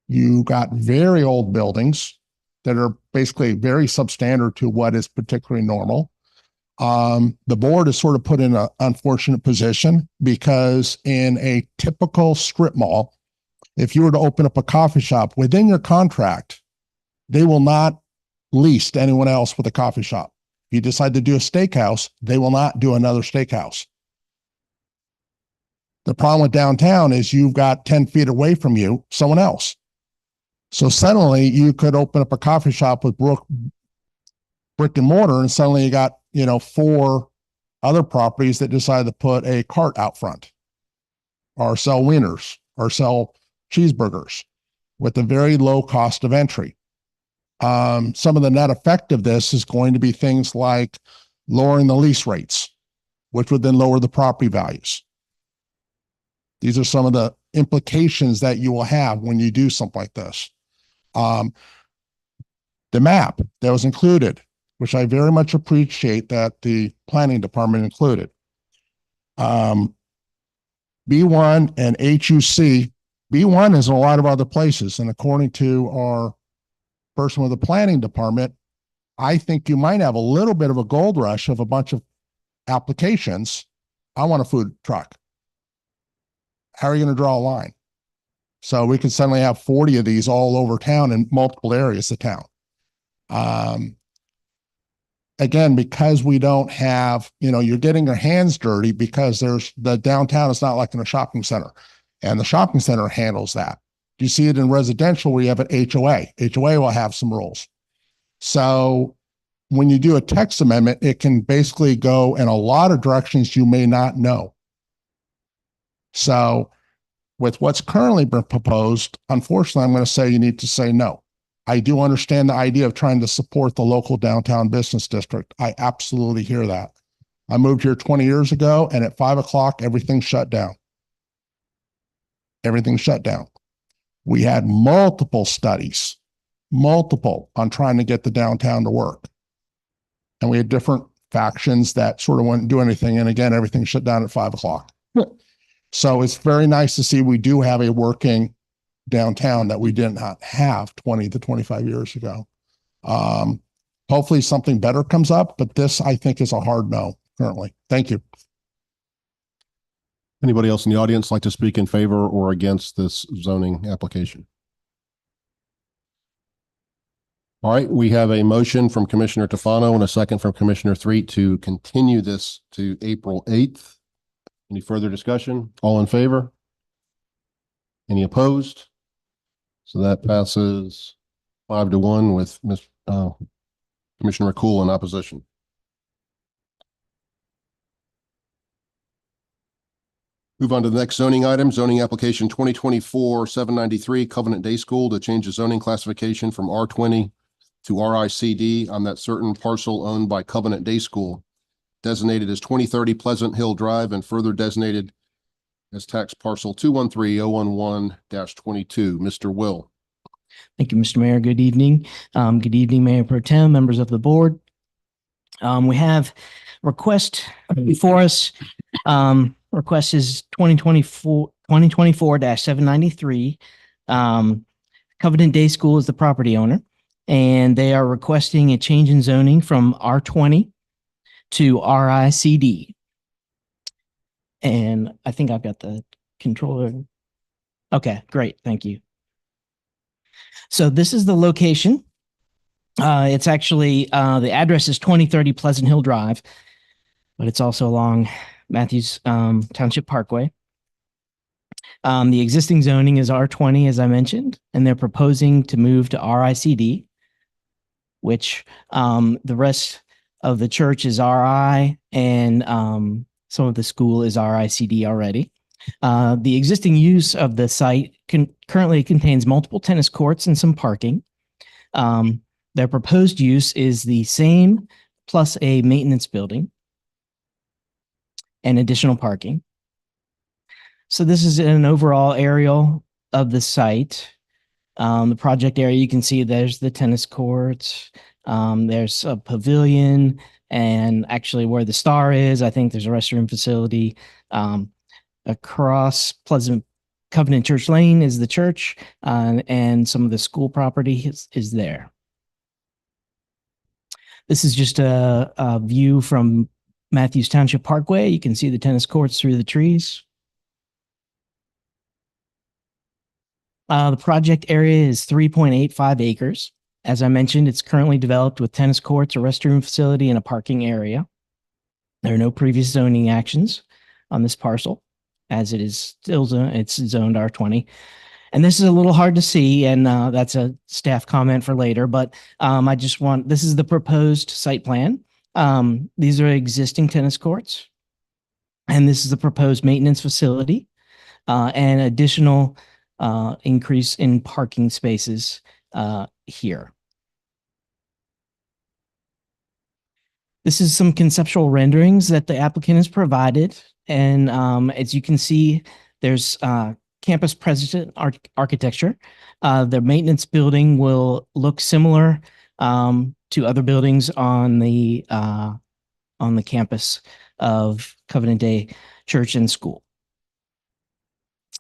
You got very old buildings that are basically very substandard to what is particularly normal. The board is sort of put in an unfortunate position because in a typical strip mall, if you were to open up a coffee shop within your contract, they will not lease to anyone else with a coffee shop. If you decide to do a steakhouse, they will not do another steakhouse. The problem with downtown is you've got 10 feet away from you, someone else. So suddenly you could open up a coffee shop with brick and mortar, and suddenly you got, 4 other properties that decide to put a cart out front or sell wieners or sell cheeseburgers with a very low cost of entry. Some of the net effect of this is going to be things like lowering the lease rates, which would then lower the property values. These are some of the implications that you will have when you do something like this. The map that was included, which I very much appreciate that the planning department included. B1 and HUC, B1 is in a lot of other places. And according to our person with the planning department, I think you might have a little bit of a gold rush of a bunch of applications. I want a food truck. How are you going to draw a line? So we could suddenly have 40 of these all over town in multiple areas of town. Again, because we don't have, you're getting your hands dirty because the downtown is not like in a shopping center, and the shopping center handles that. You see it in residential where you have an HOA. HOA will have some rules. So when you do a text amendment, it can basically go in a lot of directions you may not know. So with what's currently been proposed, unfortunately, I'm going to say you need to say no. I do understand the idea of trying to support the local downtown business district. I absolutely hear that. I moved here 20 years ago, and at 5 o'clock, everything shut down. Everything shut down. We had multiple studies, on trying to get the downtown to work. And we had different factions that sort of wouldn't do anything. And again, everything shut down at 5 o'clock. So it's very nice to see we do have a working downtown that we did not have 20 to 25 years ago. Hopefully something better comes up, but this I think is a hard no currently. Thank you. Anybody else in the audience like to speak in favor or against this zoning application? All right, we have a motion from Commissioner Tufano and a second from Commissioner Threet to continue this to April 8th. Any further discussion? All in favor? Any opposed? So that passes 5-1 with Commissioner McCool in opposition. Move on to the next zoning item, zoning application 2024-793, Covenant Day School, to change the zoning classification from R20 to RICD on that certain parcel owned by Covenant Day School, designated as 2030 Pleasant Hill Drive and further designated as tax parcel 213-011-22. Mr. Will. Thank you, Mr. Mayor. Good evening. Good evening, Mayor Pro Tem, members of the board. We have request before us. Request is 2024-793. Covenant Day School is the property owner, and they are requesting a change in zoning from R20 to RICD. And I think I've got the controller. Okay, great. Thank you. So this is the location. It's actually, the address is 2030 Pleasant Hill Drive, but it's also along Matthews Township Parkway. The existing zoning is R20, as I mentioned, and they're proposing to move to RICD, which the rest of the church is RI, and some of the school is RICD already. The existing use of the site currently contains multiple tennis courts and some parking. Their proposed use is the same plus a maintenance building and additional parking. So this is an overall aerial of the site. The project area, you can see there's the tennis courts, there's a pavilion, and actually where the star is, I think there's a restroom facility. Across Pleasant Covenant Church Lane is the church, and some of the school property is there. This is just a view from Matthews Township Parkway. You can see the tennis courts through the trees. The project area is 3.85 acres. As I mentioned, it's currently developed with tennis courts, a restroom facility, and a parking area. There are no previous zoning actions on this parcel, as it is still it's zoned R20. And this is a little hard to see, and that's a staff comment for later, but this is the proposed site plan. These are existing tennis courts, and this is the proposed maintenance facility, and additional increase in parking spaces here. This is some conceptual renderings that the applicant has provided. And as you can see, there's campus president architecture. The maintenance building will look similar to other buildings on the campus of Covenant Day Church and School.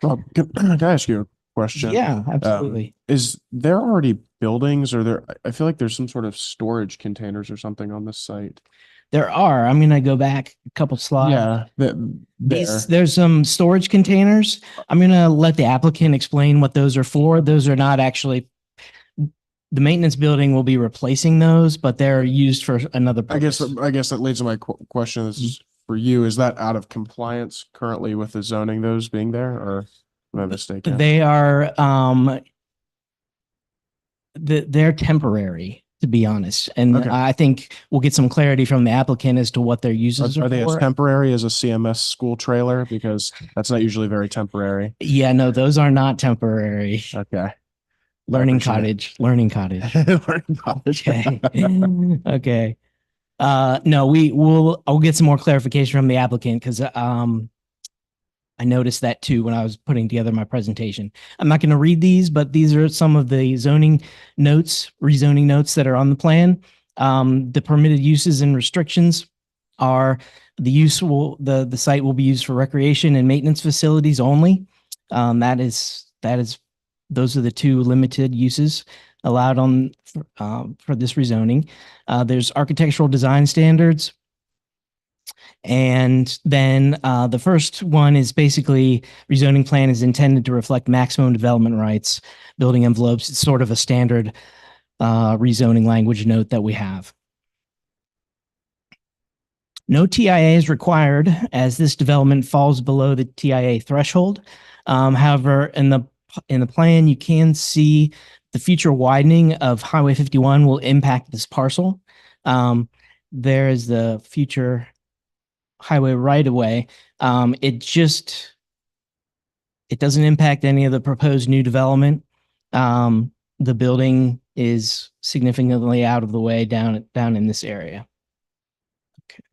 Can I ask you a question? Yeah, absolutely. Is there already buildings, or there? I feel like there's some sort of storage containers or something on this site. There are. I'm going to go back a couple slides. Yeah, There's some storage containers. I'm going to let the applicant explain what those are for. Those are not actually, the maintenance building will be replacing those, but they're used for another purpose. I guess that leads to my question. This is for you. Is that out of compliance currently with the zoning, those being there, or am I mistaken? They are, they're temporary, to be honest. And Okay. I think we'll get some clarity from the applicant as to what their uses Are they as for. temporary as a CMS school trailer? Because that's not usually very temporary. Yeah, no, those are not temporary. Okay. Learning appreciate it. Learning cottage. Learning cottage. Okay. Okay. No, I'll get some more clarification from the applicant, because I noticed that too when I was putting together my presentation. I'm not going to read these, but these are some of the zoning notes, rezoning notes that are on the plan. The permitted uses and restrictions are the site will be used for recreation and maintenance facilities only. Those are the two limited uses allowed for this rezoning. There's architectural design standards. And then the first one is basically rezoning plan is intended to reflect maximum development rights, building envelopes. It's sort of a standard rezoning language note that we have. No TIA is required as this development falls below the TIA threshold. However, in the plan, you can see the future widening of Highway 51 will impact this parcel. There is the future highway right of way. It doesn't impact any of the proposed new development. The building is significantly out of the way down in this area. Okay.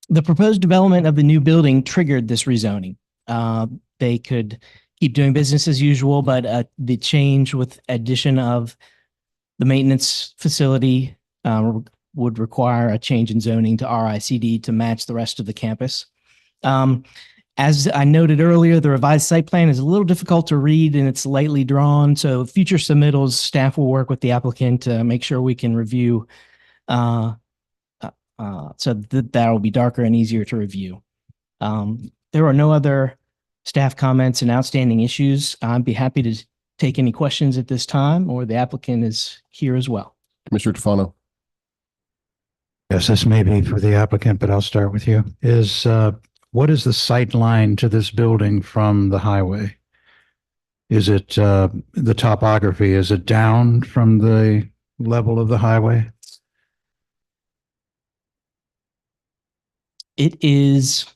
The proposed development of the new building triggered this rezoning. They could keep doing business as usual, but the change with addition of the maintenance facility would require a change in zoning to RICD to match the rest of the campus. As I noted earlier, the revised site plan is a little difficult to read and it's lightly drawn. So future submittals, staff will work with the applicant to make sure we can review so that will be darker and easier to review. There are no other staff comments and outstanding issues. I'd be happy to take any questions at this time, or the applicant is here as well. Commissioner Tufano. Yes, this may be for the applicant, but I'll start with you. What is the sight line to this building from the highway? Is it the topography? Is it down from the level of the highway? It is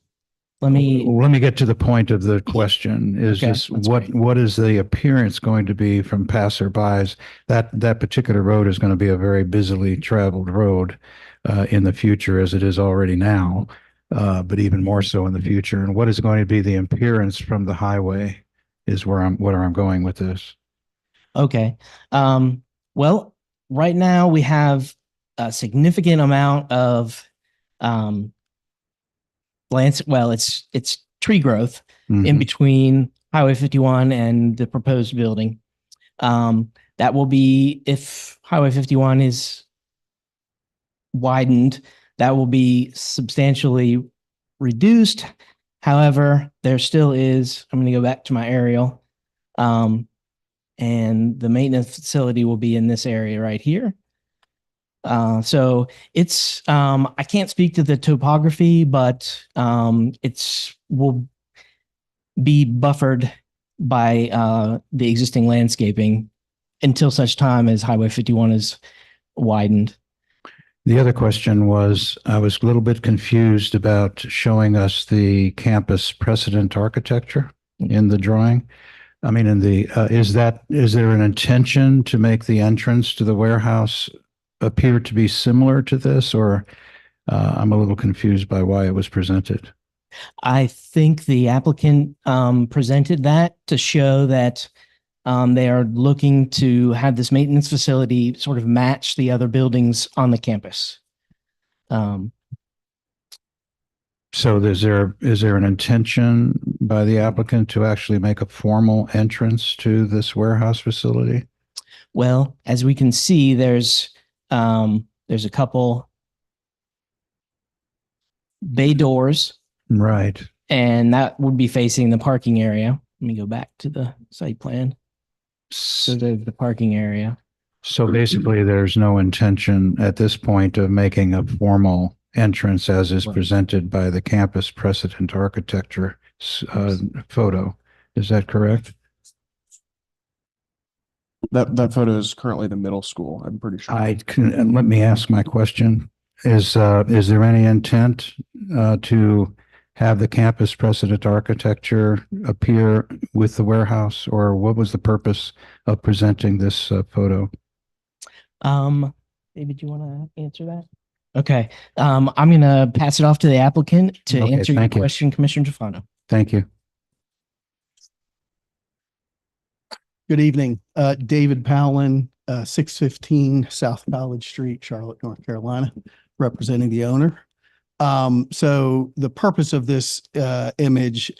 let me, Let me get to the point of the question. Is Okay, this, that's what is the appearance going to be from passerbys? That particular road is going to be a very busily traveled road in the future, as it is already now, but even more so in the future. And what is going to be the appearance from the highway is where I'm going with this. okay. Well, right now we have a significant amount of it's tree growth in Mhm. between Highway 51 and the proposed building. That will be, if Highway 51 is widened, that will be substantially reduced. However, there still is, I'm going to go back to my aerial, and the maintenance facility will be in this area right here. So it's, I can't speak to the topography, but will be buffered by the existing landscaping until such time as Highway 51 is widened. The other question was, I was a little bit confused about showing us the campus precedent architecture in the drawing. I mean, is there an intention to make the entrance to the warehouse appear to be similar to this, or I'm a little confused by why it was presented? I think the applicant presented that to show that they are looking to have this maintenance facility sort of match the other buildings on the campus. So is there an intention by the applicant to actually make a formal entrance to this warehouse facility? Well, as we can see, there's a couple bay doors. Right. And that would be facing the parking area. Let me go back to the site plan. So there's the parking area. So basically, there's no intention at this point of making a formal entrance as is presented by the campus precedent architecture photo. Is that correct? That photo is currently the middle school, I'm pretty sure. Let me ask my question. Is there any intent to have the campus precedent architecture appear with the warehouse, or what was the purpose of presenting this photo? David, do you want to answer that? Okay. I'm going to pass it off to the applicant to Okay, answer your thank you. question, Commissioner Tufano. Thank you. Good evening. David Powlin, 615 South College Street, Charlotte, North Carolina, representing the owner. So the purpose of this image,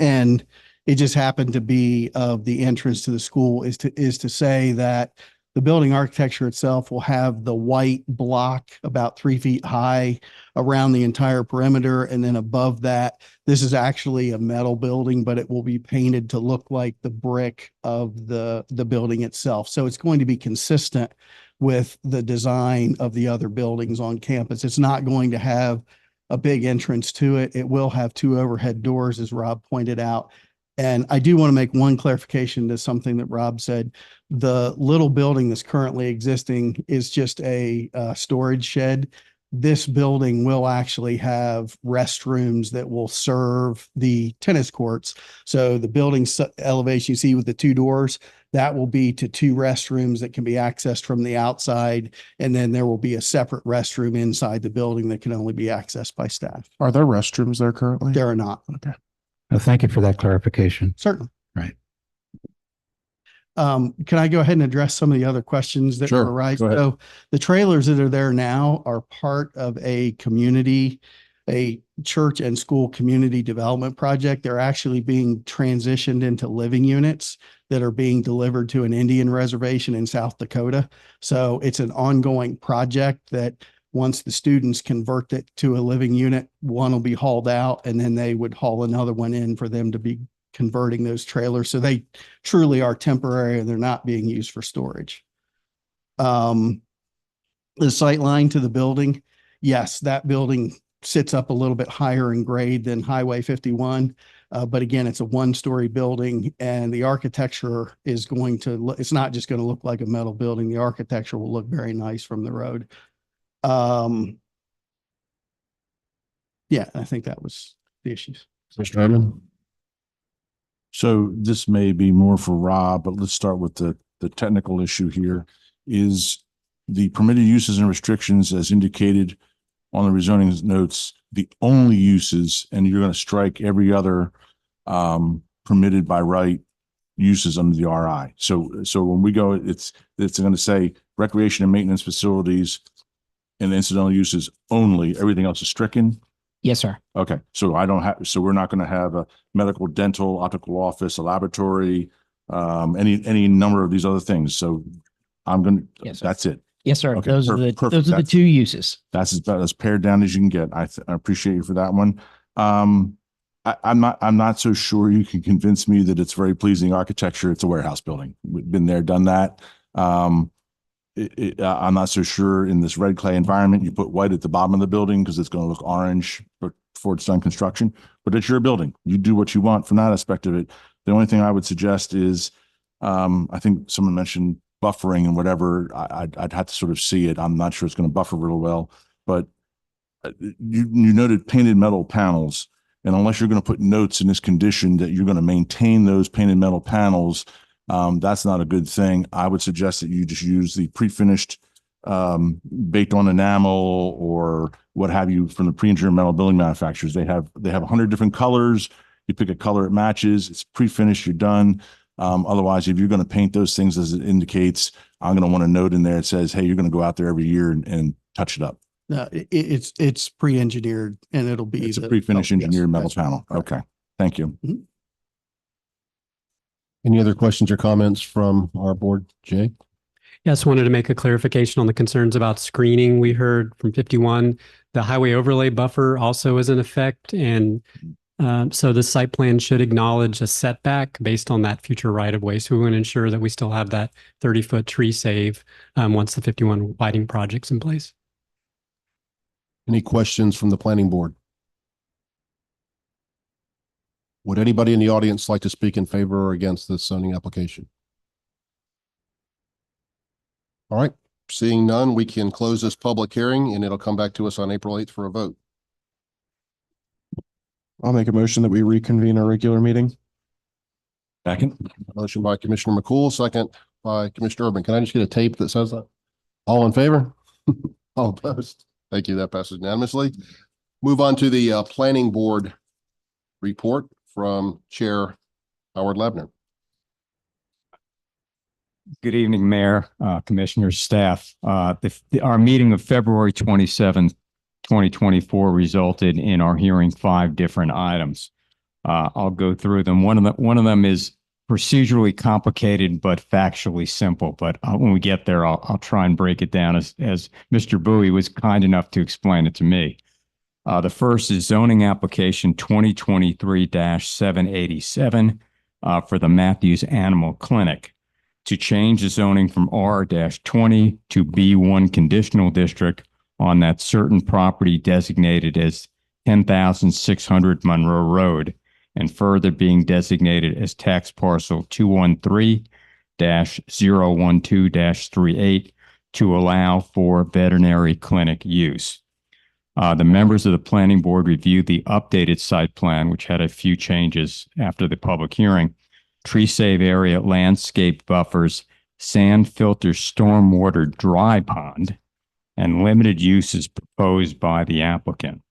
and it just happened to be of the entrance to the school, is to say that the building architecture itself will have the white block about 3 feet high around the entire perimeter. And then above that, this is actually a metal building, but it will be painted to look like the brick of the building itself. So it's going to be consistent with the design of the other buildings on campus. It's not going to have a big entrance to it. It will have 2 overhead doors, as Rob pointed out. And I do want to make one clarification to something that Rob said. The little building that's currently existing is just a storage shed. This building will actually have restrooms that will serve the tennis courts. So the building elevation you see with the 2 doors, that will be to 2 restrooms that can be accessed from the outside. And then there will be a separate restroom inside the building that can only be accessed by staff. Are there restrooms there currently? There are not. Okay. Thank you for that clarification. Certainly. Right. Can I go ahead and address some of the other questions that Sure. were raised? Go ahead. So the trailers that are there now are part of a church and school community development project. They're actually being transitioned into living units that are being delivered to an Indian reservation in South Dakota. So it's an ongoing project that once the students convert it to a living unit, one will be hauled out, and then they would haul another one in for them to be converting those trailers. So they truly are temporary and they're not being used for storage. The sight line to the building, yes, that building sits up a little bit higher in grade than Highway 51. But again, it's a 1-story building, and the architecture is going to, it's not just going to look like a metal building. The architecture will look very nice from the road. Yeah, I think that was the issues. Mr. Herman? So this may be more for Rob, but let's start with the technical issue here. Is the permitted uses and restrictions as indicated on the rezoning notes the only uses, and you're going to strike every other permitted by right uses under the RI. So when we go, it's going to say recreation and maintenance facilities and incidental uses only. Everything else is stricken. Yes, sir. Okay, so we're not going to have a medical, dental, optical office, a laboratory, any number of these other things. So Yes, sir. that's it. Yes, sir. Okay, Those are perfect. those are the two uses. That's about as pared down as you can get. I appreciate you for that one. I'm not so sure you can convince me that it's very pleasing architecture. It's a warehouse building. We've been there, done that. I'm not so sure in this red clay environment, you put white at the bottom of the building because it's going to look orange before it's done construction, but it's your building. You do what you want from that aspect of it. The only thing I would suggest is, I think someone mentioned buffering and whatever. I'd have to sort of see it. I'm not sure it's going to buffer real well, but you noted painted metal panels. And unless you're going to put notes in this condition that you're going to maintain those painted metal panels, that's not a good thing. I would suggest that you just use the pre-finished baked on enamel or what have you from the pre-engineered metal building manufacturers. They have 100 different colors. You pick a color it matches. It's pre-finished. You're done. Otherwise, if you're going to paint those things as it indicates, I'm going to want a note in there that says, hey, you're going to go out there every year and touch it up. No, it's pre-engineered and it'll be It's a pre-finished engineered metal panel. Okay. Thank you. Any other questions or comments from our board? Jay? Yes, wanted to make a clarification on the concerns about screening. We heard from 51, the highway overlay buffer also is in effect. And so the site plan should acknowledge a setback based on that future right of way. So we want to ensure that we still have that 30-foot tree save once the 51 widening project's in place. Any questions from the planning board? Would anybody in the audience like to speak in favor or against this zoning application? All right, seeing none, we can close this public hearing and it'll come back to us on April 8th for a vote. I'll make a motion that we reconvene our regular meeting. Second. Motion by Commissioner McCool, second by Commissioner Urban. Can I just get a tape that says that? All in favor? All opposed? Thank you. That passes unanimously. Move on to the planning board report from Chair Howard Labner. Good evening, Mayor, Commissioners, staff. Our meeting of February 27th, 2024 resulted in our hearing 5 different items. I'll go through them. One of them is procedurally complicated but factually simple. But when we get there, I'll try and break it down as Mr. Bowie was kind enough to explain it to me. The first is zoning application 2023-787 for the Matthews Animal Clinic to change the zoning from R-20 to B1 conditional district on that certain property designated as 10,600 Monroe Road and further being designated as tax parcel 213-012-38 to allow for veterinary clinic use. The members of the planning board reviewed the updated site plan, which had a few changes after the public hearing. Tree save area, landscape buffers, sand filter, stormwater dry pond, and limited uses proposed by the applicant.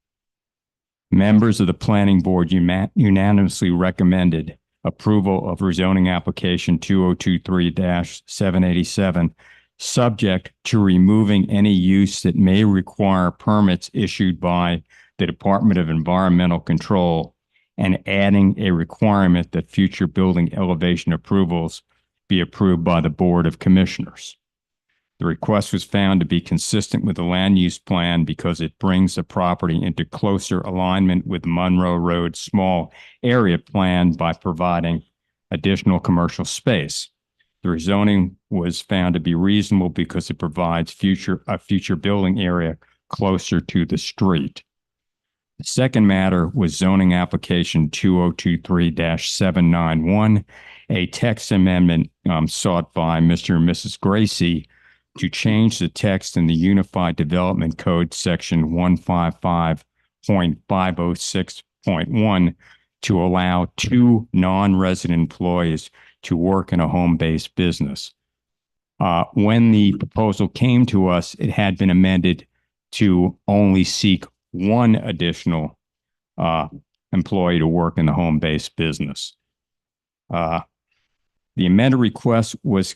Members of the planning board unanimously recommended approval of rezoning application 2023-787, subject to removing any use that may require permits issued by the Department of Environmental Control and adding a requirement that future building elevation approvals be approved by the Board of Commissioners. The request was found to be consistent with the land use plan because it brings the property into closer alignment with Monroe Road small area plan by providing additional commercial space. The rezoning was found to be reasonable because it provides a future building area closer to the street. The second matter was zoning application 2023-791, a text amendment sought by Mr. and Mrs. Gracie to change the text in the Unified Development Code section 155.506.1 to allow 2 non-resident employees to work in a home-based business. When the proposal came to us, it had been amended to only seek 1 additional employee to work in the home-based business. The amended request was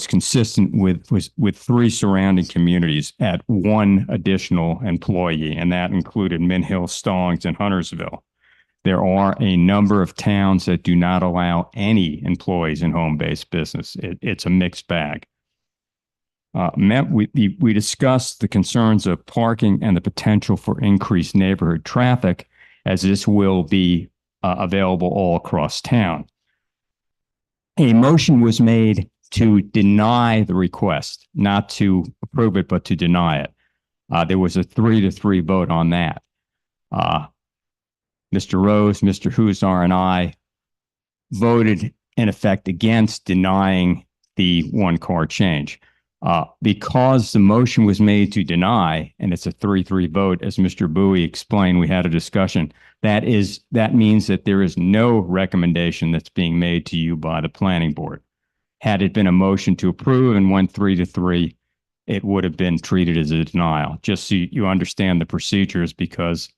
consistent with 3 surrounding communities at 1 additional employee, and that included Mint Hill, Stallings, and Huntersville. There are a number of towns that do not allow any employees in home-based business. It's a mixed bag. We discussed the concerns of parking and the potential for increased neighborhood traffic, as this will be available all across town. A motion was made to deny the request, not to approve it, but to deny it. There was a 3-3 vote on that. Mr. Rose, Mr. Huzar, and I voted in effect against denying the 1-car change. Because the motion was made to deny, and it's a 3-3 vote, as Mr. Bowie explained, we had a discussion. That means that there is no recommendation that's being made to you by the planning board. Had it been a motion to approve and went 3-3, it would have been treated as a denial, just so you understand the procedures, because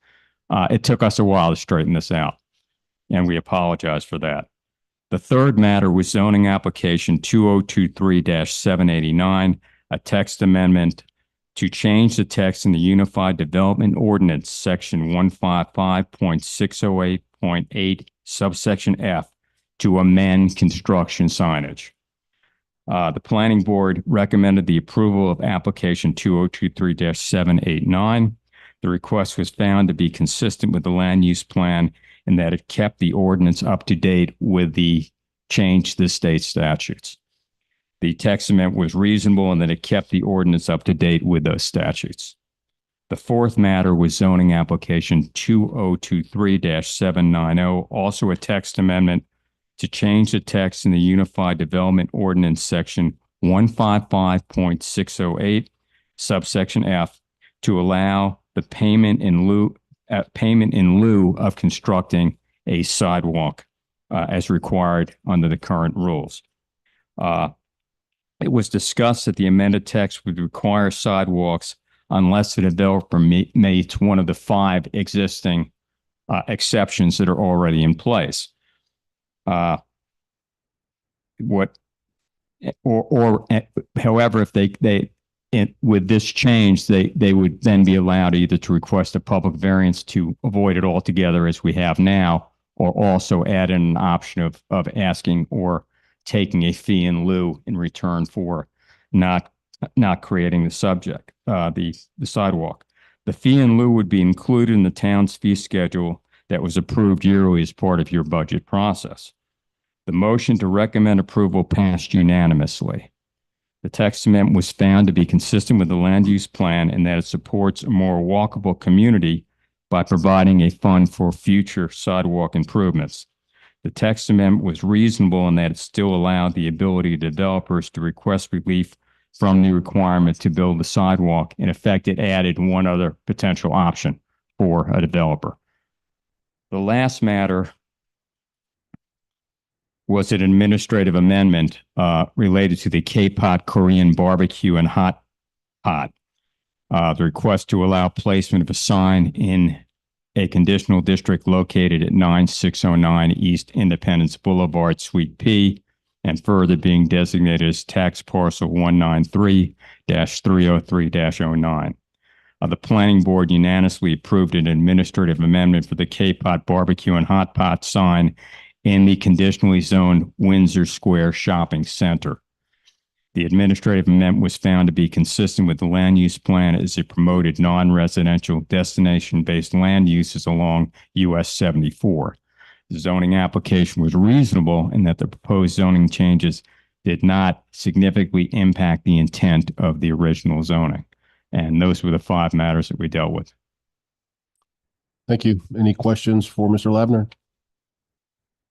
it took us a while to straighten this out, and we apologize for that. The third matter was zoning application 2023-789, a text amendment to change the text in the Unified Development Ordinance, section 155.608.8, subsection F, to amend construction signage. The planning board recommended the approval of application 2023-789. The request was found to be consistent with the land use plan in that it kept the ordinance up to date with the change to the state statutes. The text amendment was reasonable in that it kept the ordinance up to date with those statutes. The fourth matter was zoning application 2023-790, also a text amendment to change the text in the Unified Development Ordinance section 155.608, subsection F, to allow the payment in lieu of constructing a sidewalk as required under the current rules. It was discussed that the amended text would require sidewalks unless the developer meets one of the 5 existing exceptions that are already in place. However, if with this change, they would then be allowed either to request a public variance to avoid it altogether, as we have now, or also add in an option of asking or taking a fee in lieu in return for not creating the sidewalk. The fee in lieu would be included in the town's fee schedule that was approved yearly as part of your budget process. The motion to recommend approval passed unanimously. The text amendment was found to be consistent with the land use plan in that it supports a more walkable community by providing a fund for future sidewalk improvements. The text amendment was reasonable in that it still allowed the ability of developers to request relief from the requirement to build the sidewalk. In effect, it added one other potential option for a developer. The last matter was an administrative amendment related to the K-Pot Korean barbecue and hot pot. The request to allow placement of a sign in a conditional district located at 9609 East Independence Boulevard, Suite P, and further being designated as tax parcel 193-303-09. The planning board unanimously approved an administrative amendment for the K-Pot barbecue and hot pot sign in the conditionally zoned Windsor Square Shopping Center. The administrative amendment was found to be consistent with the land use plan as it promoted non-residential destination-based land uses along US 74. The zoning application was reasonable in that the proposed zoning changes did not significantly impact the intent of the original zoning. And those were the 5 matters that we dealt with. Thank you. Any questions for Mr. Labner?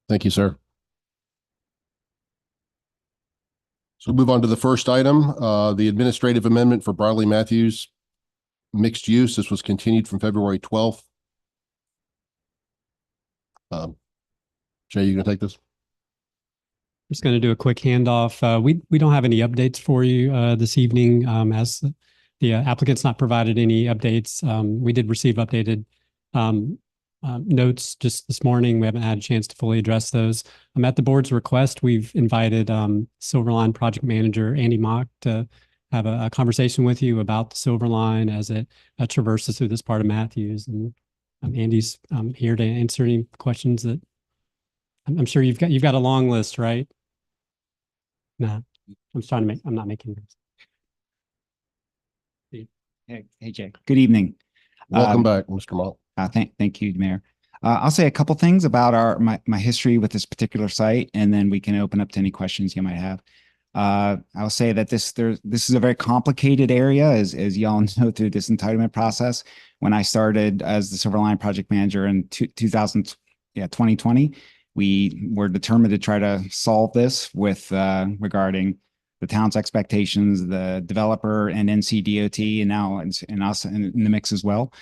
Thank you, sir. So we'll move on to the first item, the administrative amendment for Barley Matthews mixed use. This was continued from February 12th. Jay, you gonna take this? Just going to do a quick handoff. We don't have any updates for you this evening, as the applicant's not provided any updates. We did receive updated notes just this morning. We haven't had a chance to fully address those. At the board's request, we've invited Silverline project manager Andy Mock to have a conversation with you about the Silverline as it traverses through this part of Matthews. And Andy's here to answer any questions that I'm sure you've got a long list, right? No, I'm not making this. Hey, Jay. Good evening. Welcome back, Mr. Mock. Thank you, Mayor. I'll say a couple things about my history with this particular site, and then we can open up to any questions you might have. I'll say that this is a very complicated area, as y'all know, through this entitlement process. When I started as the Silverline project manager in 2020, we were determined to try to solve this with regarding the town's expectations, the developer and NCDOT, and now and us in the mix as well.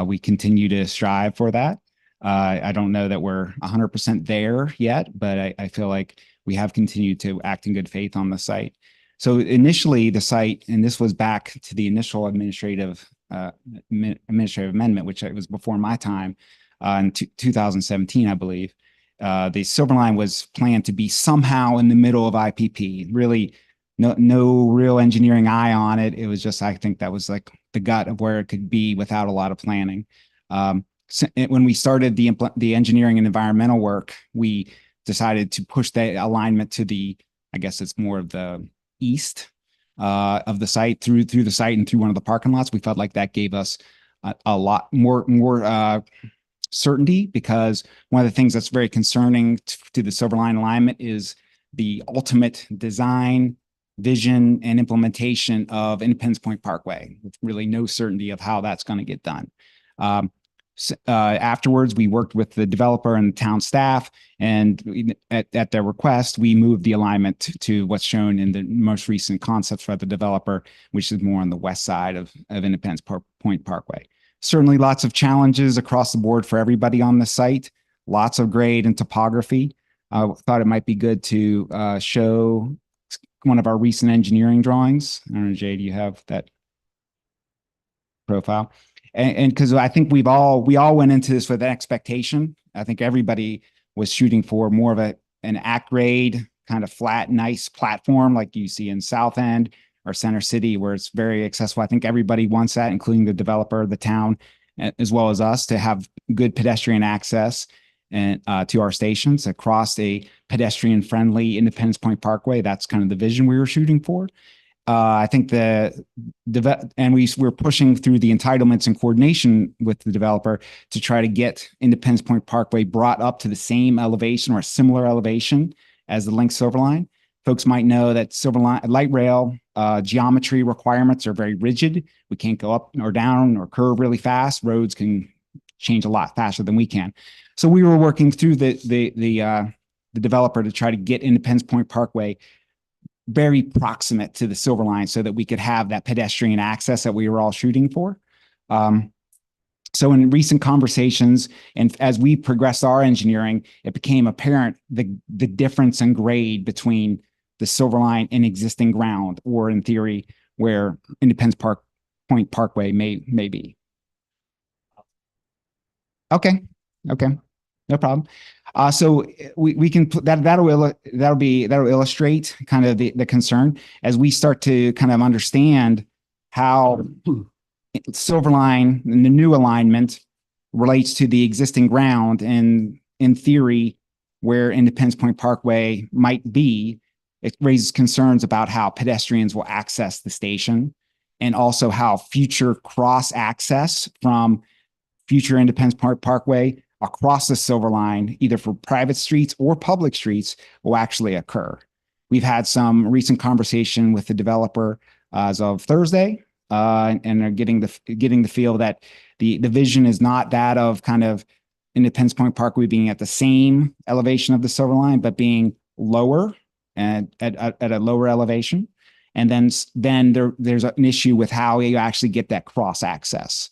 We continue to strive for that. I don't know that we're 100% there yet, but I feel like we have continued to act in good faith on the site. So initially the site, and this was back to the initial administrative amendment, which was before my time in 2017, I believe. The Silverline was planned to be somehow in the middle of IPP. Really, no real engineering eye on it. It was just, I think that was like the gut of where it could be without a lot of planning. When we started the engineering and environmental work, we decided to push the alignment to the, I guess it's more of the east of the site, through the site and through one of the parking lots. We felt like that gave us a lot more certainty, because one of the things that's very concerning to the Silverline alignment is the ultimate design, vision, and implementation of Independence Point Parkway, with really no certainty of how that's going to get done. Afterwards, we worked with the developer and the town staff, and at their request, we moved the alignment to what's shown in the most recent concepts for the developer, which is more on the west side of Independence Point Parkway. Certainly lots of challenges across the board for everybody on the site, lots of grade and topography. I thought it might be good to show one of our recent engineering drawings. I don't know, Jay, do you have that profile? And because I think we all went into this with an expectation. I think everybody was shooting for more of an ACT grade, kind of flat, nice platform like you see in South End or Center City, where it's very accessible. I think everybody wants that, including the developer, the town, as well as us, to have good pedestrian access and to our stations across a pedestrian-friendly Independence Point Parkway. That's kind of the vision we were shooting for. I think we're pushing through the entitlements and coordination with the developer to try to get Independence Point Parkway brought up to the same elevation or a similar elevation as the Link Silverline. Folks might know that Silverline light rail geometry requirements are very rigid. We can't go up or down or curve really fast. Roads can change a lot faster than we can. So we were working through the developer to try to get Independence Point Parkway very proximate to the Silverline so that we could have that pedestrian access that we were all shooting for. So in recent conversations, and as we progressed our engineering, it became apparent the difference in grade between the Silverline and existing ground, or in theory, where Independence Point Parkway may be. Okay, no problem. So we can put that'll illustrate kind of the concern as we start to kind of understand how Silverline and the new alignment relates to the existing ground, and in theory, where Independence Point Parkway might be. It raises concerns about how pedestrians will access the station, and also how future cross access from future Independence Point Parkway across the Silverline, either for private streets or public streets, will actually occur. We've had some recent conversation with the developer as of Thursday, and are getting the feel that the vision is not that of kind of Independence Point Parkway being at the same elevation of the Silverline, but being lower and at a lower elevation. And then there's an issue with how you actually get that cross access.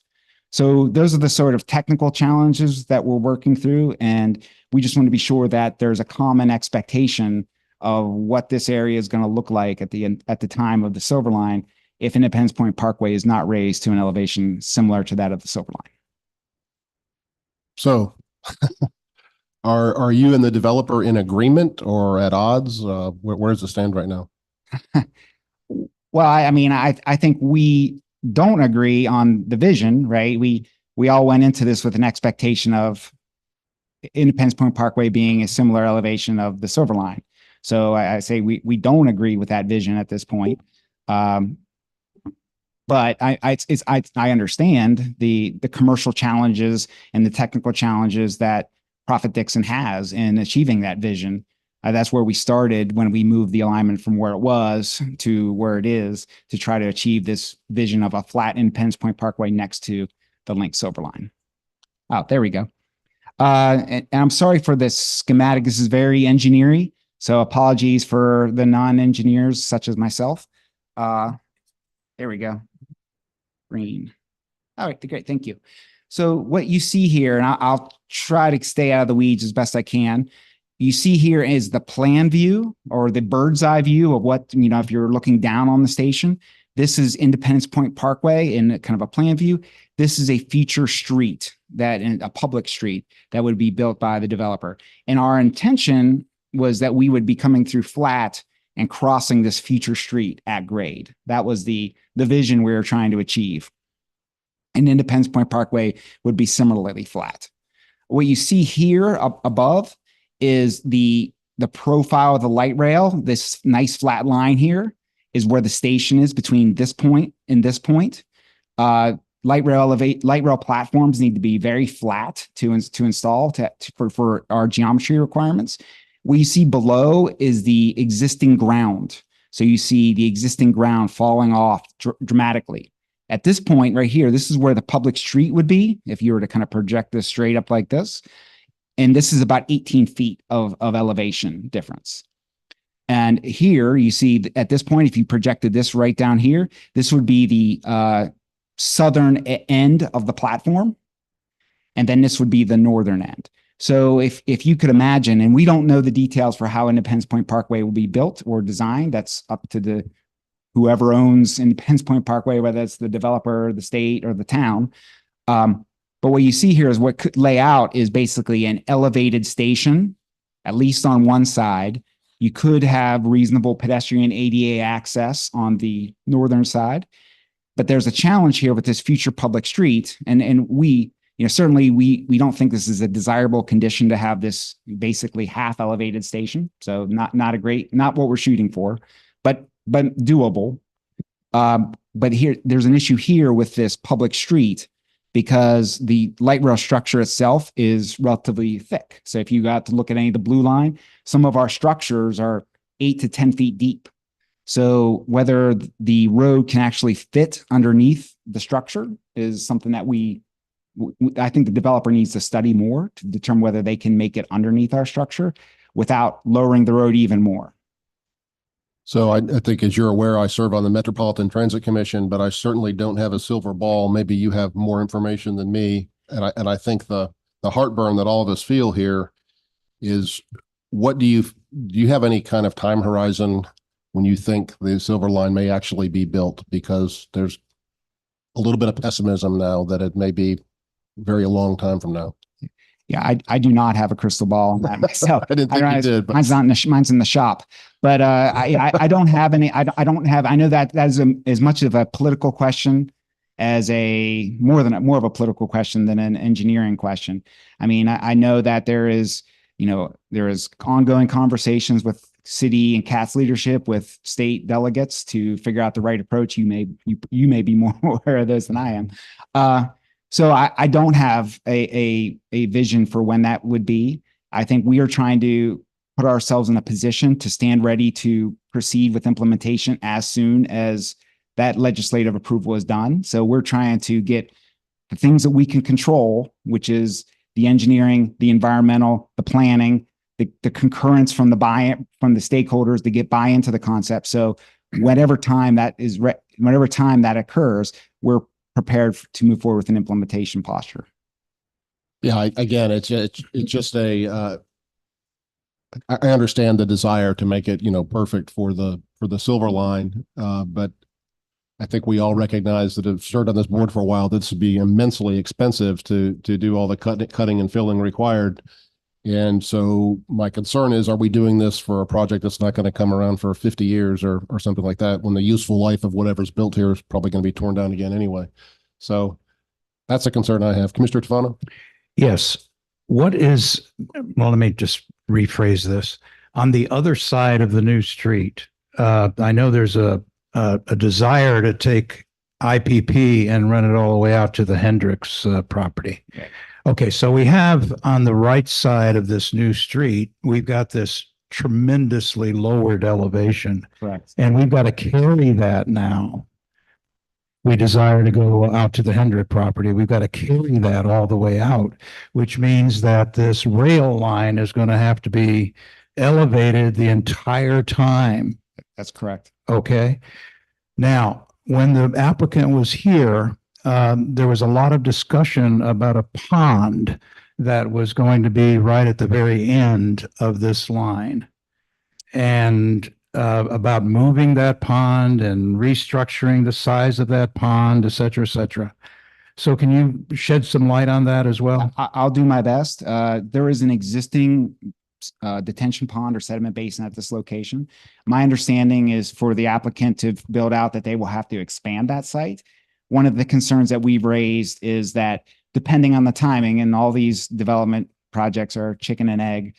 So those are the sort of technical challenges that we're working through. And we just want to be sure that there's a common expectation of what this area is going to look like at the time of the Silver Line if Independence Point Parkway is not raised to an elevation similar to that of the Silver Line. So are you and the developer in agreement or at odds? Where does it stand right now? Well, I mean, I think we don't agree on the vision, right? We all went into this with an expectation of Independence Point Parkway being a similar elevation of the Silver Line. So I say we don't agree with that vision at this point. But I understand the commercial challenges and the technical challenges that Prophet Dixon has in achieving that vision. That's where we started when we moved the alignment from where it was to where it is to try to achieve this vision of a flat Independence Point Parkway next to the Link Silver Line. Oh, there we go. And I'm sorry for this schematic. This is very engineering. So apologies for the non-engineers such as myself. There we go. Green. All right, great, thank you. So what you see here, and I'll try to stay out of the weeds as best I can. You see here is the plan view or the bird's eye view of what, if you're looking down on the station. This is Independence Point Parkway in kind of a plan view. This is a future street, a public street that would be built by the developer. And our intention was that we would be coming through flat and crossing this future street at grade. That was the vision we were trying to achieve. And Independence Point Parkway would be similarly flat. What you see here up above is the profile of the light rail. This nice flat line here is where the station is between this point and this point. Light rail platforms need to be very flat to install for our geometry requirements. What you see below is the existing ground. So you see the existing ground falling off dramatically. At this point right here, this is where the public street would be if you were to kind of project this straight up like this. And this is about 18 feet of elevation difference. And here you see at this point, if you projected this right down here, this would be the southern end of the platform. And then this would be the northern end. So if you could imagine, and we don't know the details for how Independence Point Parkway will be built or designed, that's up to whoever owns Independence Point Parkway, whether it's the developer, the state, or the town. But what you see here is what could lay out is basically an elevated station, at least on one side. You could have reasonable pedestrian ADA access on the northern side. But there's a challenge here with this future public street. And we, certainly we don't think this is a desirable condition to have this basically half elevated station. So not what we're shooting for, but doable. But here, there's an issue here with this public street because the light rail structure itself is relatively thick. So if you got to look at any of the blue line, some of our structures are 8 to 10 feet deep. So whether the road can actually fit underneath the structure is something that I think the developer needs to study more to determine whether they can make it underneath our structure without lowering the road even more. So I think, as you're aware, I serve on the Metropolitan Transit Commission, but I certainly don't have a silver ball. Maybe you have more information than me. And I think the heartburn that all of us feel here is, what do you have any kind of time horizon when you think the Silver Line may actually be built? Because there's a little bit of pessimism now that it may be a long time from now. Yeah, I do not have a crystal ball on that myself. I didn't think you did. But... Mine's in the shop. But I don't have any. I know that is as much of a political question as more of a political question than an engineering question. I mean, I know that there is ongoing conversations with city and CATS leadership with state delegates to figure out the right approach. You may be more aware of this than I am. So I don't have a vision for when that would be. I think we are trying to put ourselves in a position to stand ready to proceed with implementation as soon as that legislative approval is done. So we're trying to get the things that we can control, which is the engineering, the environmental, the planning, the concurrence from the stakeholders to get buy-in to the concept. So whatever time that occurs, we're prepared to move forward with an implementation posture. Yeah, again, it's just I understand the desire to make it, perfect for the Silver Line. But I think we all recognize that have served on this board for a while, this would be immensely expensive to do all the cutting and filling required. And so my concern is, are we doing this for a project that's not going to come around for 50 years or something like that, when the useful life of whatever's built here is probably going to be torn down again anyway? So that's a concern I have. Commissioner Tufano? Yes. Well, let me just rephrase this. On the other side of the new street, I know there's a desire to take IPP and run it all the way out to the Hendricks property. Okay, so we have on the right side of this new street, we've got this tremendously lowered elevation. Correct. And we've got to carry that now. We desire to go out to the Hendrick property. We've got to carry that all the way out, which means that this rail line is going to have to be elevated the entire time. That's correct. Okay. Now, when the applicant was here, there was a lot of discussion about a pond that was going to be right at the very end of this line. And about moving that pond and restructuring the size of that pond, et cetera, et cetera. So can you shed some light on that as well? I'll do my best. There is an existing detention pond or sediment basin at this location. My understanding is for the applicant to build out that they will have to expand that site. One of the concerns that we've raised is that depending on the timing, and all these development projects are chicken and egg,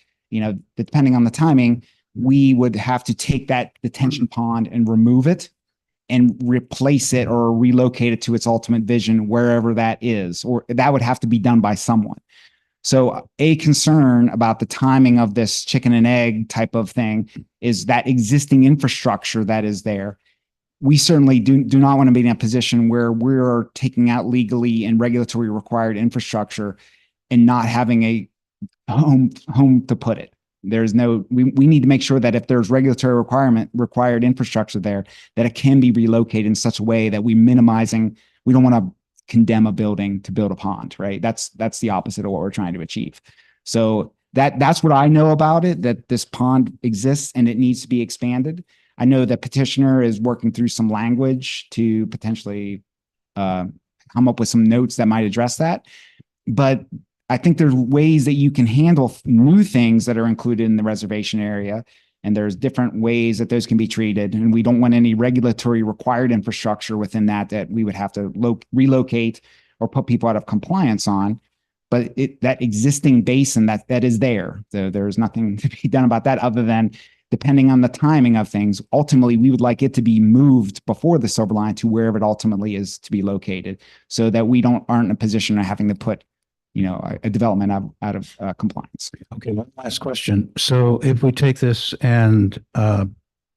depending on the timing, we would have to take that detention pond and remove it and replace it or relocate it to its ultimate vision, wherever that is, or that would have to be done by someone. So a concern about the timing of this chicken and egg type of thing is that existing infrastructure that is there. We certainly do not want to be in a position where we're taking out legally and regulatory required infrastructure and not having a home to put it. There's no, we need to make sure that if there's regulatory required infrastructure there, that it can be relocated in such a way that we don't want to condemn a building to build a pond, right? That's the opposite of what we're trying to achieve. So that's what I know about it, that this pond exists and it needs to be expanded. I know that petitioner is working through some language to potentially come up with some notes that might address that. But I think there's ways that you can handle new things that are included in the reservation area. And there's different ways that those can be treated. And we don't want any regulatory required infrastructure within that we would have to relocate or put people out of compliance on. But that existing basin that is there, there's nothing to be done about that other than, depending on the timing of things, ultimately, we would like it to be moved before the Silver Line to wherever it ultimately is to be located, so that we aren't in a position of having to put, a development out of compliance. Okay, one last question. So if we take this and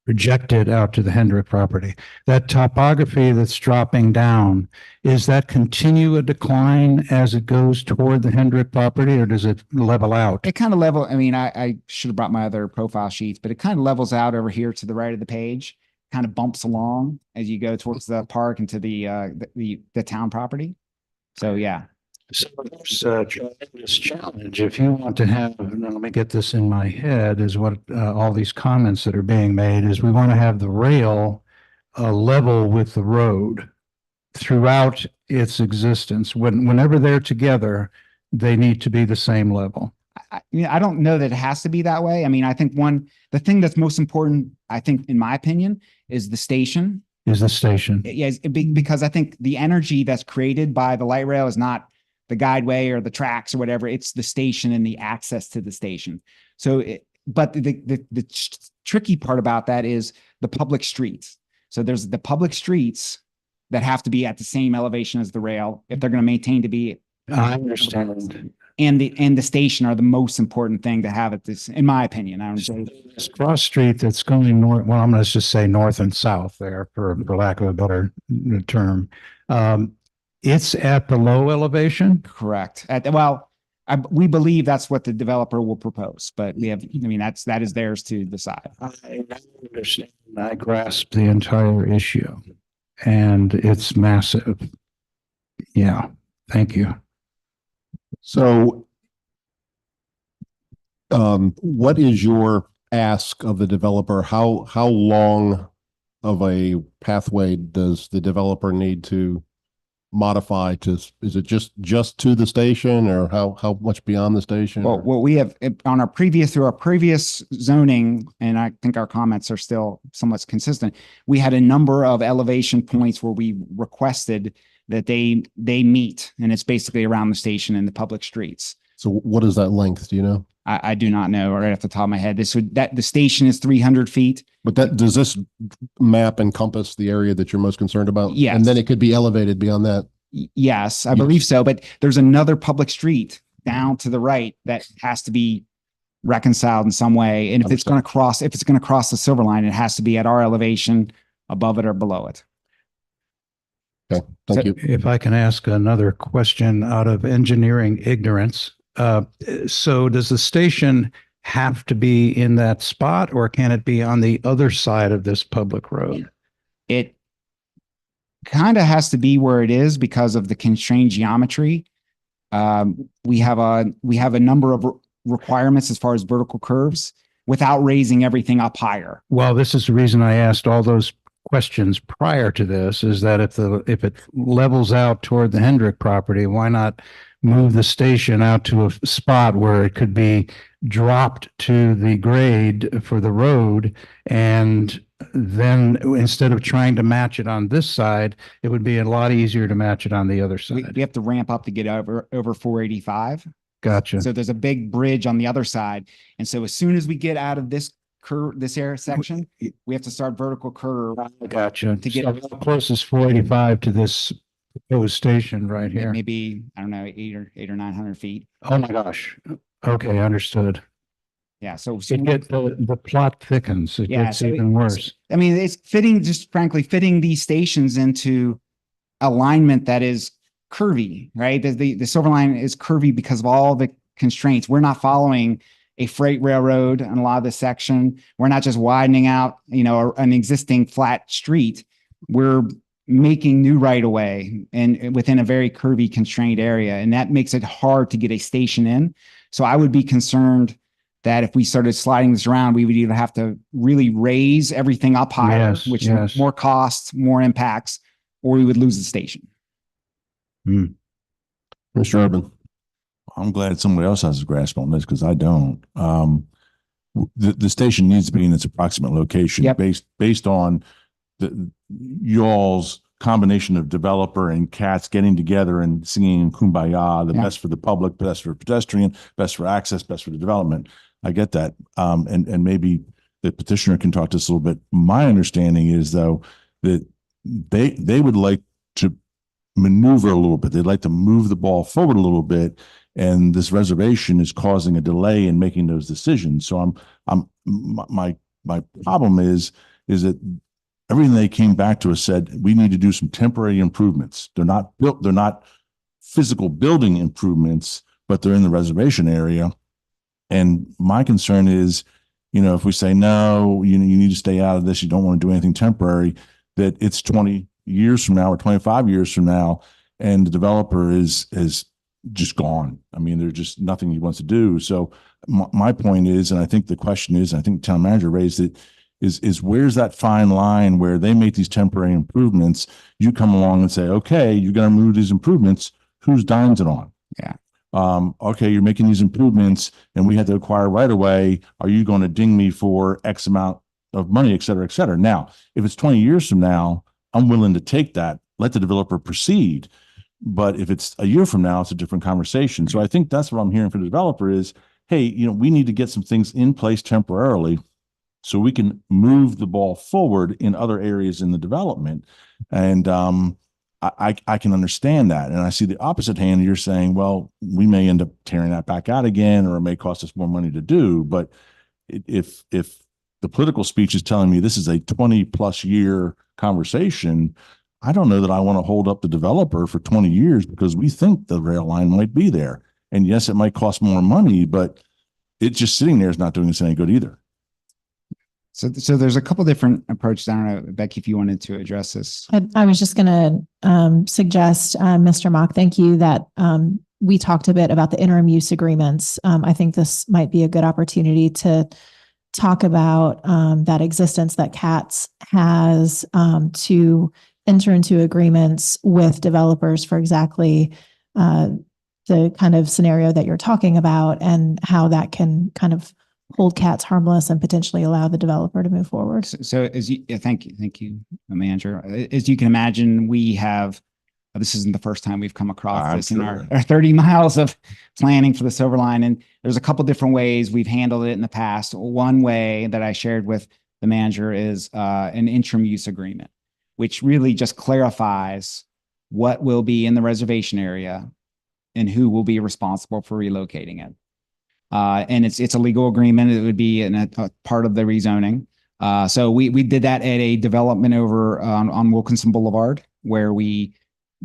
project it out to the Hendrick property, that topography that's dropping down, is that continue a decline as it goes toward the Hendrick property, or does it level out? It kind of I should have brought my other profile sheets, but it kind of levels out over here to the right of the page, kind of bumps along as you go towards the park and to the town property. So yeah. So there's a tremendous challenge. If you want to have, let me get this in my head, is what all these comments that are being made is, we want to have the rail level with the road throughout its existence. Whenever they're together, they need to be the same level. I don't know that it has to be that way. I mean, I think the thing that's most important, I think, in my opinion, is the station. Is the station. Yes, because I think the energy that's created by the light rail is not the guideway or the tracks or whatever. It's the station and the access to the station. So, but the tricky part about that is the public streets. So there's the public streets that have to be at the same elevation as the rail if they're going to maintain to be. I understand. And the station are the most important thing to have at this, in my opinion. I don't say this cross street that's going north. Well, I'm going to just say north and south there, for lack of a better term. It's at the low elevation. Correct. We believe that's what the developer will propose, but that is theirs to decide. I understand. I grasp the entire issue, and it's massive. Yeah, thank you. So what is your ask of the developer? How long of a pathway does the developer need to modify to, is it just to the station, or how much beyond the station? Well, what we have on through our previous zoning, and I think our comments are still somewhat consistent. We had a number of elevation points where we requested that they meet, and it's basically around the station and the public streets. So what is that length? Do you know? I do not know right off the top of my head. The station is 300 feet. But does this map encompass the area that you're most concerned about? Yes. And then it could be elevated beyond that? Yes, I believe so. But there's another public street down to the right that has to be reconciled in some way. And if it's going to cross the Silver Line, it has to be at our elevation, above it or below it. Okay, thank you. If I can ask another question out of engineering ignorance. So does the station have to be in that spot, or can it be on the other side of this public road? It kind of has to be where it is because of the constrained geometry. We have a number of requirements as far as vertical curves without raising everything up higher. Well, this is the reason I asked all those questions prior to this, is that if it levels out toward the Hendrick property, why not move the station out to a spot where it could be dropped to the grade for the road, and then instead of trying to match it on this side, it would be a lot easier to match it on the other side. We have to ramp up to get over 485. Gotcha. So there's a big bridge on the other side. And so as soon as we get out of this curve, this area section, we have to start vertical curve. Gotcha. To get So how close is 485 to this proposed station right here? maybe, I don't know, 800 or 900 feet. Oh my gosh. Okay, understood. Yeah. So the plot thickens. It gets even worse. I mean, it's frankly fitting these stations into alignment that is curvy, right? The Silver Line is curvy because of all the constraints. We're not following a freight railroad on a lot of this section. We're not just widening out, an existing flat street. We're making new right of way and within a very curvy constrained area. And that makes it hard to get a station in. So I would be concerned that if we started sliding this around, we would either have to really raise everything up higher, which is more costs, more impacts, or we would lose the station. Mr. Urban. I'm glad somebody else has a grasp on this because I don't. The station needs to be in its approximate location based on y'all's combination of developer and cats getting together and singing Kumbaya, the best for the public, best for pedestrian, best for access, best for the development. I get that. And maybe the petitioner can talk to us a little bit. My understanding is, though, that they would like to maneuver a little bit. They'd like to move the ball forward a little bit. And this reservation is causing a delay in making those decisions. So my problem is that everything they came back to us said, we need to do some temporary improvements. They're not physical building improvements, but they're in the reservation area. And my concern is, if we say, no, you need to stay out of this, you don't want to do anything temporary, that it's 20 years from now or 25 years from now, and the developer is just gone. I mean, there's just nothing he wants to do. So my point is, and I think the question is, and I think the town manager raised it, is where's that fine line where they make these temporary improvements, you come along and say, okay, you're going to move these improvements, whose dime's it on? Yeah. Okay, you're making these improvements and we had to acquire right away. Are you going to ding me for X amount of money, et cetera, et cetera? Now, if it's 20 years from now, I'm willing to take that, let the developer proceed. But if it's a year from now, it's a different conversation. So I think that's what I'm hearing from the developer is, hey, we need to get some things in place temporarily so we can move the ball forward in other areas in the development. And I can understand that. And I see the opposite hand. You're saying, well, we may end up tearing that back out again, or it may cost us more money to do. But if the political speech is telling me this is a 20+ year conversation, I don't know that I want to hold up the developer for 20 years because we think the rail line might be there. And yes, it might cost more money, but it just sitting there is not doing us any good either. So there's a couple different approaches. I don't know, Becky, if you wanted to address this. I was just going to suggest, Mr. Mock, thank you, that we talked a bit about the interim use agreements. I think this might be a good opportunity to talk about that existence that CATS has to enter into agreements with developers for exactly the kind of scenario that you're talking about, and how that can kind of hold CATS harmless and potentially allow the developer to move forward. So as you, thank you, Manager. As you can imagine, we have, this isn't the first time we've come across this in our 30 miles of planning for the Silver Line. And there's a couple different ways we've handled it in the past. One way that I shared with the manager is an interim use agreement, which really just clarifies what will be in the reservation area and who will be responsible for relocating it. And it's a legal agreement. It would be a part of the rezoning. So we did that at a development over on Wilkinson Boulevard, where we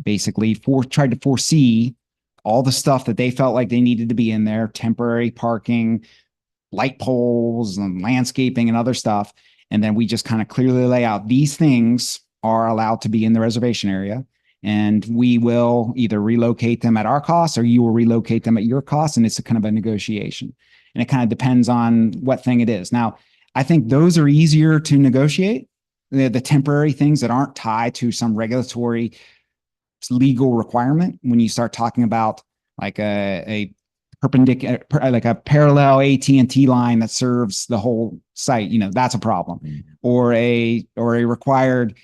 basically tried to foresee all the stuff that they felt like they needed to be in there: temporary parking, light poles, and landscaping and other stuff. And then we just kind of clearly lay out these things are allowed to be in the reservation area. And we will either relocate them at our cost, or you will relocate them at your cost. And it's a kind of a negotiation. And it kind of depends on what thing it is. Now, I think those are easier to negotiate. The temporary things that aren't tied to some regulatory legal requirement. When you start talking about like a perpendicular, like a parallel AT&T line that serves the whole site, that's a problem. Or a required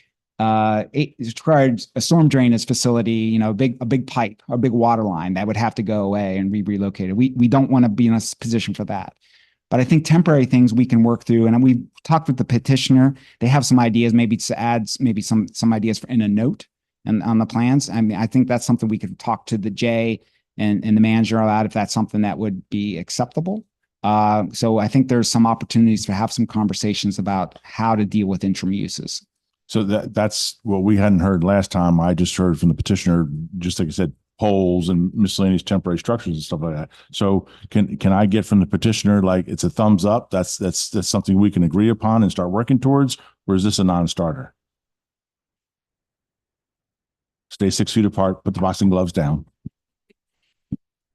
it's required a storm drainage facility, a big pipe, a big water line that would have to go away and be relocated. We don't want to be in a position for that. But I think temporary things we can work through. And we talked with the petitioner. They have some ideas, maybe to add maybe some ideas in a note and on the plans. I mean, I think that's something we could talk to the J and the manager about, if that's something that would be acceptable. So I think there's some opportunities to have some conversations about how to deal with interim uses. So that's what we hadn't heard last time. I just heard from the petitioner, just like I said, poles and miscellaneous temporary structures and stuff like that. So can I get from the petitioner, like, it's a thumbs up? That's something we can agree upon and start working towards, or is this a non-starter? Stay 6 feet apart, put the boxing gloves down.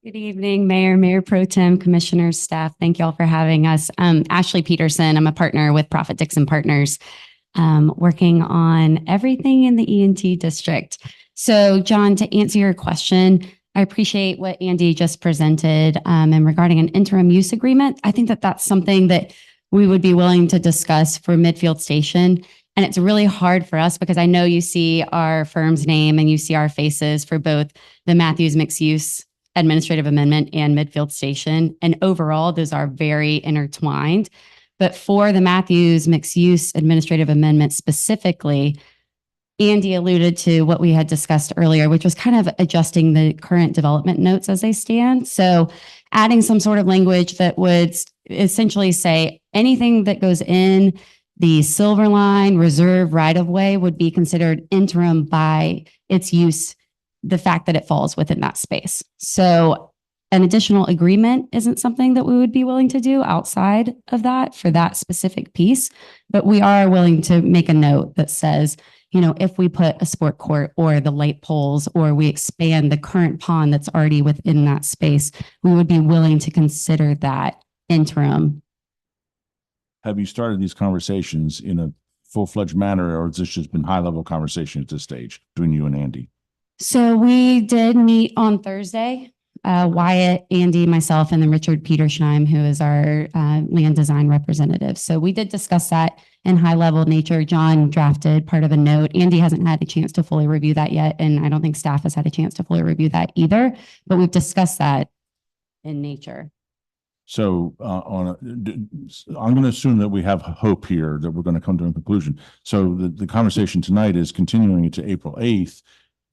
Good evening, Mayor Pro Tem, Commissioners, staff. Thank you all for having us. Ashley Peterson. I'm a partner with Prophet Dixon Partners, working on everything in the E&T district. So, John, to answer your question, I appreciate what Andy just presented, and regarding an interim use agreement. I think that that's something that we would be willing to discuss for Midfield Station. And it's really hard for us because I know you see our firm's name and you see our faces for both the Matthews Mixed Use Administrative Amendment and Midfield Station. And overall, those are very intertwined. But for the Matthews Mixed Use Administrative Amendment specifically, Andy alluded to what we had discussed earlier, which was kind of adjusting the current development notes as they stand. So adding some sort of language that would essentially say anything that goes in the Silver Line reserve right-of-way would be considered interim by its use, the fact that it falls within that space. So an additional agreement isn't something that we would be willing to do outside of that for that specific piece, but we are willing to make a note that says, if we put a sport court or the light poles, or we expand the current pond that's already within that space, we would be willing to consider that interim. Have you started these conversations in a full-fledged manner, or has this just been high-level conversation at this stage between you and Andy? So we did meet on Thursday. Wyatt, Andy, myself, and then Richard Petersheim, who is our land design representative. So we did discuss that in high level nature. John drafted part of a note. Andy hasn't had a chance to fully review that yet, and I don't think staff has had a chance to fully review that either, but we've discussed that in nature. So I'm going to assume that we have hope here that we're going to come to a conclusion. So the conversation tonight is continuing to April 8th.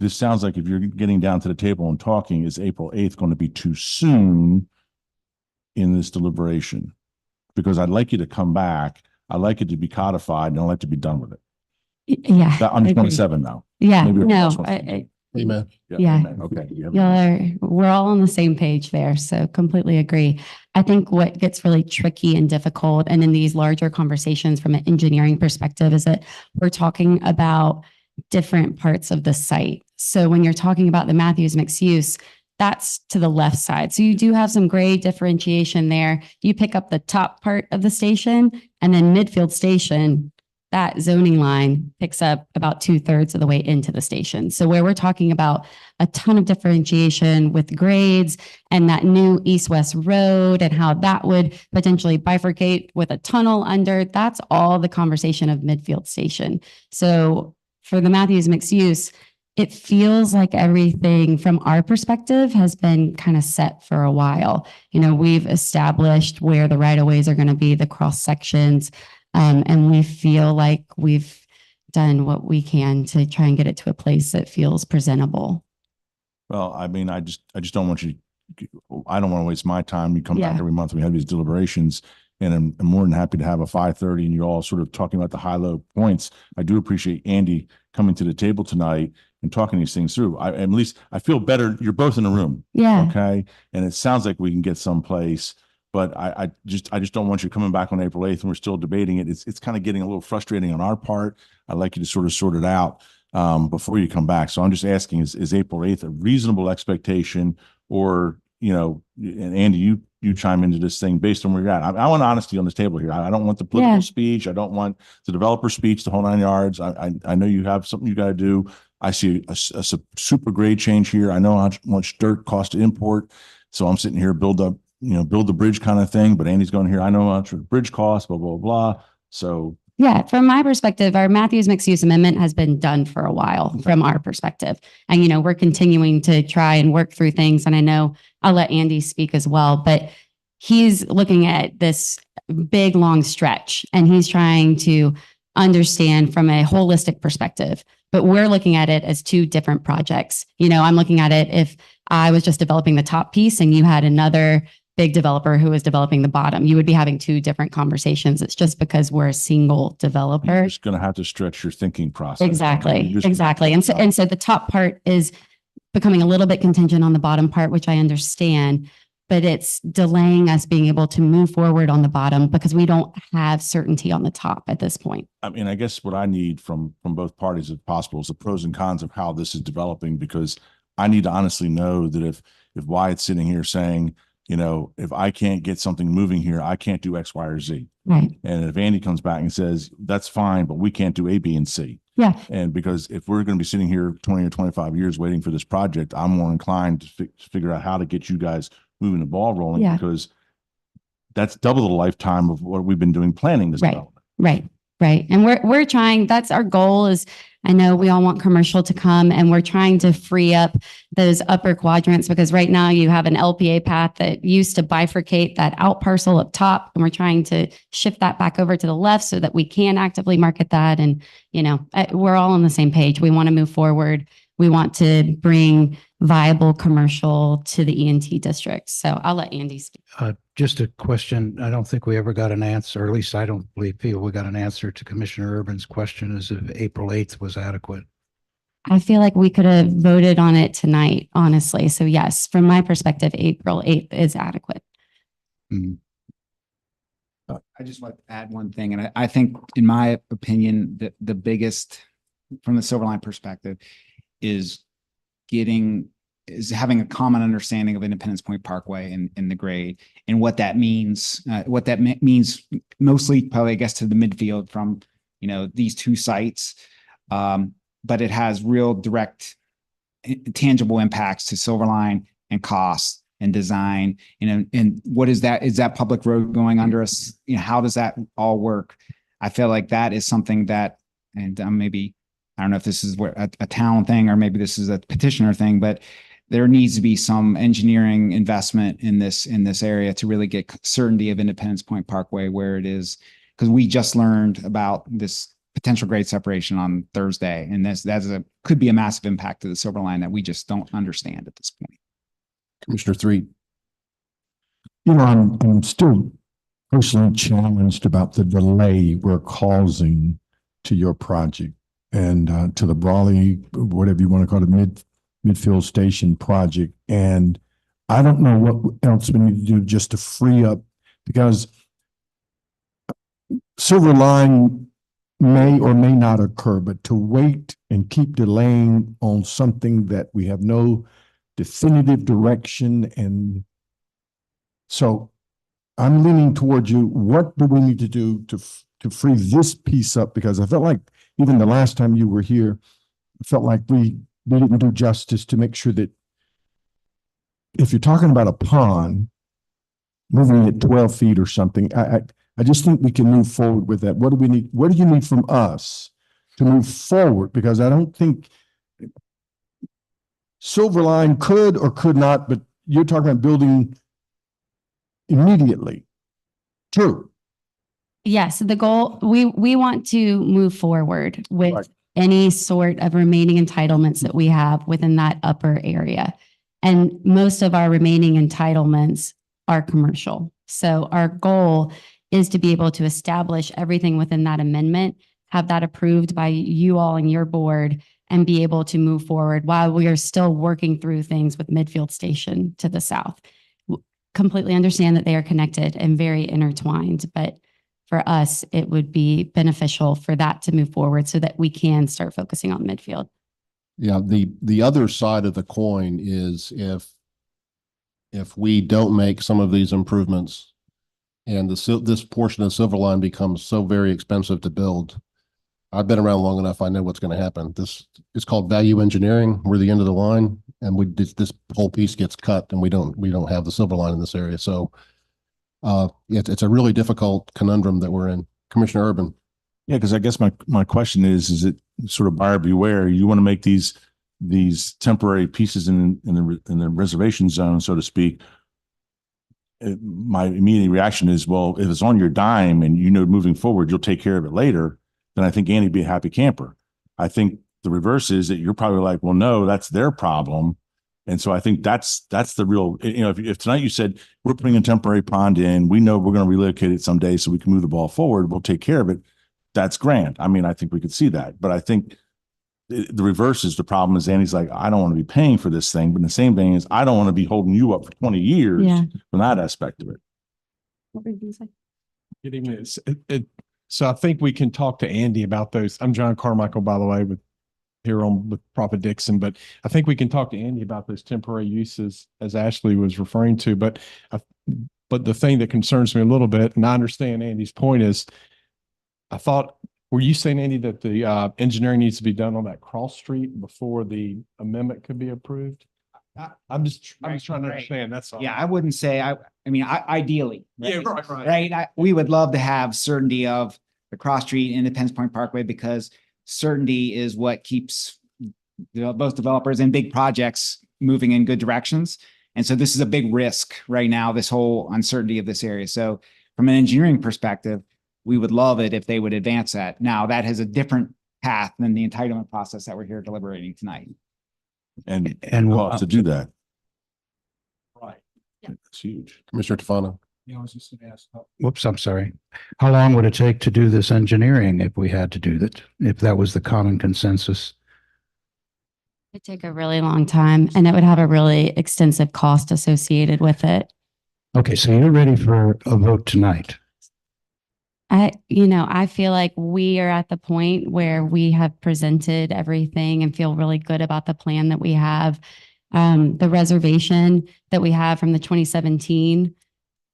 This sounds like, if you're getting down to the table and talking, is April 8th going to be too soon in this deliberation? Because I'd like you to come back. I'd like it to be codified, and I'd like to be done with it. Yeah. I'm 27 now. Yeah, Maybe no, Amen. Yeah. amen. Okay. Yeah. We're all on the same page there. So completely agree. I think what gets really tricky and difficult and in these larger conversations from an engineering perspective is that we're talking about different parts of the site. So when you're talking about the Matthews mixed use, that's to the left side. So you do have some grade differentiation there. You pick up the top part of the station and then Midfield Station, that zoning line picks up about 2/3 of the way into the station. So where we're talking about a ton of differentiation with grades and that new east-west road and how that would potentially bifurcate with a tunnel under, that's all the conversation of Midfield Station. So for the Matthews mixed use, it feels like everything from our perspective has been kind of set for a while. You know, we've established where the right-of-ways are going to be, the cross sections. And we feel like we've done what we can to try and get it to a place that feels presentable. Well, I mean, I just don't want you, I don't want to waste my time. You come back every month, we have these deliberations, and I'm more than happy to have a 5:30 and you're all sort of talking about the high-low points. I do appreciate Andy coming to the table tonight and talking these things through. At least I feel better. You're both in the room. Yeah. Okay. And it sounds like we can get someplace. But I just don't want you coming back on April 8th and we're still debating it. It's kind of getting a little frustrating on our part. I'd like you to sort of sort it out before you come back. So I'm just asking, is April 8th a reasonable expectation, or, you know, and Andy, you chime into this thing based on where you're at. I want honesty on this table here. I don't want the political speech. I don't want the developer speech, the whole 9 yards. I know you have something you got to do. I see a super grade change here. I know how much dirt costs to import. So I'm sitting here, build the bridge kind of thing, but Andy's going here. I know how much the bridge costs, blah, blah, blah. So. Yeah, from my perspective, our Matthews mixed use amendment has been done for a while from our perspective. And, you know, we're continuing to try and work through things. And I know I'll let Andy speak as well, but he's looking at this big, long stretch and he's trying to understand from a holistic perspective, but we're looking at it as two different projects. You know, I'm looking at it if I was just developing the top piece and you had another big developer who is developing the bottom, you would be having two different conversations. It's just because we're a single developer. You're just going to have to stretch your thinking process. Exactly. Exactly. And so the top part is becoming a little bit contingent on the bottom part, which I understand, but it's delaying us being able to move forward on the bottom because we don't have certainty on the top at this point. I mean, I guess what I need from both parties, if possible, is the pros and cons of how this is developing, because I need to honestly know that if Wyatt's sitting here saying, you know, if I can't get something moving here, I can't do X, Y, or Z. Right. And if Andy comes back and says, that's fine, but we can't do A, B, and C. Yeah. And because if we're going to be sitting here 20 or 25 years waiting for this project, I'm more inclined to figure out how to get you guys moving the ball rolling, because that's double the lifetime of what we've been doing planning this development. Right. Right. And we're trying, that's our goal is, I know we all want commercial to come and we're trying to free up those upper quadrants because right now you have an LPA path that used to bifurcate that out parcel up top. And we're trying to shift that back over to the left so that we can actively market that. And, you know, we're all on the same page. We want to move forward. We want to bring viable commercial to the ENT district. So I'll let Andy speak. Just a question. I don't think we ever got an answer, or at least I don't feel we got an answer to Commissioner Urban's question as if April 8th was adequate. I feel like we could have voted on it tonight, honestly. So yes, from my perspective, April 8th is adequate. I just want to add one thing. And I think, in my opinion, that the biggest, from the Silverline perspective, is having a common understanding of Independence Point Parkway and the grade and what that means. What that means mostly, probably, I guess, to the midfield from, you know, these two sites. But it has real direct, tangible impacts to Silverline and cost and design. You know, and what is that? Is that public road going under us? You know, how does that all work? I feel like that is something that, and maybe, I don't know if this is a town thing or maybe this is a petitioner thing, but there needs to be some engineering investment in this area to really get certainty of Independence Point Parkway where it is, because we just learned about this potential grade separation on Thursday, and could be a massive impact to the Silverline that we just don't understand at this point. Commissioner Threed. You know, I'm still personally challenged about the delay we're causing to your project and to the Brawley, whatever you want to call it, Midfield Station project. And I don't know what else we need to do just to free up, because Silver Line may or may not occur, but to wait and keep delaying on something that we have no definitive direction. And so I'm leaning towards you. What do we need to do to free this piece up? Because I felt like even the last time you were here, I felt like we didn't do justice to make sure that if you're talking about a pond, moving it 12 feet or something, I just think we can move forward with that. What do we need? What do you need from us to move forward? Because I don't think Silver Line could or could not, but you're talking about building immediately. True. Yes, the goal, we want to move forward with Right. any sort of remaining entitlements that we have within that upper area. And most of our remaining entitlements are commercial. So our goal is to be able to establish everything within that amendment, have that approved by you all and your board, and be able to move forward while we are still working through things with Midfield Station to the south. Completely understand that they are connected and very intertwined, but for us, it would be beneficial for that to move forward so that we can start focusing on Midfield. Yeah, the other side of the coin is if we don't make some of these improvements and this portion of Silver Line becomes so very expensive to build. I've been around long enough. I know what's going to happen. This is called value engineering. We're the end of the line, and this whole piece gets cut, and we don't have the Silver Line in this area. So it's a really difficult conundrum that we're in. Commissioner Urban. Yeah, because I guess my question is it sort of buyer beware? You want to make these temporary pieces in the reservation zone, so to speak. My immediate reaction is, well, if it's on your dime and moving forward, you'll take care of it later, then I think Andy'd be a happy camper. I think the reverse is that you're probably like, well, no, that's their problem. And so I think that's the real, if tonight you said, we're putting a temporary pond in, we know we're going to relocate it someday so we can move the ball forward, we'll take care of it. That's grand. I mean, I think we could see that, but I think the reverse is the problem is Andy's like, I don't want to be paying for this thing, but in the same vein is I don't want to be holding you up for 20 years from that aspect of it. What were you going to say? Good evening. So I think we can talk to Andy about those. I'm John Carmichael, by the way, with Prophet Dixon, but I think we can talk to Andy about those temporary uses as Ashley was referring to. But the thing that concerns me a little bit, and I understand Andy's point, is were you saying, Andy, that the engineering needs to be done on that cross street before the amendment could be approved? I'm just trying to understand. That's all. Yeah, I wouldn't say, ideally. Yeah, right. Right. We would love to have certainty of the cross street Independence Point Parkway, because certainty is what keeps both developers and big projects moving in good directions. And so this is a big risk right now, this whole uncertainty of this area. So from an engineering perspective, we would love it if they would advance that. Now, that has a different path than the entitlement process that we're here deliberating tonight. And cost to do that. Right. It's huge. Commissioner Tufano. Yeah, I was just going to ask. Whoops, I'm sorry. How long would it take to do this engineering if we had to do that, if that was the common consensus? It'd take a really long time, and it would have a really extensive cost associated with it. Okay, so you're ready for a vote tonight. I feel like we are at the point where we have presented everything and feel really good about the plan that we have. The reservation that we have from the 2017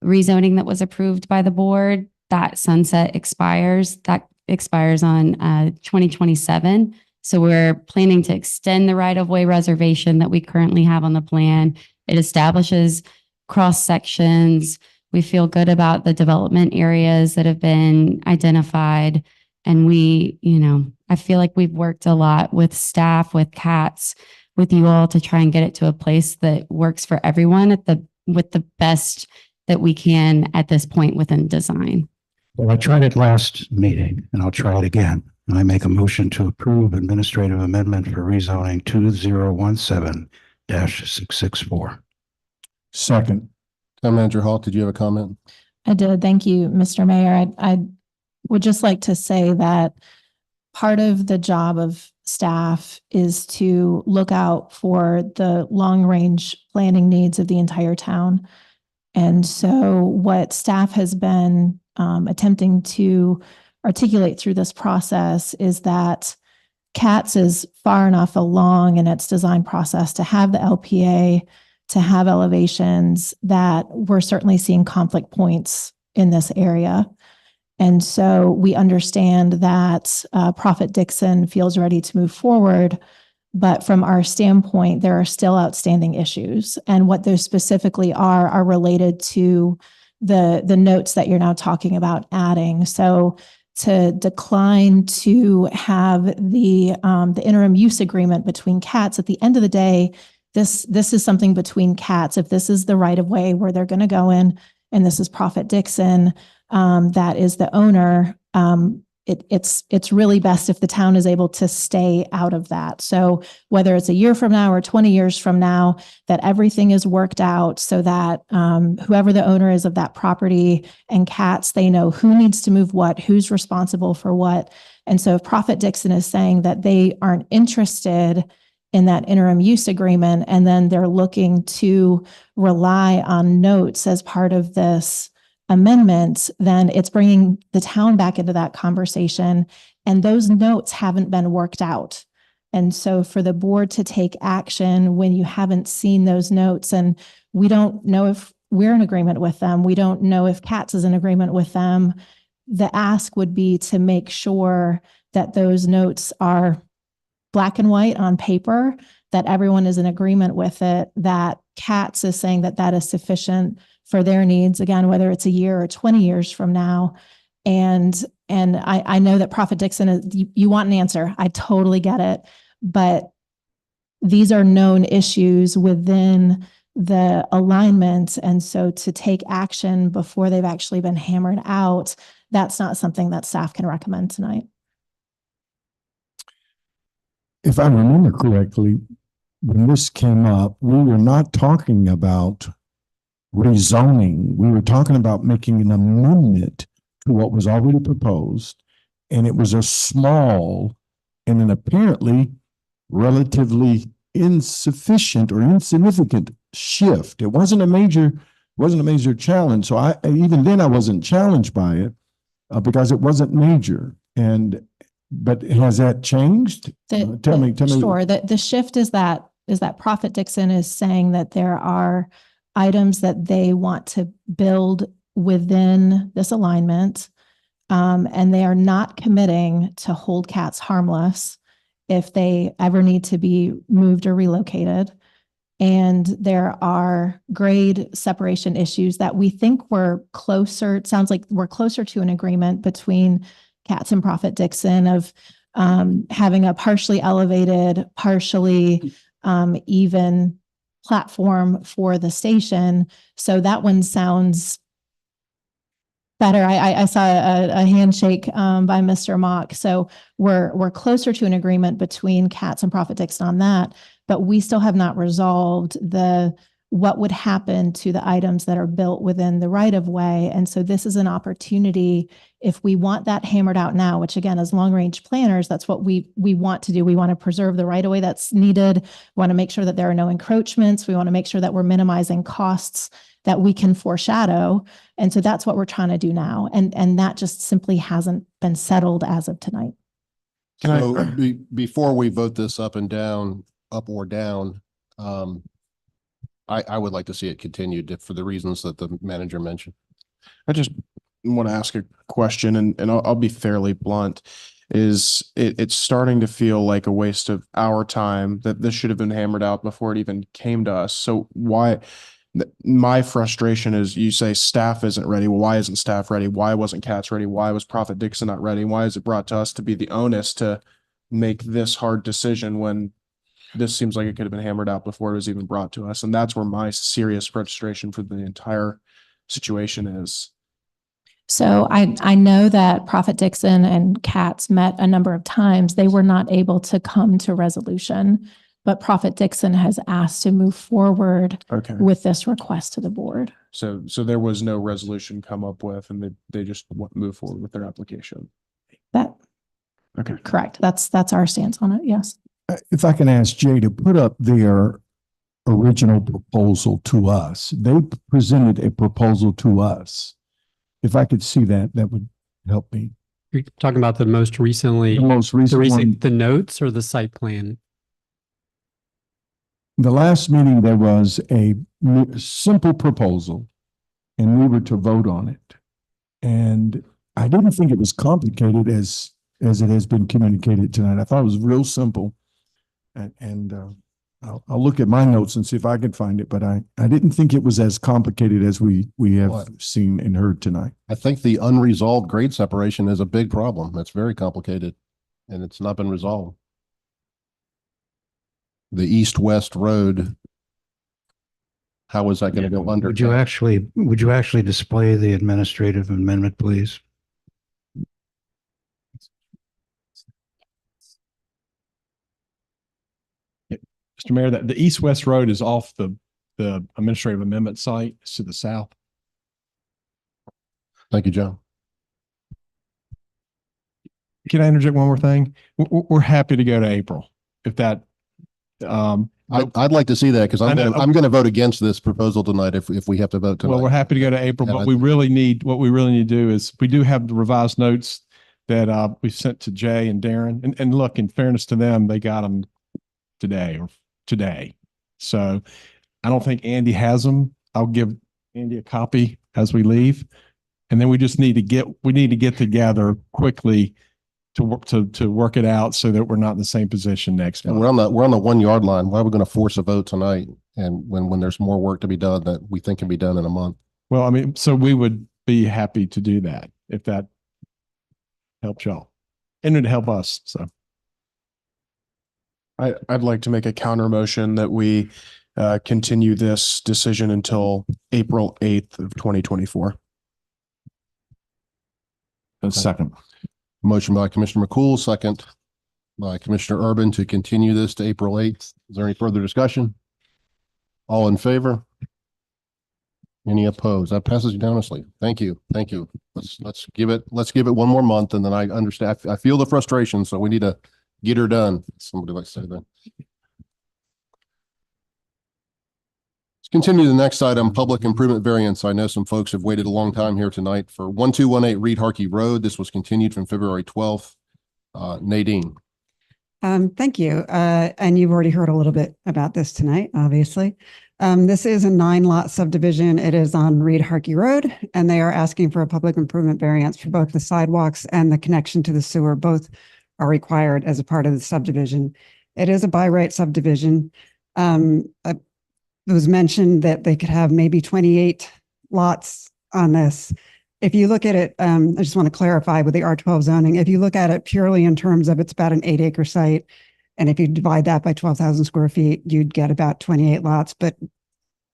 rezoning that was approved by the board, that sunset expires. That expires on 2027. So we're planning to extend the right-of-way reservation that we currently have on the plan. It establishes cross sections. We feel good about the development areas that have been identified. And I feel like we've worked a lot with staff, with CATS, with you all to try and get it to a place that works for everyone with the best that we can at this point within design. Well, I tried it last meeting and I'll try it again. And I make a motion to approve administrative amendment for rezoning 2017-664. Second. Town Manager Hall, did you have a comment? I did. Thank you, Mr. Mayor. I would just like to say that part of the job of staff is to look out for the long-range planning needs of the entire town. And so what staff has been attempting to articulate through this process is that CATS is far enough along in its design process to have the LPA, to have elevations, that we're certainly seeing conflict points in this area. And so we understand that Prophet Dixon feels ready to move forward, but from our standpoint, there are still outstanding issues. And what those specifically are related to the notes that you're now talking about adding. So to decline to have the interim use agreement between CATS, at the end of the day, this is something between CATS. If this is the right of way where they're going to go in, and this is Prophet Dixon, that is the owner, it's really best if the town is able to stay out of that. So whether it's a year from now or 20 years from now, that everything is worked out so that whoever the owner is of that property and CATS, they know who needs to move what, who's responsible for what. And so if Prophet Dixon is saying that they aren't interested in that interim use agreement, and then they're looking to rely on notes as part of this amendment, then it's bringing the town back into that conversation, and those notes haven't been worked out. And so for the board to take action when you haven't seen those notes, and we don't know if we're in agreement with them, we don't know if CATS is in agreement with them, the ask would be to make sure that those notes are black and white on paper, that everyone is in agreement with it, that CATS is saying that that is sufficient for their needs, again, whether it's a year or 20 years from now. And I know that Prophet Dixon is, you want an answer. I totally get it. But these are known issues within the alignment. And so to take action before they've actually been hammered out, that's not something that staff can recommend tonight. If I remember correctly, when this came up, we were not talking about rezoning. We were talking about making an amendment to what was already proposed. And it was a small and an apparently relatively insufficient or insignificant shift. It wasn't a major challenge. So even then I wasn't challenged by it because it wasn't major. But has that changed? Tell me. Sure. The shift is that Prophet Dixon is saying that there are items that they want to build within this alignment, and they are not committing to hold CATS harmless if they ever need to be moved or relocated. And there are grade separation issues that we think we're closer. It sounds like we're closer to an agreement between CATS and Prophet Dixon of having a partially elevated, partially even platform for the station. So that one sounds better. I saw a handshake by Mr. Mock. So we're closer to an agreement between CATS and Prophet Dixon on that, but we still have not resolved what would happen to the items that are built within the right of way. And so this is an opportunity, if we want that hammered out now, which again, as long range planners, that's what we want to do. We want to preserve the right of way that's needed. We want to make sure that there are no encroachments. We want to make sure that we're minimizing costs that we can foreshadow. And so that's what we're trying to do now. And that just simply hasn't been settled as of tonight. Before we vote this up or down, I would like to see it continued for the reasons that the manager mentioned. I just want to ask a question, and I'll be fairly blunt. It's starting to feel like a waste of our time that this should have been hammered out before it even came to us. So why? My frustration is, you say staff isn't ready. Well, why isn't staff ready? Why wasn't CATS ready? Why was Prophet Dixon not ready? Why is it brought to us to be the onus to make this hard decision when this seems like it could have been hammered out before it was even brought to us? And that's where my serious frustration for the entire situation is. So I know that Prophet Dixon and CATS met a number of times. They were not able to come to resolution, but Prophet Dixon has asked to move forward with this request to the board. So there was no resolution come up with, and they just move forward with their application. Okay. Correct. That's our stance on it. Yes. If I can ask Jay to put up their original proposal to us, they presented a proposal to us. If I could see that, that would help me. You're talking about the most recently, The most recent one. the notes or the site plan? The last meeting, there was a simple proposal and we were to vote on it. And I didn't think it was complicated as it has been communicated tonight. I thought it was real simple. And I'll look at my notes and see if I can find it, but I didn't think it was as complicated as we have What? seen and heard tonight. I think the unresolved grade separation is a big problem. That's very complicated and it's not been resolved. The east-west road, how is that going to go under? Would you actually display the administrative amendment, please? Mr. Mayor, that the east-west road is off the administrative amendment site. It's to the south. Thank you, John. Can I interject one more thing? We're happy to go to April if that. I'd like to see that because I'm going to vote against this proposal tonight if we have to vote tonight. Well, we're happy to go to April, Yeah, but what we really need to do is we do have the revised notes that we sent to Jay and Darren. And look, in fairness to them, they got them today. So I don't think Andy has them. I'll give Andy a copy as we leave. And then we just need to get together quickly to work it out so that we're not in the same position next And month. we're on the 1 yard line. Why are we going to force a vote tonight? And when there's more work to be done that we think can be done in a month. Well, I mean, so we would be happy to do that if that helps y'all and it'd help us. So I'd like to make a counter motion that we continue this decision until April 8th of 2024. A second. Motion by Commissioner McCool, second by Commissioner Urban to continue this to April 8th. Is there any further discussion? All in favor? Any opposed? That passes unanimously. Thank you. Thank you. Let's give it one more month and then I understand. I feel the frustration, so we need to get her done. Somebody likes to say that. Let's continue to the next item, public improvement variance. I know some folks have waited a long time here tonight for 1218 Reed Harkey Road. This was continued from February 12th. Nadine. Thank you. And you've already heard a little bit about this tonight, obviously. This is a 9-lot subdivision. It is on Reed Harkey Road, and they are asking for a public improvement variance for both the sidewalks and the connection to the sewer. Both are required as a part of the subdivision. It is a by right subdivision. It was mentioned that they could have maybe 28 lots on this. If you look at it, I just want to clarify with the R12 zoning, if you look at it purely in terms of it's about an 8-acre site, and if you divide that by 12,000 square feet, you'd get about 28 lots. But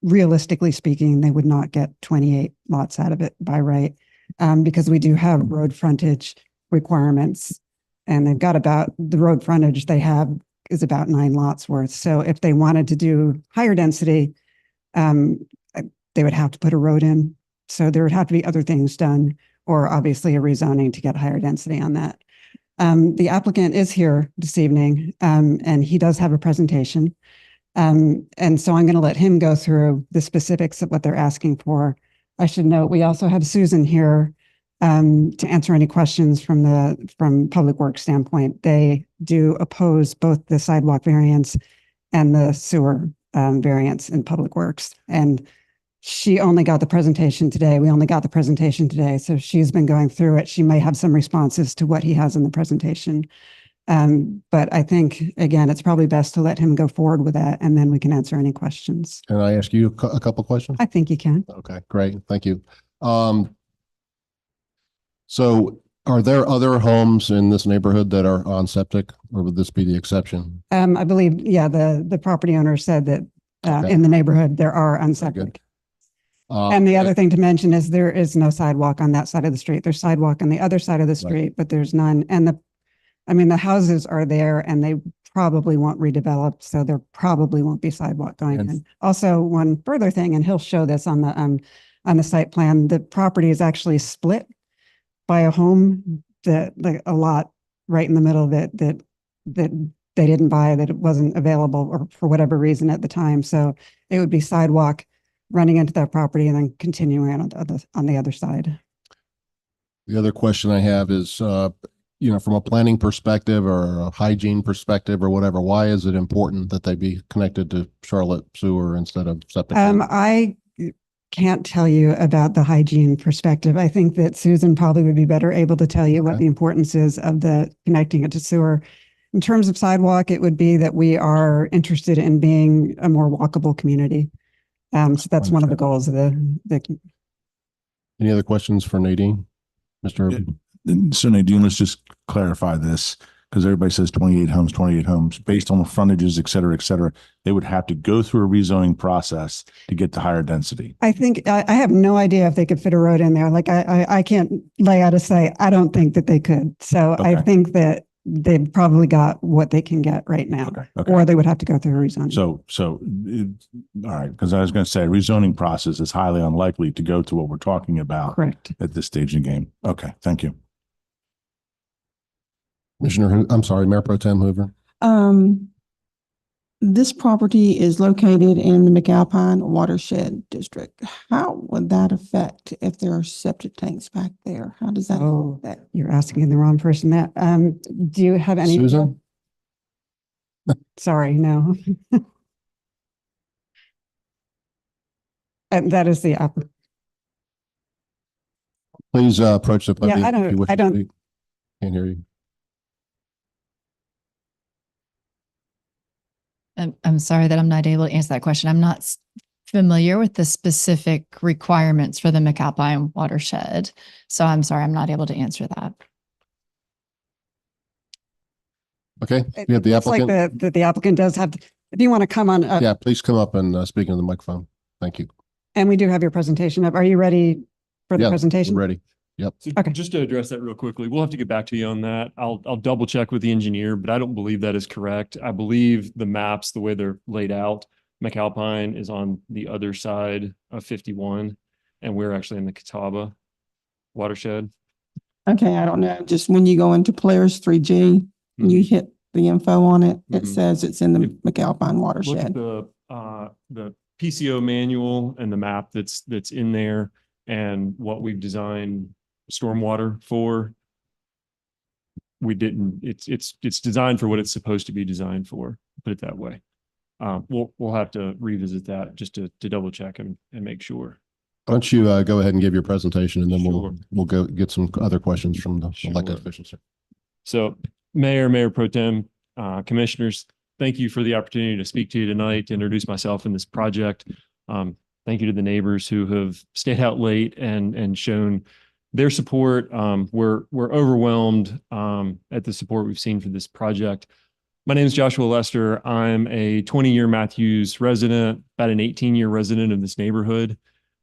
realistically speaking, they would not get 28 lots out of it by right, because we do have road frontage requirements, and they've got about the road frontage they have is about 9 lots worth. So if they wanted to do higher density, they would have to put a road in. So there would have to be other things done, or obviously a rezoning to get higher density on that. The applicant is here this evening, and he does have a presentation. And so I'm going to let him go through the specifics of what they're asking for. I should note, we also have Susan here to answer any questions from Public Works standpoint. They do oppose both the sidewalk variance and the sewer variance in Public Works. And she only got the presentation today. We only got the presentation today. So she's been going through it. She may have some responses to what he has in the presentation. But I think, again, it's probably best to let him go forward with that, and then we can answer any questions. Can I ask you a couple questions? I think you can. Okay, great. Thank you. So are there other homes in this neighborhood that are on septic, or would this be the exception? I believe, yeah, the property owner said that Okay. in the neighborhood, there are on septic. And the other thing to mention is there is no sidewalk on that side of the street. There's sidewalk on the other side of the street, but there's none. And the houses are there and they probably won't redevelop, so there probably won't be sidewalk going in. Also, one further thing, and he'll show this on the site plan, the property is actually split by a home, a lot right in the middle that they didn't buy, that it wasn't available or for whatever reason at the time. So it would be sidewalk running into that property and then continuing on the other side. The other question I have is, from a planning perspective or a hygiene perspective or whatever, why is it important that they be connected to Charlotte sewer instead of septic? I can't tell you about the hygiene perspective. I think that Susan probably would be better able to tell you what the importance is of the connecting it to sewer. In terms of sidewalk, it would be that we are interested in being a more walkable community. So that's one of the goals of the. Any other questions for Nadine? Mr. Irvin? So Nadine, let's just clarify this, because everybody says 28 homes, based on the frontages, et cetera, they would have to go through a rezoning process to get to higher density. I think I have no idea if they could fit a road in there. Like I can't lay out a say. I don't think that they could. So I think that they've probably got what they can get right now, or they would have to go through a rezoning. So all right, because I was going to say rezoning process is highly unlikely to go to what we're talking about. Correct. At this stage in the game. Okay, thank you. Mayor Pro Tem Hoover. This property is located in the McAlpine Watershed District. How would that affect if there are septic tanks back there? How does that? Oh, you're asking the wrong person that. Do you have any? Susan? Sorry, no. And that is the applicant. Please approach the podium. Yeah, I don't. Can't hear you. I'm sorry that I'm not able to answer that question. I'm not familiar with the specific requirements for the McAlpine watershed. So I'm sorry, I'm not able to answer that. Okay, we have the applicant. Like the applicant does have, if you want to come on up. Yeah, please come up and speak into the microphone. Thank you. And we do have your presentation up. Are you ready for the presentation? We're ready. Yep. So just to address that real quickly, we'll have to get back to you on that. I'll double check with the engineer, but I don't believe that is correct. I believe the maps, the way they're laid out, McAlpine is on the other side of 51, and we're actually in the Catawba watershed. Okay, I don't know. Just when you go into Players 3G, and you hit the info on it, it says it's in the McAlpine watershed. Look at the PCO manual and the map that's in there, and what we've designed stormwater for. We didn't. It's designed for what it's supposed to be designed for. Put it that way. We'll have to revisit that just to double check and make sure. Why don't you go ahead and give your presentation, and then we'll go get some other questions from the elected officials. So, Mayor Pro Tem, commissioners, thank you for the opportunity to speak to you tonight, to introduce myself in this project. Thank you to the neighbors who have stayed out late and shown their support. We're overwhelmed at the support we've seen for this project. My name is Joshua Lester. I'm a 20-year Matthews resident, about an 18-year resident of this neighborhood.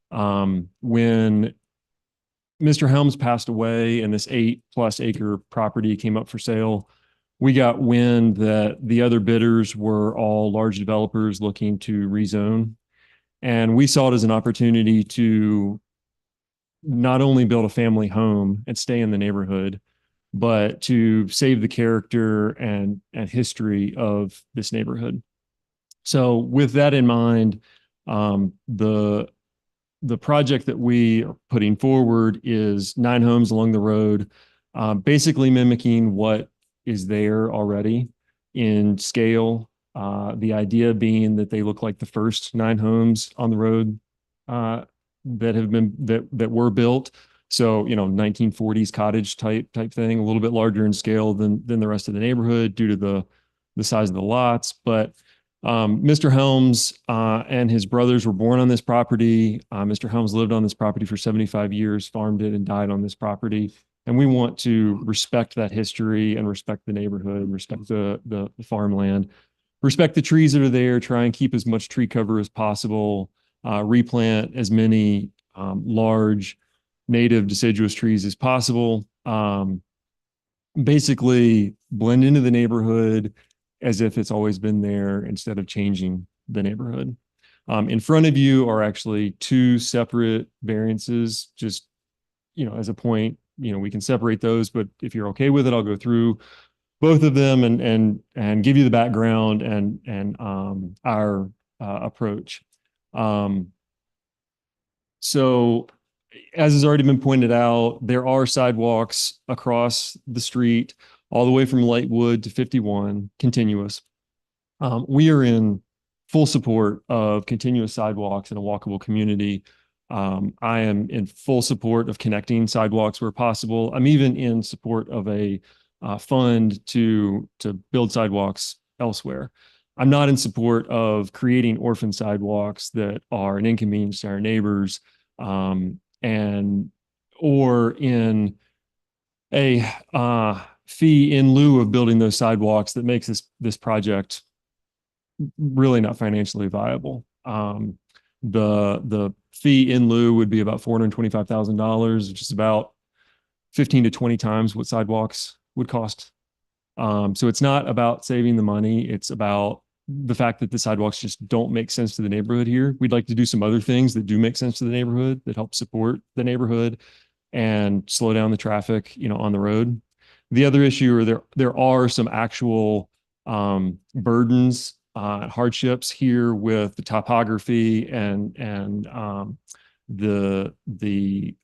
When Mr. Helms passed away and this 8+ acre property came up for sale, we got wind that the other bidders were all large developers looking to rezone. And we saw it as an opportunity to not only build a family home and stay in the neighborhood, but to save the character and history of this neighborhood. So with that in mind, the project that we are putting forward is 9 homes along the road, basically mimicking what is there already in scale. The idea being that they look like the first 9 homes on the road that were built. So, 1940s cottage type thing, a little bit larger in scale than the rest of the neighborhood due to the size of the lots. But Mr. Helms and his brothers were born on this property. Mr. Helms lived on this property for 75 years, farmed it, and died on this property. And we want to respect that history and respect the neighborhood, respect the farmland, respect the trees that are there, try and keep as much tree cover as possible, replant as many large native deciduous trees as possible. Basically blend into the neighborhood as if it's always been there instead of changing the neighborhood. In front of you are actually 2 separate variances, just, as a point we can separate those, but if you're okay with it, I'll go through both of them and give you the background and our approach. So as has already been pointed out, there are sidewalks across the street, all the way from Lightwood to 51, continuous. We are in full support of continuous sidewalks in a walkable community. I am in full support of connecting sidewalks where possible. I'm even in support of a fund to build sidewalks elsewhere. I'm not in support of creating orphan sidewalks that are an inconvenience to our neighbors, or in a fee in lieu of building those sidewalks that makes this project really not financially viable. The fee in lieu would be about $425,000, which is about 15 to 20 times what sidewalks would cost. So it's not about saving the money. It's about the fact that the sidewalks just don't make sense to the neighborhood here. We'd like to do some other things that do make sense to the neighborhood, that help support the neighborhood and slow down the traffic, on the road. The other issue, or there are some actual burdens, hardships here with the topography and the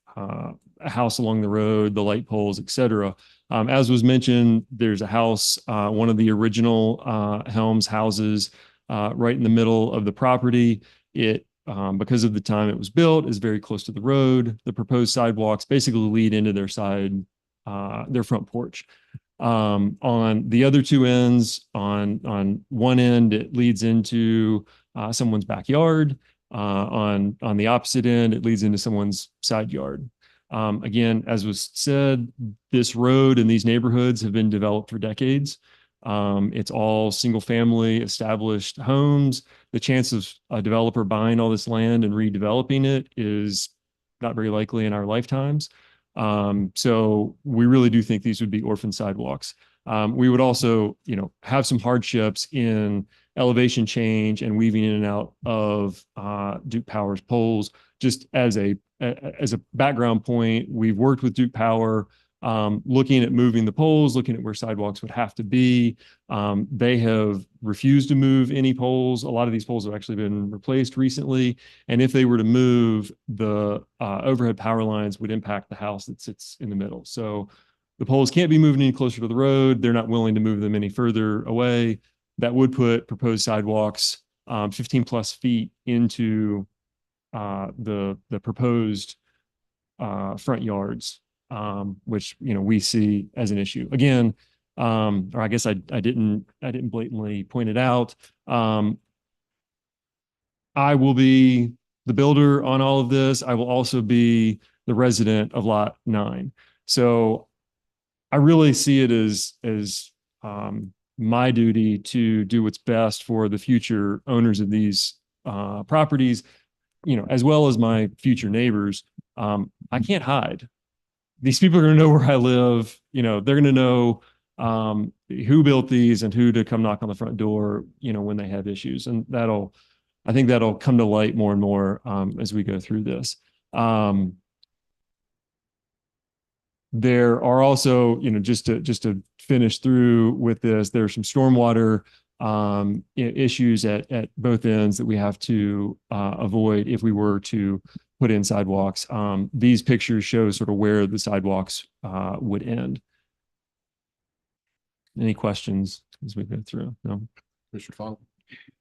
house along the road, the light poles, et cetera. As was mentioned, there's a house, one of the original Helms houses, right in the middle of the property. It, because of the time it was built, is very close to the road. The proposed sidewalks basically lead into their front porch. On the other two ends, on one end, it leads into someone's backyard. On the opposite end, it leads into someone's side yard. Again, as was said, this road and these neighborhoods have been developed for decades. It's all single family established homes. The chance of a developer buying all this land and redeveloping it is not very likely in our lifetimes. So we really do think these would be orphan sidewalks. We would also, have some hardships in elevation change and weaving in and out of Duke Power's poles. Just as a background point, we've worked with Duke Power, looking at moving the poles, looking at where sidewalks would have to be. They have refused to move any poles. A lot of these poles have actually been replaced recently. And if they were to move, the overhead power lines would impact the house that sits in the middle. So the poles can't be moved any closer to the road. They're not willing to move them any further away. That would put proposed sidewalks 15 plus feet into the proposed front yards, which we see as an issue. Again, or I guess I didn't blatantly point it out. I will be the builder on all of this. I will also be the resident of Lot 9. So I really see it as my duty to do what's best for the future owners of these properties, as well as my future neighbors. I can't hide. These people are going to know where I live. They're going to know who built these and who to come knock on the front door, when they have issues. And I think that'll come to light more and more as we go through this. There are also, just to finish through with this, there are some stormwater issues at both ends that we have to avoid if we were to put in sidewalks. These pictures show sort of where the sidewalks would end. Any questions as we go through? No. Mr. Fong?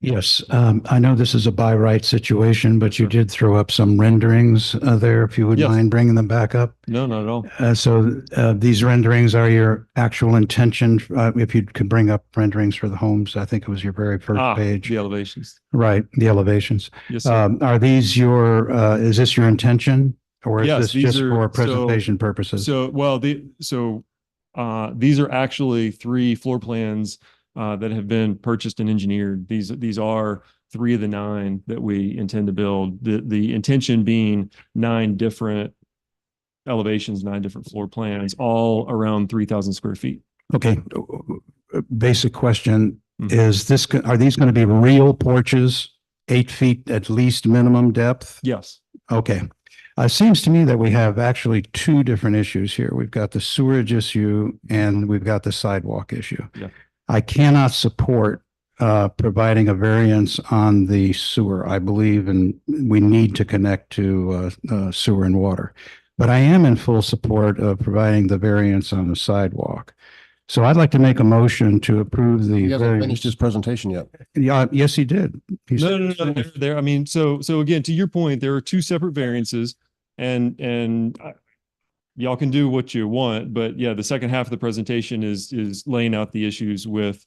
Yes, I know this is a by right situation, but you did throw up some renderings there, if you would Yes. mind bringing them back up. No, not at all. So these renderings are your actual intention. If you could bring up renderings for the homes, I think it was your very first page. The elevations. Right, the elevations. Yes, sir. Are these is this your intention? Or is Yes, this these just are- for presentation purposes? These are actually 3 floor plans that have been purchased and engineered. These are 3 of the 9 that we intend to build. The intention being 9 different elevations, 9 different floor plans, all around 3,000 square feet. Okay, basic question, Mm-hmm. are these going to be real porches, 8 feet at least minimum depth? Yes. Okay. It seems to me that we have actually two different issues here. We've got the sewerage issue and we've got the sidewalk issue. Yeah. I cannot support providing a variance on the sewer. I believe we need to connect to sewer and water. But I am in full support of providing the variance on the sidewalk. So I'd like to make a motion to approve the He hasn't variance. finished his presentation yet. Yeah, yes, he did. He No, said- there. I mean, so again, to your point, there are two separate variances, and y'all can do what you want, but yeah, the second half of the presentation is laying out the issues with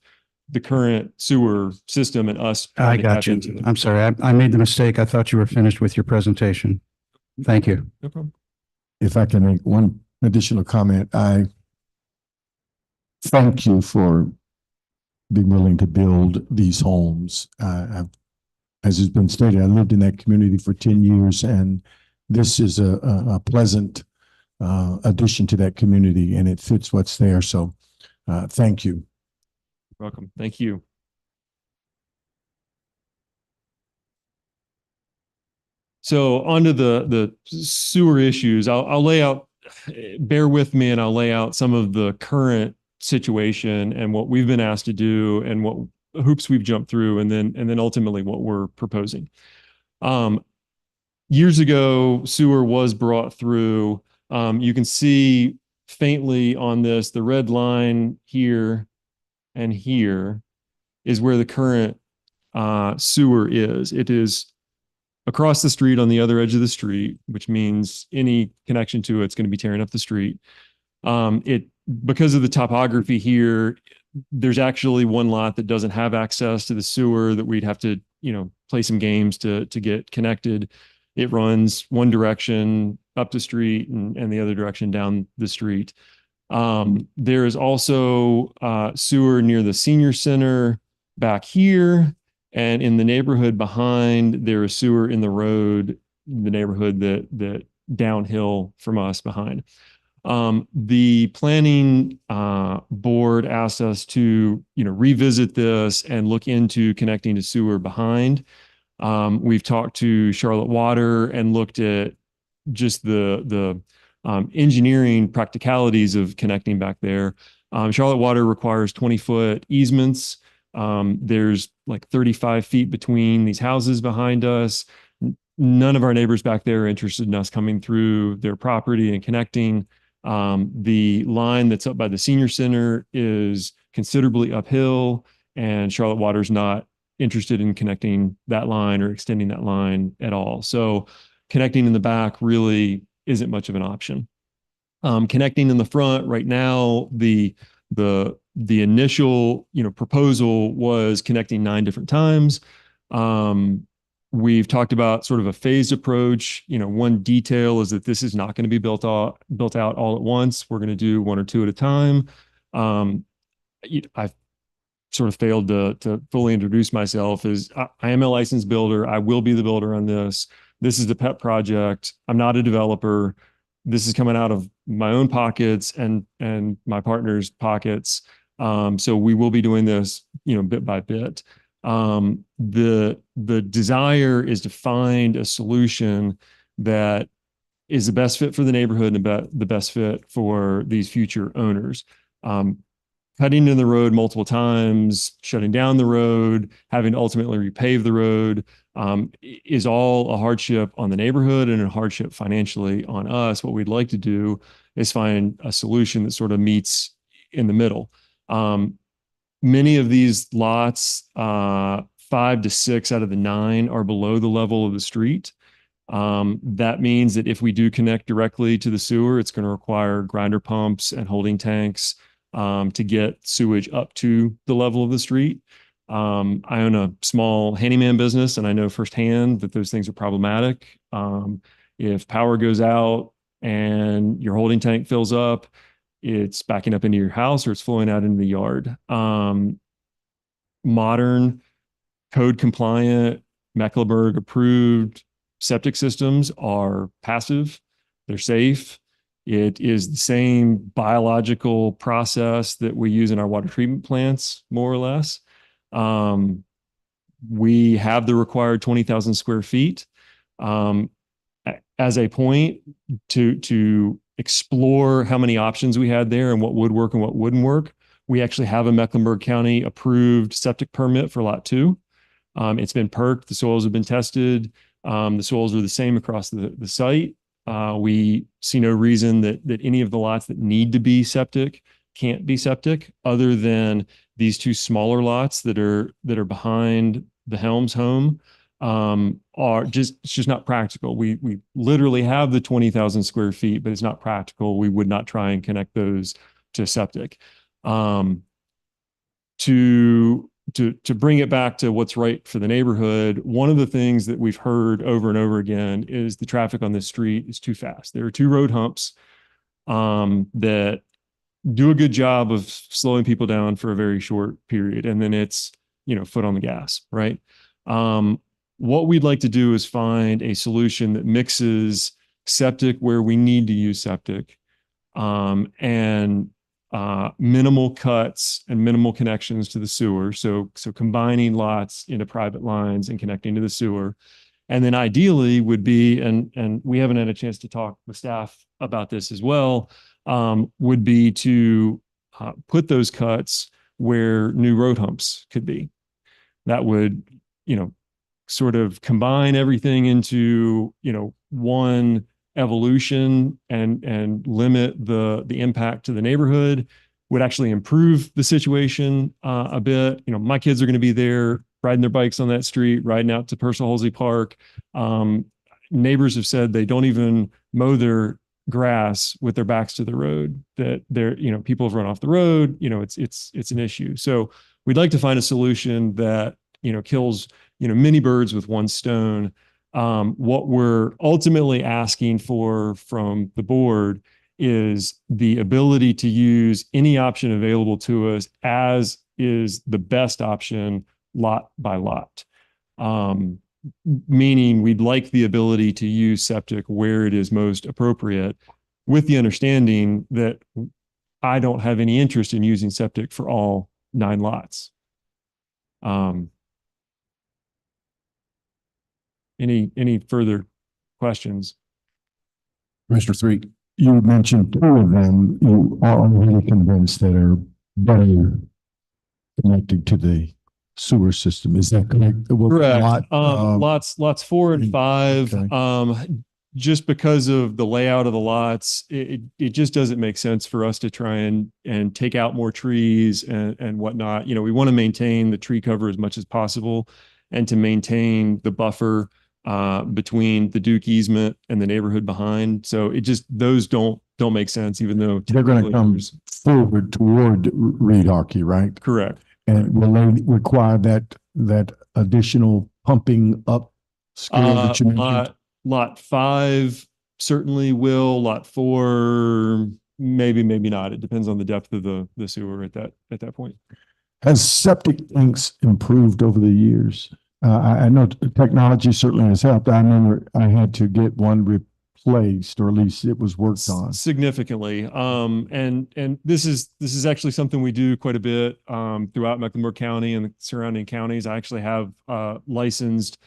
the current sewer system and us. I trying to got tap you. into them. I'm sorry. I made the mistake. I thought you were finished with your presentation. Thank you. No problem. If I can make one additional comment, I thank you for being willing to build these homes. As has been stated, I lived in that community for 10 years, and this is a pleasant addition to that community, and it fits what's there. So thank you. Welcome. Thank you. So onto the sewer issues, I'll lay out, bear with me, and I'll lay out some of the current situation and what we've been asked to do and what hoops we've jumped through, and then ultimately what we're proposing. Years ago, sewer was brought through. You can see faintly on this, the red line here and here is where the current sewer is. It is across the street on the other edge of the street, which means any connection to it's going to be tearing up the street. Because of the topography here, there's actually one lot that doesn't have access to the sewer that we'd have to, play some games to get connected. It runs one direction up the street and the other direction down the street. There is also sewer near the senior center back here, and in the neighborhood behind, there is sewer in the road, the neighborhood that downhill from us behind. The planning board asked us to, revisit this and look into connecting to sewer behind. We've talked to Charlotte Water and looked at just the engineering practicalities of connecting back there. Charlotte Water requires 20-foot easements. There's like 35 feet between these houses behind us. None of our neighbors back there are interested in us coming through their property and connecting. The line that's up by the senior center is considerably uphill, and Charlotte Water's not interested in connecting that line or extending that line at all. So connecting in the back really isn't much of an option. Connecting in the front right now, the initial, proposal was connecting 9 different times. We've talked about sort of a phased approach. One detail is that this is not going to be built out all at once. We're going to do 1 or 2 at a time. I've sort of failed to fully introduce myself as I am a licensed builder. I will be the builder on this. This is the pet project. I'm not a developer. This is coming out of my own pockets and my partner's pockets. So we will be doing this, bit by bit. The desire is to find a solution that is the best fit for the neighborhood and the best fit for these future owners. Cutting in the road multiple times, shutting down the road, having to ultimately repave the road, is all a hardship on the neighborhood and a hardship financially on us. What we'd like to do is find a solution that sort of meets in the middle. Many of these lots, 5 to 6 out of the 9 are below the level of the street. That means that if we do connect directly to the sewer, it's going to require grinder pumps and holding tanks to get sewage up to the level of the street. I own a small handyman business, and I know firsthand that those things are problematic. If power goes out and your holding tank fills up, it's backing up into your house or it's flowing out into the yard. Modern code compliant, Mecklenburg approved septic systems are passive. They're safe. It is the same biological process that we use in our water treatment plants, more or less. We have the required 20,000 square feet. as a point to explore how many options we had there and what would work and what wouldn't work. We actually have a Mecklenburg County approved septic permit for lot 2. It's been perked. The soils have been tested. The soils are the same across the site. We see no reason that any of the lots that need to be septic can't be septic, other than these 2 smaller lots that are behind the Helms home. It's just not practical. We literally have the 20,000 square feet, but it's not practical. We would not try and connect those to septic. To bring it back to what's right for the neighborhood, one of the things that we've heard over and over again is the traffic on this street is too fast. There are 2 road humps that do a good job of slowing people down for a very short period, and then it's, foot on the gas, right? What we'd like to do is find a solution that mixes septic where we need to use septic, and minimal cuts and minimal connections to the sewer. So combining lots into private lines and connecting to the sewer. And then ideally would be, and we haven't had a chance to talk with staff about this as well, would be to put those cuts where new road humps could be. That would, sort of combine everything into, one evolution and limit the impact to the neighborhood. Would actually improve the situation a bit. My kids are going to be there riding their bikes on that street, riding out to Percival Halsey Park. Neighbors have said they don't even mow their grass with their backs to the road, that people have run off the road. It's an issue. So we'd like to find a solution that, kills, many birds with one stone. What we're ultimately asking for from the board is the ability to use any option available to us as is the best option lot by lot. Meaning we'd like the ability to use septic where it is most appropriate, with the understanding that I don't have any interest in using septic for all 9 lots. Any further questions? Commissioner Three. You mentioned 2 of them you are already convinced that are better connected to the sewer system. Is that correct? Correct. Lots 4 and 5. Okay. Just because of the layout of the lots, it just doesn't make sense for us to try and take out more trees and whatnot. We want to maintain the tree cover as much as possible, and to maintain the buffer between the Duke easement and the neighborhood behind. So those don't make sense, even though they're going to come forward toward Reed Harkey, right? Correct. And will they require that additional pumping up scale that you mentioned? Lot 5 certainly will. Lot 4, maybe not. It depends on the depth of the sewer at that point. Has septic tanks improved over the years? I know technology certainly has helped. I remember I had to get one replaced, or at least it was worked on significantly. And this is actually something we do quite a bit throughout Mecklenburg County and the surrounding counties. I actually have licensed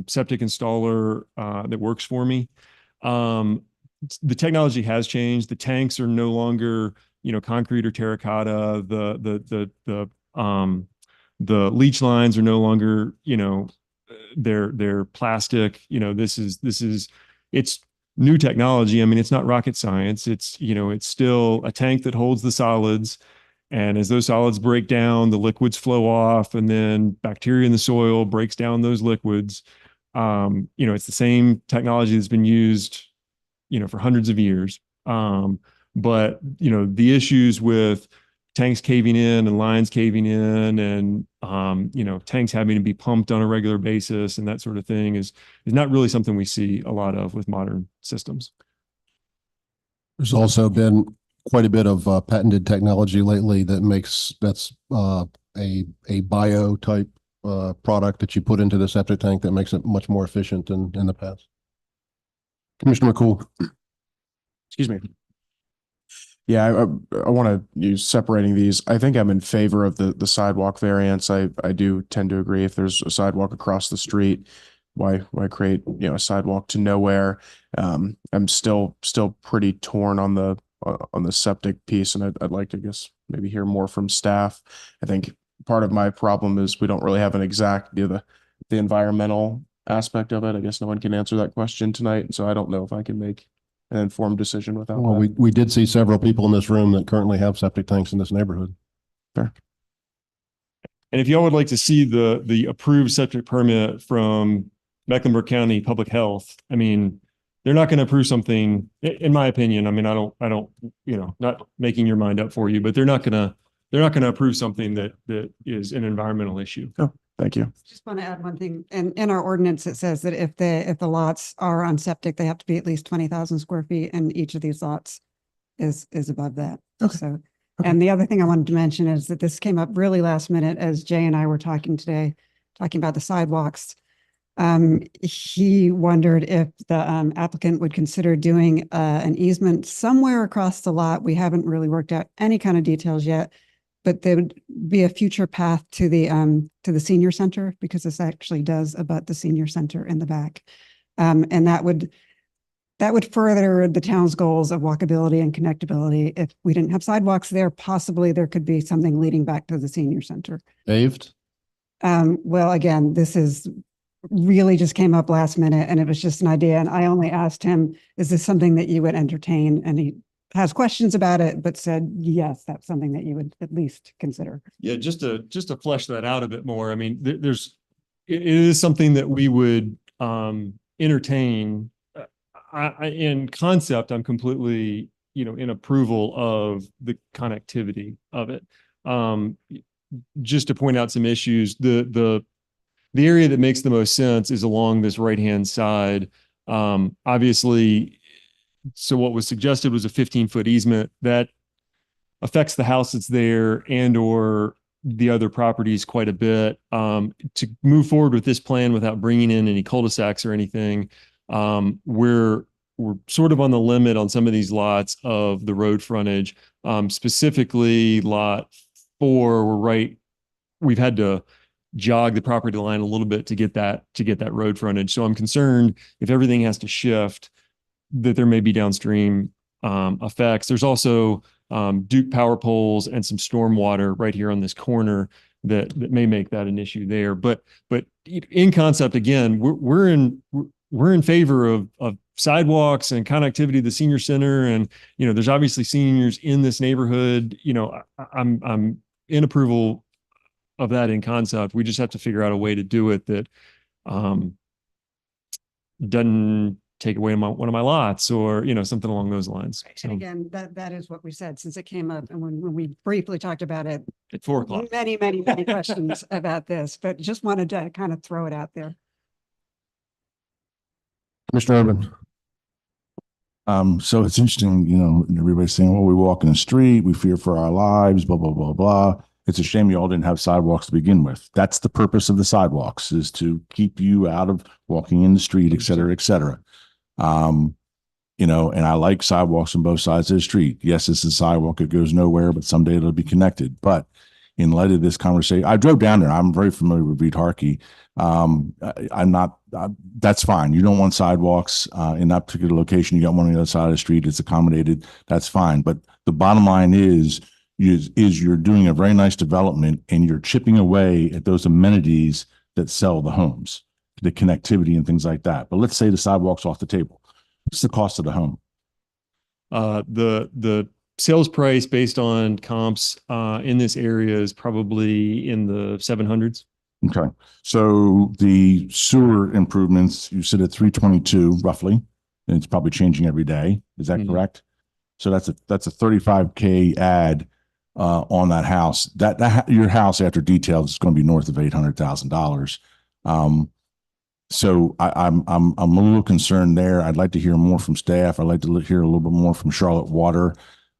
septic installer that works for me. The technology has changed. The tanks are no longer, concrete or terracotta. The leach lines are no longer, they're plastic. It's new technology. I mean, it's not rocket science. It's still a tank that holds the solids. And as those solids break down, the liquids flow off, and then bacteria in the soil breaks down those liquids. It's the same technology that's been used, for hundreds of years. But the issues with tanks caving in and lines caving in, and tanks having to be pumped on a regular basis and that sort of thing is not really something we see a lot of with modern systems. There's also been quite a bit of patented technology lately that's a bio type product that you put into the septic tank that makes it much more efficient than in the past. Commissioner McCool. Excuse me. Yeah, I want to use separating these. I think I'm in favor of the sidewalk variance. I do tend to agree if there's a sidewalk across the street, why create, a sidewalk to nowhere? I'm still pretty torn on the septic piece, and I'd like to, maybe hear more from staff. I think part of my problem is we don't really have an exact, the environmental aspect of it. I guess no one can answer that question tonight, so I don't know if I can make an informed decision without Well, that. we did see several people in this room that currently have septic tanks in this neighborhood. Fair. And if y'all would like to see the approved septic permit from Mecklenburg County Public Health, I mean, they're not going to approve something, in my opinion. I mean, I don't, not making your mind up for you, but they're not going to approve something that is an environmental issue. Oh, thank you. Just want to add one thing. And in our ordinance, it says that if the lots are on septic, they have to be at least 20,000 square feet, and each of these lots is above that. Okay. So, and the other thing I wanted to mention is that this came up really last minute as Jay and I were talking today, talking about the sidewalks. He wondered if the applicant would consider doing an easement somewhere across the lot. We haven't really worked out any kind of details yet, but there would be a future path to the senior center, because this actually does abut the senior center in the back. And that would further the town's goals of walkability and connectability. If we didn't have sidewalks there, possibly there could be something leading back to the senior center. Paved? Well, again, this is really just came up last minute, and it was just an idea. And I only asked him, is this something that you would entertain? And he has questions about it, but said, yes, that's something that you would at least consider. Yeah, just to flesh that out a bit more. I mean, it is something that we would entertain. In concept, I'm completely, in approval of the connectivity of it. Just to point out some issues, the area that makes the most sense is along this right-hand side. Obviously, so what was suggested was a 15-foot easement that affects the house that's there and or the other properties quite a bit. To move forward with this plan without bringing in any cul-de-sacs or anything, we're sort of on the limit on some of these lots of the road frontage. Specifically lot 4, we've had to jog the property line a little bit to get that road frontage. So I'm concerned if everything has to shift, that there may be downstream effects. There's also Duke power poles and some stormwater right here on this corner that may make that an issue there. But in concept, again, we're in favor of sidewalks and connectivity to the senior center. And, there's obviously seniors in this neighborhood. I'm in approval of that in concept. We just have to figure out a way to do it that doesn't take away one of my lots or, something along those lines. And again, that is what we said since it came up. And when we briefly talked about it at 4 o'clock, many questions about this, but just wanted to kind of throw it out there. Mr. Urban. So it's interesting, everybody's saying, well, we walk in the street, we fear for our lives, blah, blah, blah, blah. It's a shame you all didn't have sidewalks to begin with. That's the purpose of the sidewalks, is to keep you out of walking in the street, et cetera, et cetera. And I like sidewalks on both sides of the street. Yes, this is a sidewalk. It goes nowhere, but someday it'll be connected. But in light of this conversation, I drove down there. I'm very familiar with Reed Harkey. That's fine. You don't want sidewalks in that particular location. You got one on the other side of the street. It's accommodated. That's fine. But the bottom line is you're doing a very nice development and you're chipping away at those amenities that sell the homes, the connectivity and things like that. But let's say the sidewalk's off the table. What's the cost of the home? The sales price based on comps in this area is probably in the 700s. Okay. So the sewer improvements, you said at 322 roughly, and it's probably changing every day. Is that correct? So that's a $35K add on that house. That your house after details is going to be north of $800,000. So I'm a little concerned there. I'd like to hear more from staff. I'd like to hear a little bit more from Charlotte Water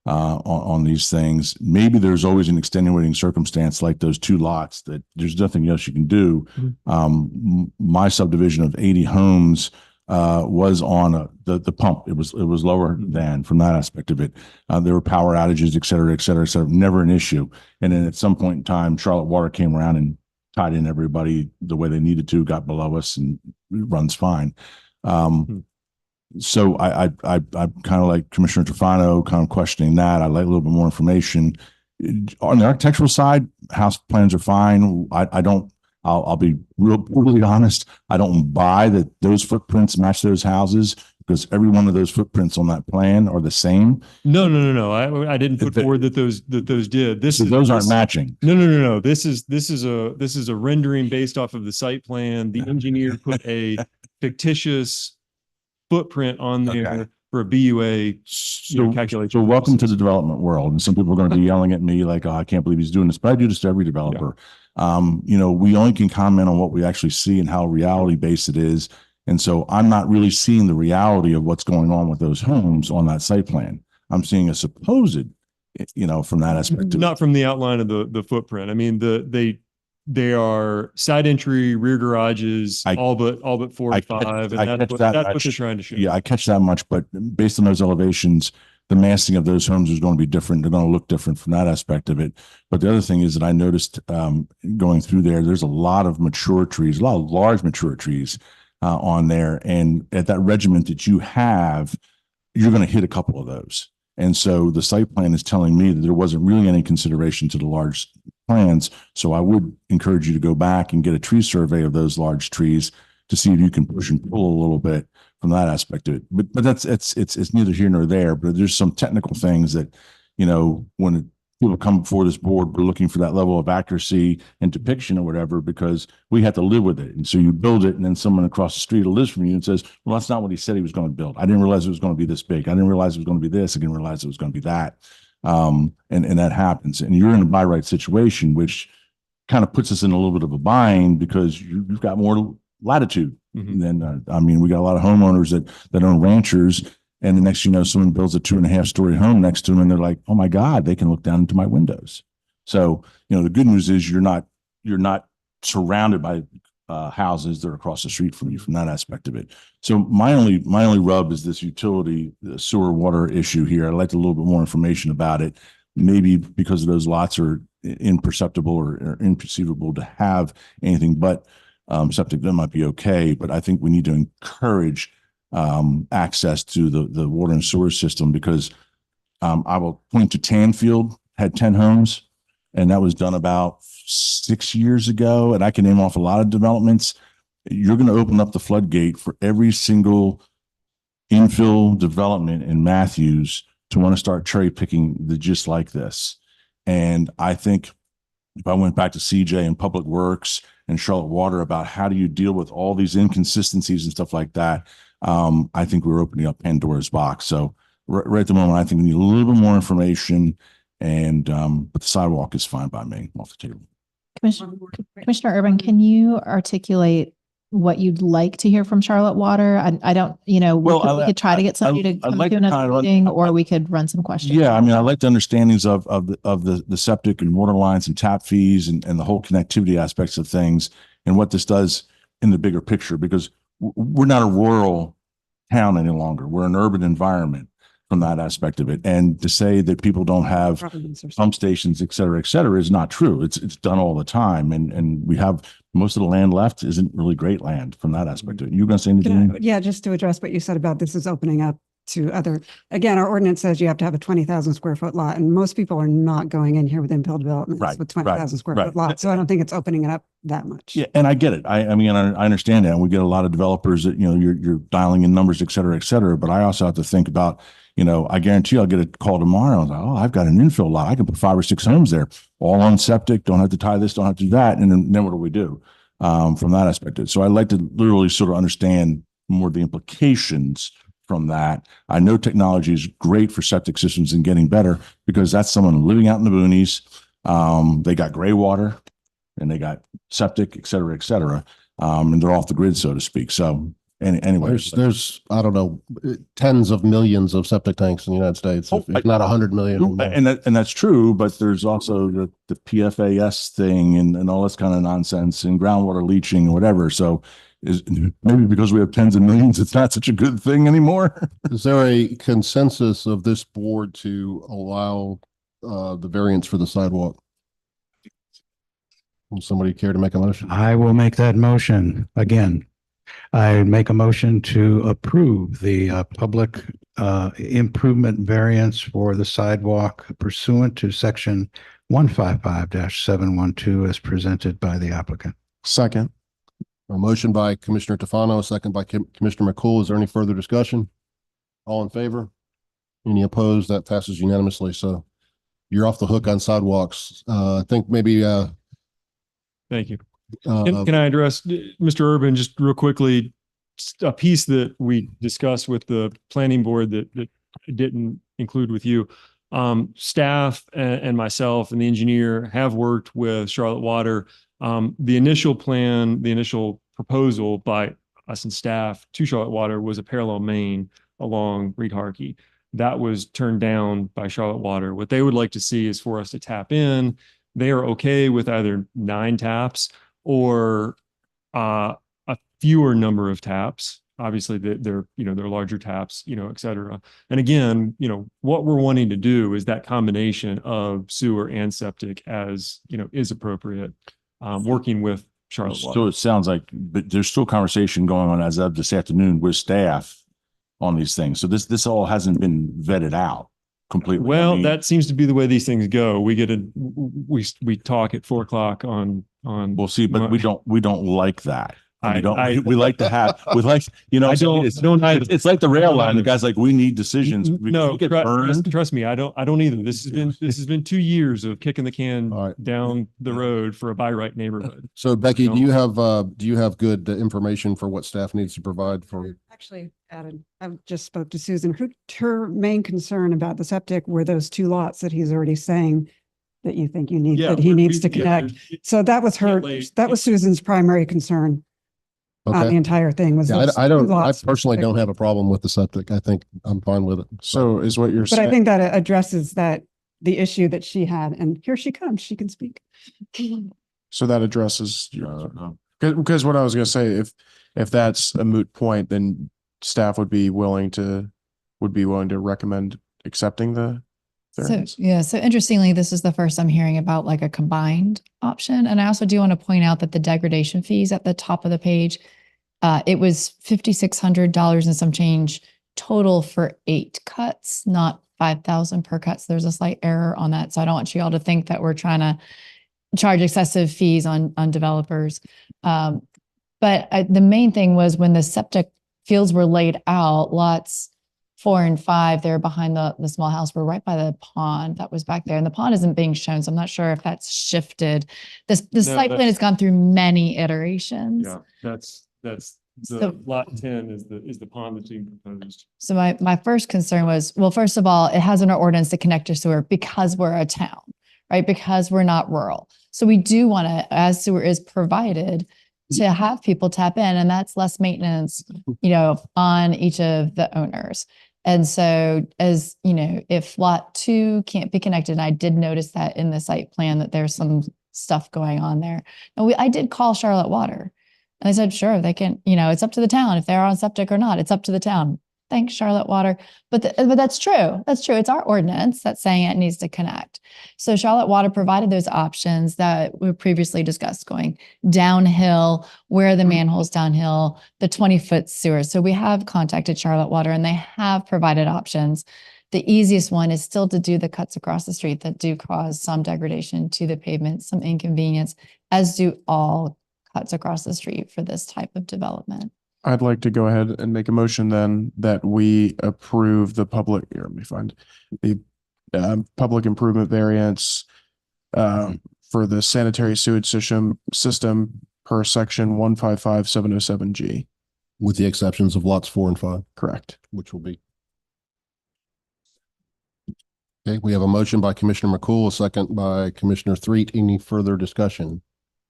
on these things. Maybe there's always an extenuating circumstance like those 2 lots that there's nothing else you can do. My subdivision of 80 homes was on the pump. It was lower than from that aspect of it. There were power outages, et cetera, et cetera, et cetera. Never an issue. And then at some point in time, Charlotte Water came around and tied in everybody the way they needed to, got below us, and runs fine. So I'm kind of like Commissioner Tofano, kind of questioning that. I'd like a little bit more information. On the architectural side, house plans are fine. I'll be really honest. I don't buy that those footprints match those houses, because every one of those footprints on that plan are the same. No. I didn't put forward that those did. Those aren't matching. No. This is a rendering based off of the site plan. The engineer put a fictitious footprint on there for a BUA calculation. So welcome to the development world. And some people are going to be yelling at me like, oh, I can't believe he's doing this, but I do this to every developer. We only can comment on what we actually see and how reality based it is. And so I'm not really seeing the reality of what's going on with those homes on that site plan. I'm seeing a supposed, from that aspect. Not from the outline of the footprint. I mean, they are side entry, rear garages, all but 4 and 5. And that's what they're trying to show. Yeah, I catch that much, but based on those elevations, the massing of those homes is going to be different. They're going to look different from that aspect of it. But the other thing is that I noticed going through there's a lot of mature trees, a lot of large mature trees on there. And at that regiment that you have, you're going to hit a couple of those. And so the site plan is telling me that there wasn't really any consideration to the large plans. So I would encourage you to go back and get a tree survey of those large trees to see if you can push and pull a little bit from that aspect of it. But it's neither here nor there. But there's some technical things that, when people come before this board, we're looking for that level of accuracy and depiction or whatever, because we have to live with it. And so you build it, and then someone across the street lives from you and says, well, that's not what he said he was going to build. I didn't realize it was going to be this big. I didn't realize it was going to be this. I didn't realize it was going to be that. And that happens. And you're in a by right situation, which kind of puts us in a little bit of a bind, because you've got more latitude than, we got a lot of homeowners that own ranchers. And the next, someone builds a 2.5-story home next to them, and they're like, oh my God, they can look down into my windows. So, the good news is you're not surrounded by houses that are across the street from you from that aspect of it. So my only rub is this utility, the sewer water issue here. I'd like a little bit more information about it, maybe because of those lots are imperceptible or inconceivable to have anything but septic. That might be okay, but I think we need to encourage access to the water and sewer system, because I will point to Tanfield, had 10 homes, and that was done about 6 years ago. And I can name off a lot of developments. You're going to open up the floodgate for every single infill development in Matthews to want to start cherry picking just like this. And I think if I went back to CJ and Public Works and Charlotte Water about how do you deal with all these inconsistencies and stuff like that, I think we're opening up Pandora's box. So right at the moment, I think we need a little bit more information, and but the sidewalk is fine by me off the table. Commissioner Urban, can you articulate what you'd like to hear from Charlotte Water? I don't, we could try to get somebody to come to another meeting, or we could run some questions. Yeah, I like the understandings of the septic and water lines and tap fees and the whole connectivity aspects of things, and what this does in the bigger picture, because we're not a rural town any longer. We're an urban environment from that aspect of it. And to say that people don't have pump stations, et cetera, is not true. It's done all the time. And we have most of the land left isn't really great land from that aspect of it. You going to say anything? Yeah, just to address what you said about this is opening up to again, our ordinance says you have to have a 20,000 square foot lot, and most people are not going in here with infill developments with 20,000 square foot lots. So I don't think it's opening it up that much. Yeah, and I get it. I understand that. And we get a lot of developers that, you're dialing in numbers, et cetera, but I also have to think about, I guarantee I'll get a call tomorrow. I've got an infill lot. I can put 5 or 6 homes there, all on septic. Don't have to tie this, don't have to do that. And then what do we do from that aspect? So I'd like to literally sort of understand more the implications from that. I know technology is great for septic systems and getting better, because that's someone living out in the boonies. They got gray water and they got septic, et cetera, and they're off the grid, so to speak. So anyway, there's I don't know, tens of millions of septic tanks in the United States, if not 100 million. And that's true, but there's also the PFAS thing and all this kind of nonsense and groundwater leaching and whatever. So maybe because we have tens of millions, it's not such a good thing anymore. Is there a consensus of this board to allow the variance for the sidewalk? Will somebody care to make a motion? I will make that motion again. I make a motion to approve the public improvement variance for the sidewalk pursuant to section 155-712 as presented by the applicant. Second. A motion by Commissioner Tofano, a second by Commissioner McCool. Is there any further discussion? All in favor? Any opposed? That passes unanimously. So you're off the hook on sidewalks. I think maybe, Thank you. Can I address Mr. Urban just real quickly? A piece that we discussed with the planning board that didn't include with you. Staff and myself and the engineer have worked with Charlotte Water. The initial plan, the initial proposal by us and staff to Charlotte Water was a parallel main along Reed Harkey. That was turned down by Charlotte Water. What they would like to see is for us to tap in. They are okay with either 9 taps or a fewer number of taps. Obviously, they're larger taps, et cetera. And again, what we're wanting to do is that combination of sewer and septic as, is appropriate, working with Charlotte Water. So it sounds like, but there's still conversation going on as of this afternoon with staff on these things. So this all hasn't been vetted out completely. Well, that seems to be the way these things go. We talk at 4:00 on. We'll see, but we don't like that. We like to have, it's like the rail line. The guy's like, we need decisions. Trust me, I don't either. This has been 2 years of kicking the can down the road for a by right neighborhood. So Becky, do you have good information for what staff needs to provide for? Actually, Adam, I just spoke to Susan. Her main concern about the septic were those 2 lots that he's already saying that you think he needs to connect. So that was Susan's primary concern. Okay. The entire thing was. I personally don't have a problem with the septic. I think I'm fine with it. So is what you're saying. But I think that addresses the issue that she had, and here she comes. She can speak. So that addresses because what I was going to say, if that's a moot point, then staff would be willing to recommend accepting the variance. So interestingly, this is the first I'm hearing about like a combined option. And I also do want to point out that the degradation fees at the top of the page, it was $5,600 and some change total for 8 cuts, not 5,000 per cut. So there's a slight error on that. So I don't want you all to think that we're trying to charge excessive fees on developers. But the main thing was when the septic fields were laid out, lots 4 and 5, they're behind the small house. We're right by the pond that was back there, and the pond isn't being shown. So I'm not sure if that's shifted. The site plan has gone through many iterations. Yeah, that's lot 10 is the pond that's being proposed. So my first concern was, well, first of all, it has an ordinance to connect to sewer because we're a town, right? Because we're not rural. So we do want to, as sewer is provided, to have people tap in, and that's less maintenance, on each of the owners. And so as if lot 2 can't be connected, and I did notice that in the site plan that there's some stuff going on there. And I did call Charlotte Water, and they said, sure, they can, it's up to the town if they're on septic or not. It's up to the town. Thanks, Charlotte Water. But that's true. That's true. It's our ordinance that's saying it needs to connect. So Charlotte Water provided those options that we previously discussed, going downhill, where are the manholes downhill, the 20-foot sewer. So we have contacted Charlotte Water, and they have provided options. The easiest one is still to do the cuts across the street that do cause some degradation to the pavement, some inconvenience, as do all cuts across the street for this type of development. I'd like to go ahead and make a motion then that we approve the public improvement variance for the sanitary sewage system per section 155-707G. With the exceptions of lots 4 and 5. Correct. Which will be. Okay, we have a motion by Commissioner McCool, a second by Commissioner Threet. Any further discussion?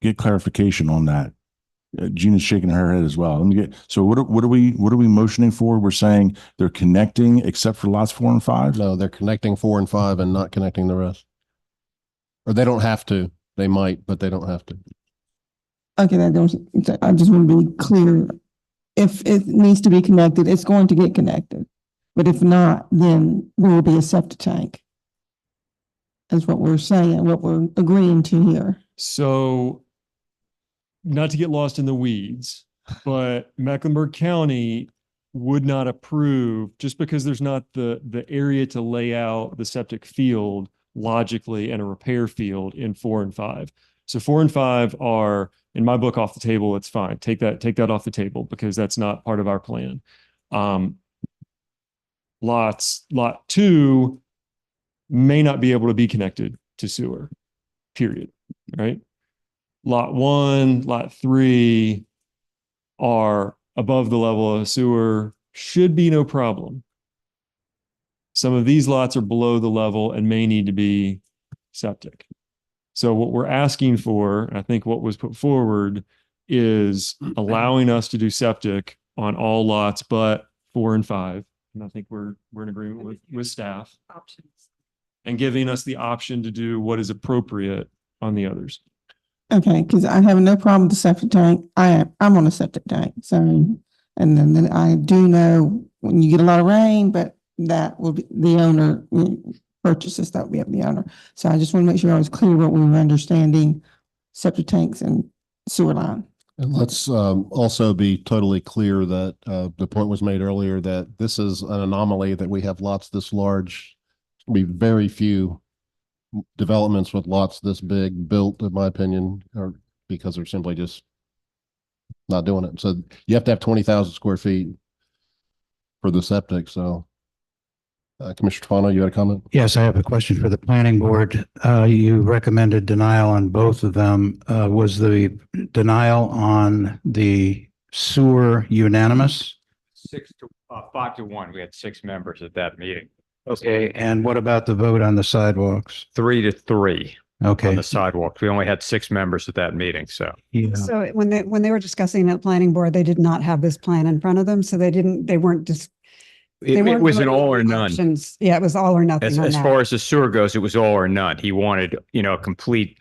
Get clarification on that. Gina's shaking her head as well. So what are we motioning for? We're saying they're connecting except for lots 4 and 5? No, they're connecting 4 and 5 and not connecting the rest. Or they don't have to. They might, but they don't have to. Okay, I just want to be clear. If it needs to be connected, it's going to get connected. But if not, then there will be a septic tank. That's what we're saying, what we're agreeing to here. So, not to get lost in the weeds, but Mecklenburg County would not approve just because there's not the area to lay out the septic field logically and a repair field in 4 and 5. So 4 and 5 are, in my book, off the table. It's fine. Take that off the table because that's not part of our plan. Lot 2 may not be able to be connected to sewer, period. Right? Lot 1, lot 3 are above the level of sewer, should be no problem. Some of these lots are below the level and may need to be septic. So what we're asking for, and I think what was put forward, is allowing us to do septic on all lots but 4 and 5. And I think we're in agreement with staff. Options. And giving us the option to do what is appropriate on the others. Okay, because I have no problem with the septic tank. I'm on a septic tank, so, and then I do know when you get a lot of rain, but that will be the owner purchases, that will be up to the owner. So I just want to make sure I was clear what we were understanding septic tanks and sewer line. And let's also be totally clear that the point was made earlier that this is an anomaly, that we have lots this large. There'll be very few developments with lots this big built, in my opinion, or because they're simply just not doing it. So you have to have 20,000 square feet for the septic. So Commissioner Tofano, you had a comment? Yes, I have a question for the planning board. You recommended denial on both of them. Was the denial on the sewer unanimous? 5 to 1. We had 6 members at that meeting. Okay, and what about the vote on the sidewalks? 3 to 3 Okay. on the sidewalk. We only had 6 members at that meeting, so. Yeah. So when they were discussing at planning board, they did not have this plan in front of them, so they weren't just. It was an all or none. Options. Yeah, it was all or nothing on As that. far as the sewer goes, it was all or none. He wanted, a complete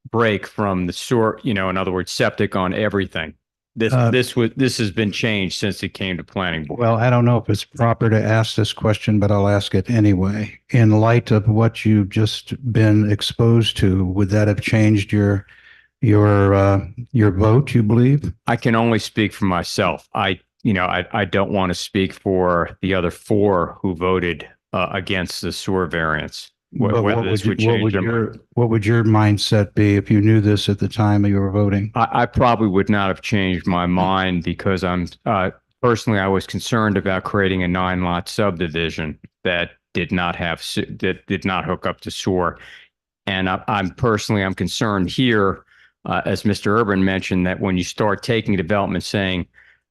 break from the sewer, in other words, septic on everything. This has been changed since it came to planning board. Well, I don't know if it's proper to ask this question, but I'll ask it anyway. In light of what you've just been exposed to, would that have changed your vote, you believe? I can only speak for myself. I don't want to speak for the other 4 who voted against the sewer variance. What would your mindset be if you knew this at the time you were voting? I probably would not have changed my mind because personally, I was concerned about creating a 9-lot subdivision that did not hook up to sewer. And I'm concerned here, as Mr. Urban mentioned, that when you start taking development saying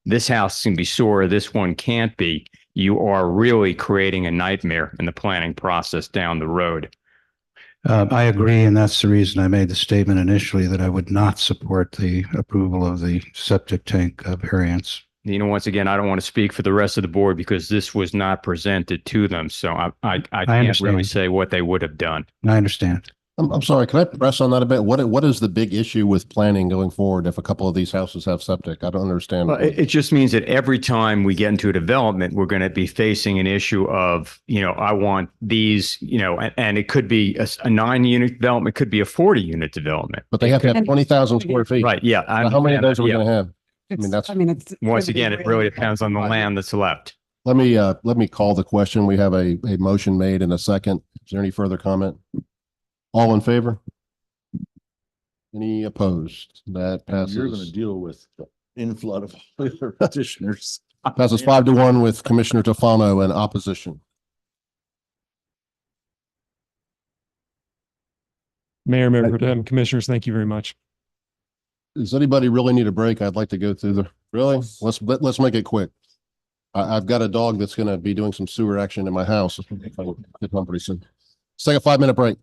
this house can be sewer, this one can't be, you are really creating a nightmare in the planning process down the road. I agree, and that's the reason I made the statement initially that I would not support the approval of the septic tank variance. Once again, I don't want to speak for the rest of the board because this was not presented to them, so I can't understand. really say what they would have done. I understand. I'm sorry, can I press on that a bit? What is the big issue with planning going forward if a couple of these houses have septic? I don't understand. Well, it just means that every time we get into a development, we're going to be facing an issue of, I want these, and it could be a 9-unit development, could be a 40-unit development. But they have to have 20,000 square feet. Right, yeah. Now, how many of those are we going to have? It's once again, it really depends on the land that's left. Let me call the question. We have a motion made in a second. Is there any further comment? All in favor? Any opposed? That passes. You're going to deal with inflood of other petitioners. Passes 5 to 1 with Commissioner Tofano in opposition. Mayor Pro Tem, Commissioners, thank you very much. Does anybody really need a break? I'd like to go through really? Let's make it quick. I've got a dog that's going to be doing some sewer action in my house. If I get home pretty soon. Let's take a 5-minute break.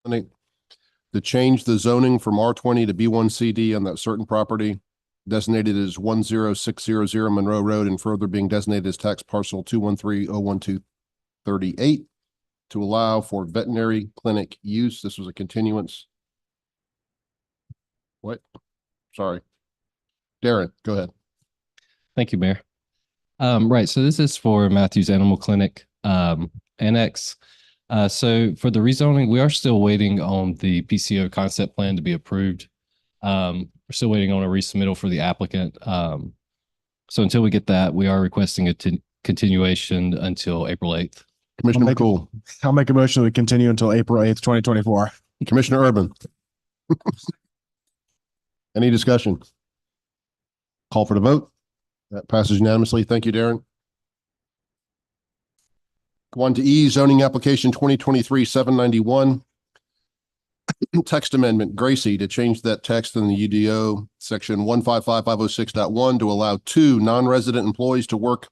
To change the zoning from R20 to B1CD on that certain property designated as 10600 Monroe Road and further being designated as tax parcel 213-01238 to allow for veterinary clinic use. This was a continuance. What? Sorry. Darren, go ahead. Thank you, Mayor. Right, so this is for Matthews Animal Clinic Annex. So for the rezoning, we are still waiting on the PCO concept plan to be approved. We're still waiting on a resubmittal for the applicant. So until we get that, we are requesting a continuation until April 8th. Commissioner McCool. I'll make a motion to continue until April 8th, 2024. Commissioner Urban. Any discussion? Call for the vote. That passes unanimously. Thank you, Darren. Go on to E, zoning application 2023-791. Text amendment, Gracie, to change that text in the UDO section 155506.1 to allow 2 non-resident employees to work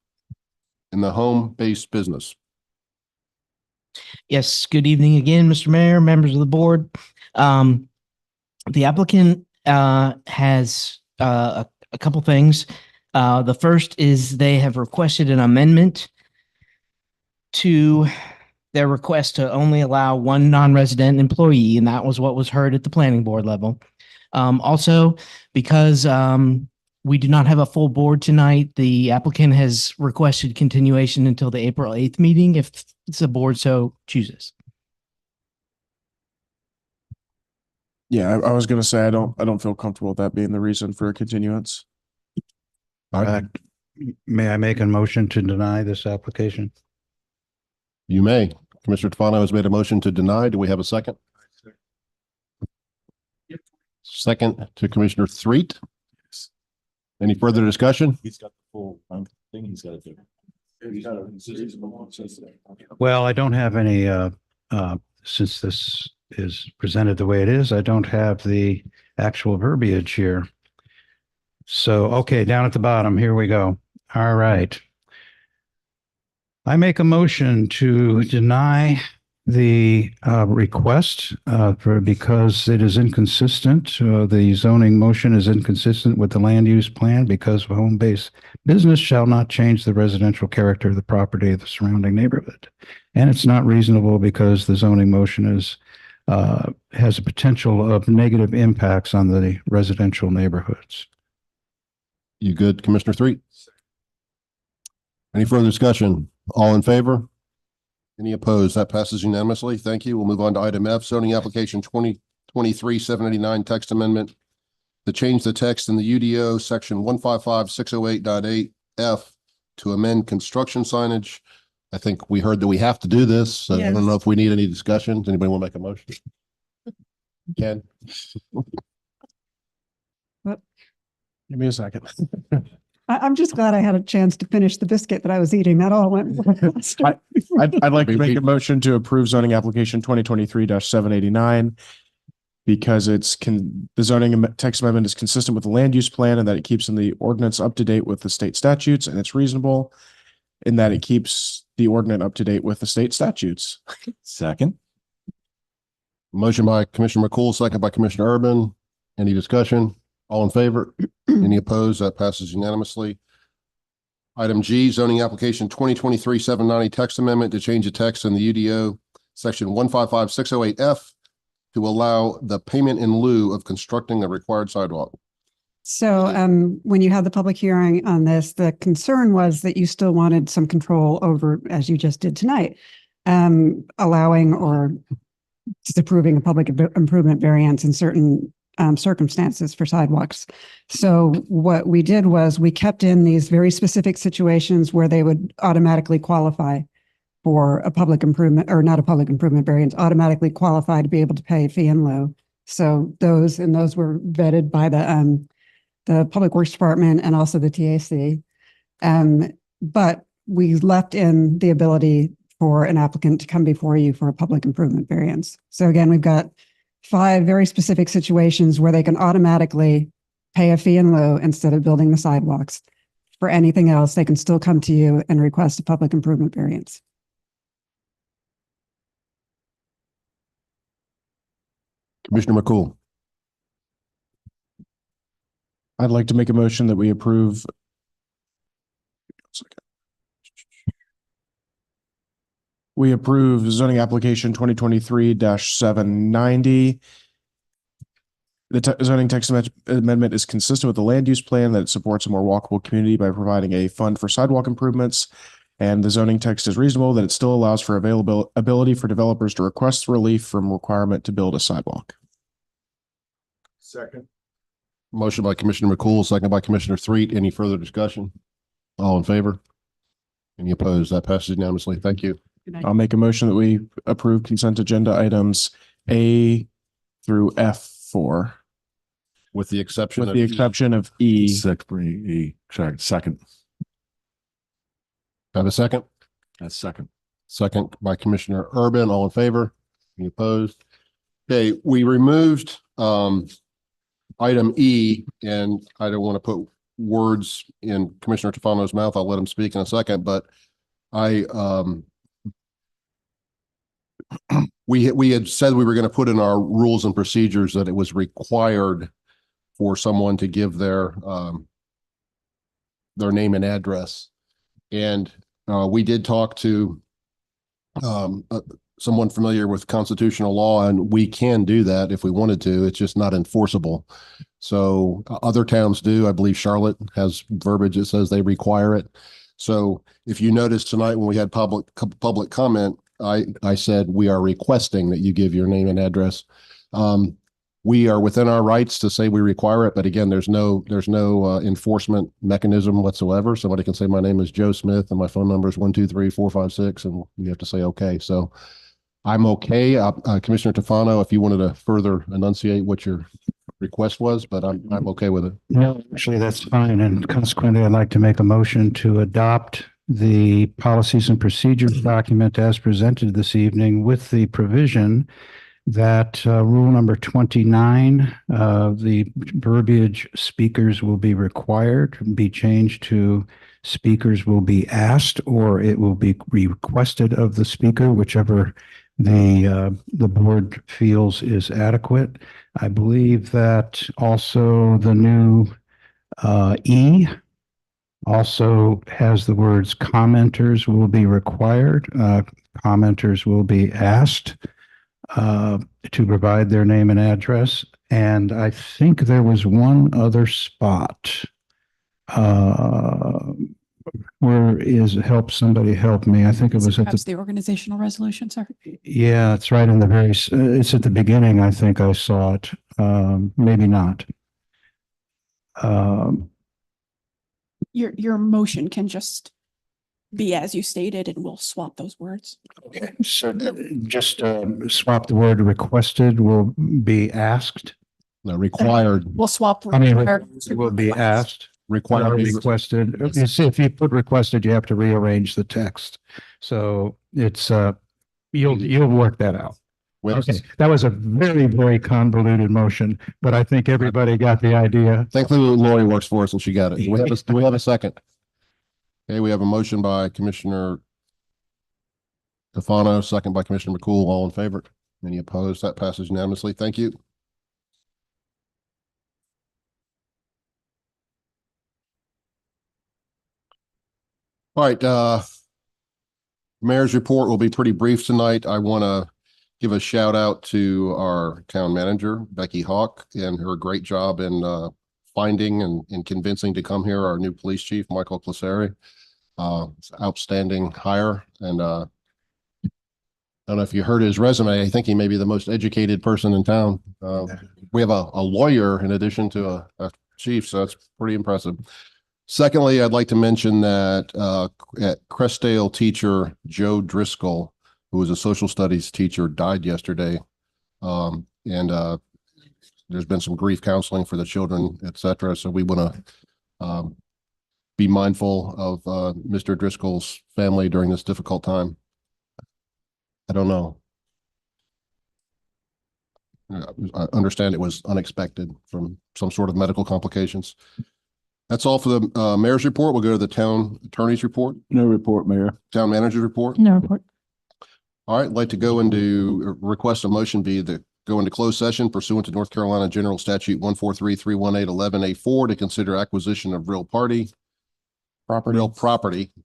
in the home-based business. Yes, good evening again, Mr. Mayor, members of the board. The applicant has a couple things. The first is they have requested an amendment to their request to only allow 1 non-resident employee, and that was what was heard at the planning board level. Also, because we do not have a full board tonight, the applicant has requested continuation until the April 8th meeting if the board so chooses. Yeah, I was going to say, I don't feel comfortable with that being the reason for a continuance. May I make a motion to deny this application? You may. Commissioner Tufano has made a motion to deny. Do we have a second? Second to Commissioner Threet. Any further discussion? He's got the full thing he's got to do. Well, I don't have any, since this is presented the way it is, I don't have the actual verbiage here. So, okay, down at the bottom, here we go. All right. I make a motion to deny the request because it is inconsistent. The zoning motion is inconsistent with the land use plan because home-based business shall not change the residential character of the property of the surrounding neighborhood. And it's not reasonable because the zoning motion is has a potential of negative impacts on the residential neighborhoods. You good, Commissioner Threet? Any further discussion? All in favor? Any opposed? That passes unanimously. Thank you. We'll move on to item F, zoning application 2023-789 text amendment to change the text in the UDO section 155608.8F to amend construction signage. I think we heard that we have to do this. So I don't know if we need any discussions. Anybody want to make a motion? Ken? Give me a second. I'm just glad I had a chance to finish the biscuit that I was eating. That all went faster. I'd like to make a motion to approve zoning application 2023-789 because the zoning text amendment is consistent with the land use plan and that it keeps in the ordinance up to date with the state statutes, and it's reasonable in that it keeps the ordinance up to date with the state statutes. Second. Motion by Commissioner McCool, second by Commissioner Urban. Any discussion? All in favor? Any opposed? That passes unanimously. Item G, zoning application 2023-790 text amendment to change the text in the UDO section 155608F to allow the payment in lieu of constructing a required sidewalk. So when you had the public hearing on this, the concern was that you still wanted some control over, as you just did tonight, allowing or disapproving a public improvement variance in certain circumstances for sidewalks. So what we did was we kept in these very specific situations where they would automatically qualify for a public improvement, or not a public improvement variance, automatically qualify to be able to pay a fee in lieu. So those were vetted by the Public Works Department and also the TAC. But we left in the ability for an applicant to come before you for a public improvement variance. So again, we've got 5 very specific situations where they can automatically pay a fee in lieu instead of building the sidewalks. For anything else, they can still come to you and request a public improvement variance. Commissioner McCool. I'd like to make a motion that we approve. We approve zoning application 2023-790. The zoning text amendment is consistent with the land use plan, that it supports a more walkable community by providing a fund for sidewalk improvements. And the zoning text is reasonable, that it still allows for ability for developers to request relief from requirement to build a sidewalk. Second. Motion by Commissioner McCool, second by Commissioner Threet. Any further discussion? All in favor? Any opposed? That passes unanimously. Thank you. I'll make a motion that we approve consent agenda items A through F4. With the exception With the exception of E. Second. Have a second? That's second. Second by Commissioner Urban. All in favor? Any opposed? Okay, we removed item E, and I don't want to put words in Commissioner Tofano's mouth. I'll let him speak in a second, but we had said we were going to put in our rules and procedures that it was required for someone to give their name and address. And we did talk to someone familiar with constitutional law, and we can do that if we wanted to. It's just not enforceable. So other towns do. I believe Charlotte has verbiage that says they require it. So if you notice tonight when we had public comment, I said we are requesting that you give your name and address. We are within our rights to say we require it, but again, there's no enforcement mechanism whatsoever. Somebody can say my name is Joe Smith and my phone number is 123-456, and you have to say okay. So I'm okay. Commissioner Tofano, if you wanted to further enunciate what your request was, but I'm okay with it. No, actually, that's fine. And consequently, I'd like to make a motion to adopt the policies and procedures document as presented this evening with the provision that rule number 29, the verbiage speakers will be required, be changed to speakers will be asked, or it will be requested of the speaker, whichever the board feels is adequate. I believe that also the new E also has the words commenters will be required, commenters will be asked to provide their name and address. And I think there was one other spot. Where is help? Somebody help me. I think it was at Perhaps the organizational resolution, sir. yeah, it's right in the very, it's at the beginning. I think I saw it. Maybe not. Your motion can just be as you stated, and we'll swap those words. Okay, so just swap the word requested will be asked. No, required. We'll swap. I mean, required it will be asked. Required. Requested. You see, if you put requested, you have to rearrange the text. So it's you'll work that out. Okay, that was a very, very convoluted motion, but I think everybody got the idea. Thankfully, Lori works for us and she got it. Do we have a second? Okay, we have a motion by Commissioner Tofano, second by Commissioner McCool. All in favor? Any opposed? That passes unanimously. Thank you. All right, Mayor's report will be pretty brief tonight. I want to give a shout out to our town manager, Becky Hawk, and her great job in finding and convincing to come here our new police chief, Michael Claseri. Outstanding hire. And I don't know if you heard his resume. I think he may be the most educated person in town. We have a lawyer in addition to a chief, so that's pretty impressive. Secondly, I'd like to mention that at Crestdale teacher Joe Driscoll, who was a social studies teacher, died yesterday. And there's been some grief counseling for the children, et cetera. So we want to be mindful of Mr. Driscoll's family during this difficult time. I don't know. I understand it was unexpected from some sort of medical complications. That's all for the mayor's report. We'll go to the town attorney's report. No report, Mayor. Town manager's report. No report. All right, I'd like to go into request a motion be the go into closed session pursuant to North Carolina General Statute 143-318-11A4 to consider acquisition of real property, you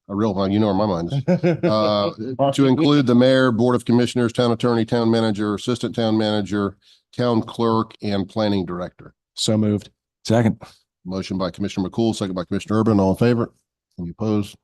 know where my mind is. To include the mayor, board of commissioners, town attorney, town manager, assistant town manager, town clerk, and planning director. So moved. Second. Motion by Commissioner McCool, second by Commissioner Urban. All in favor? Any opposed?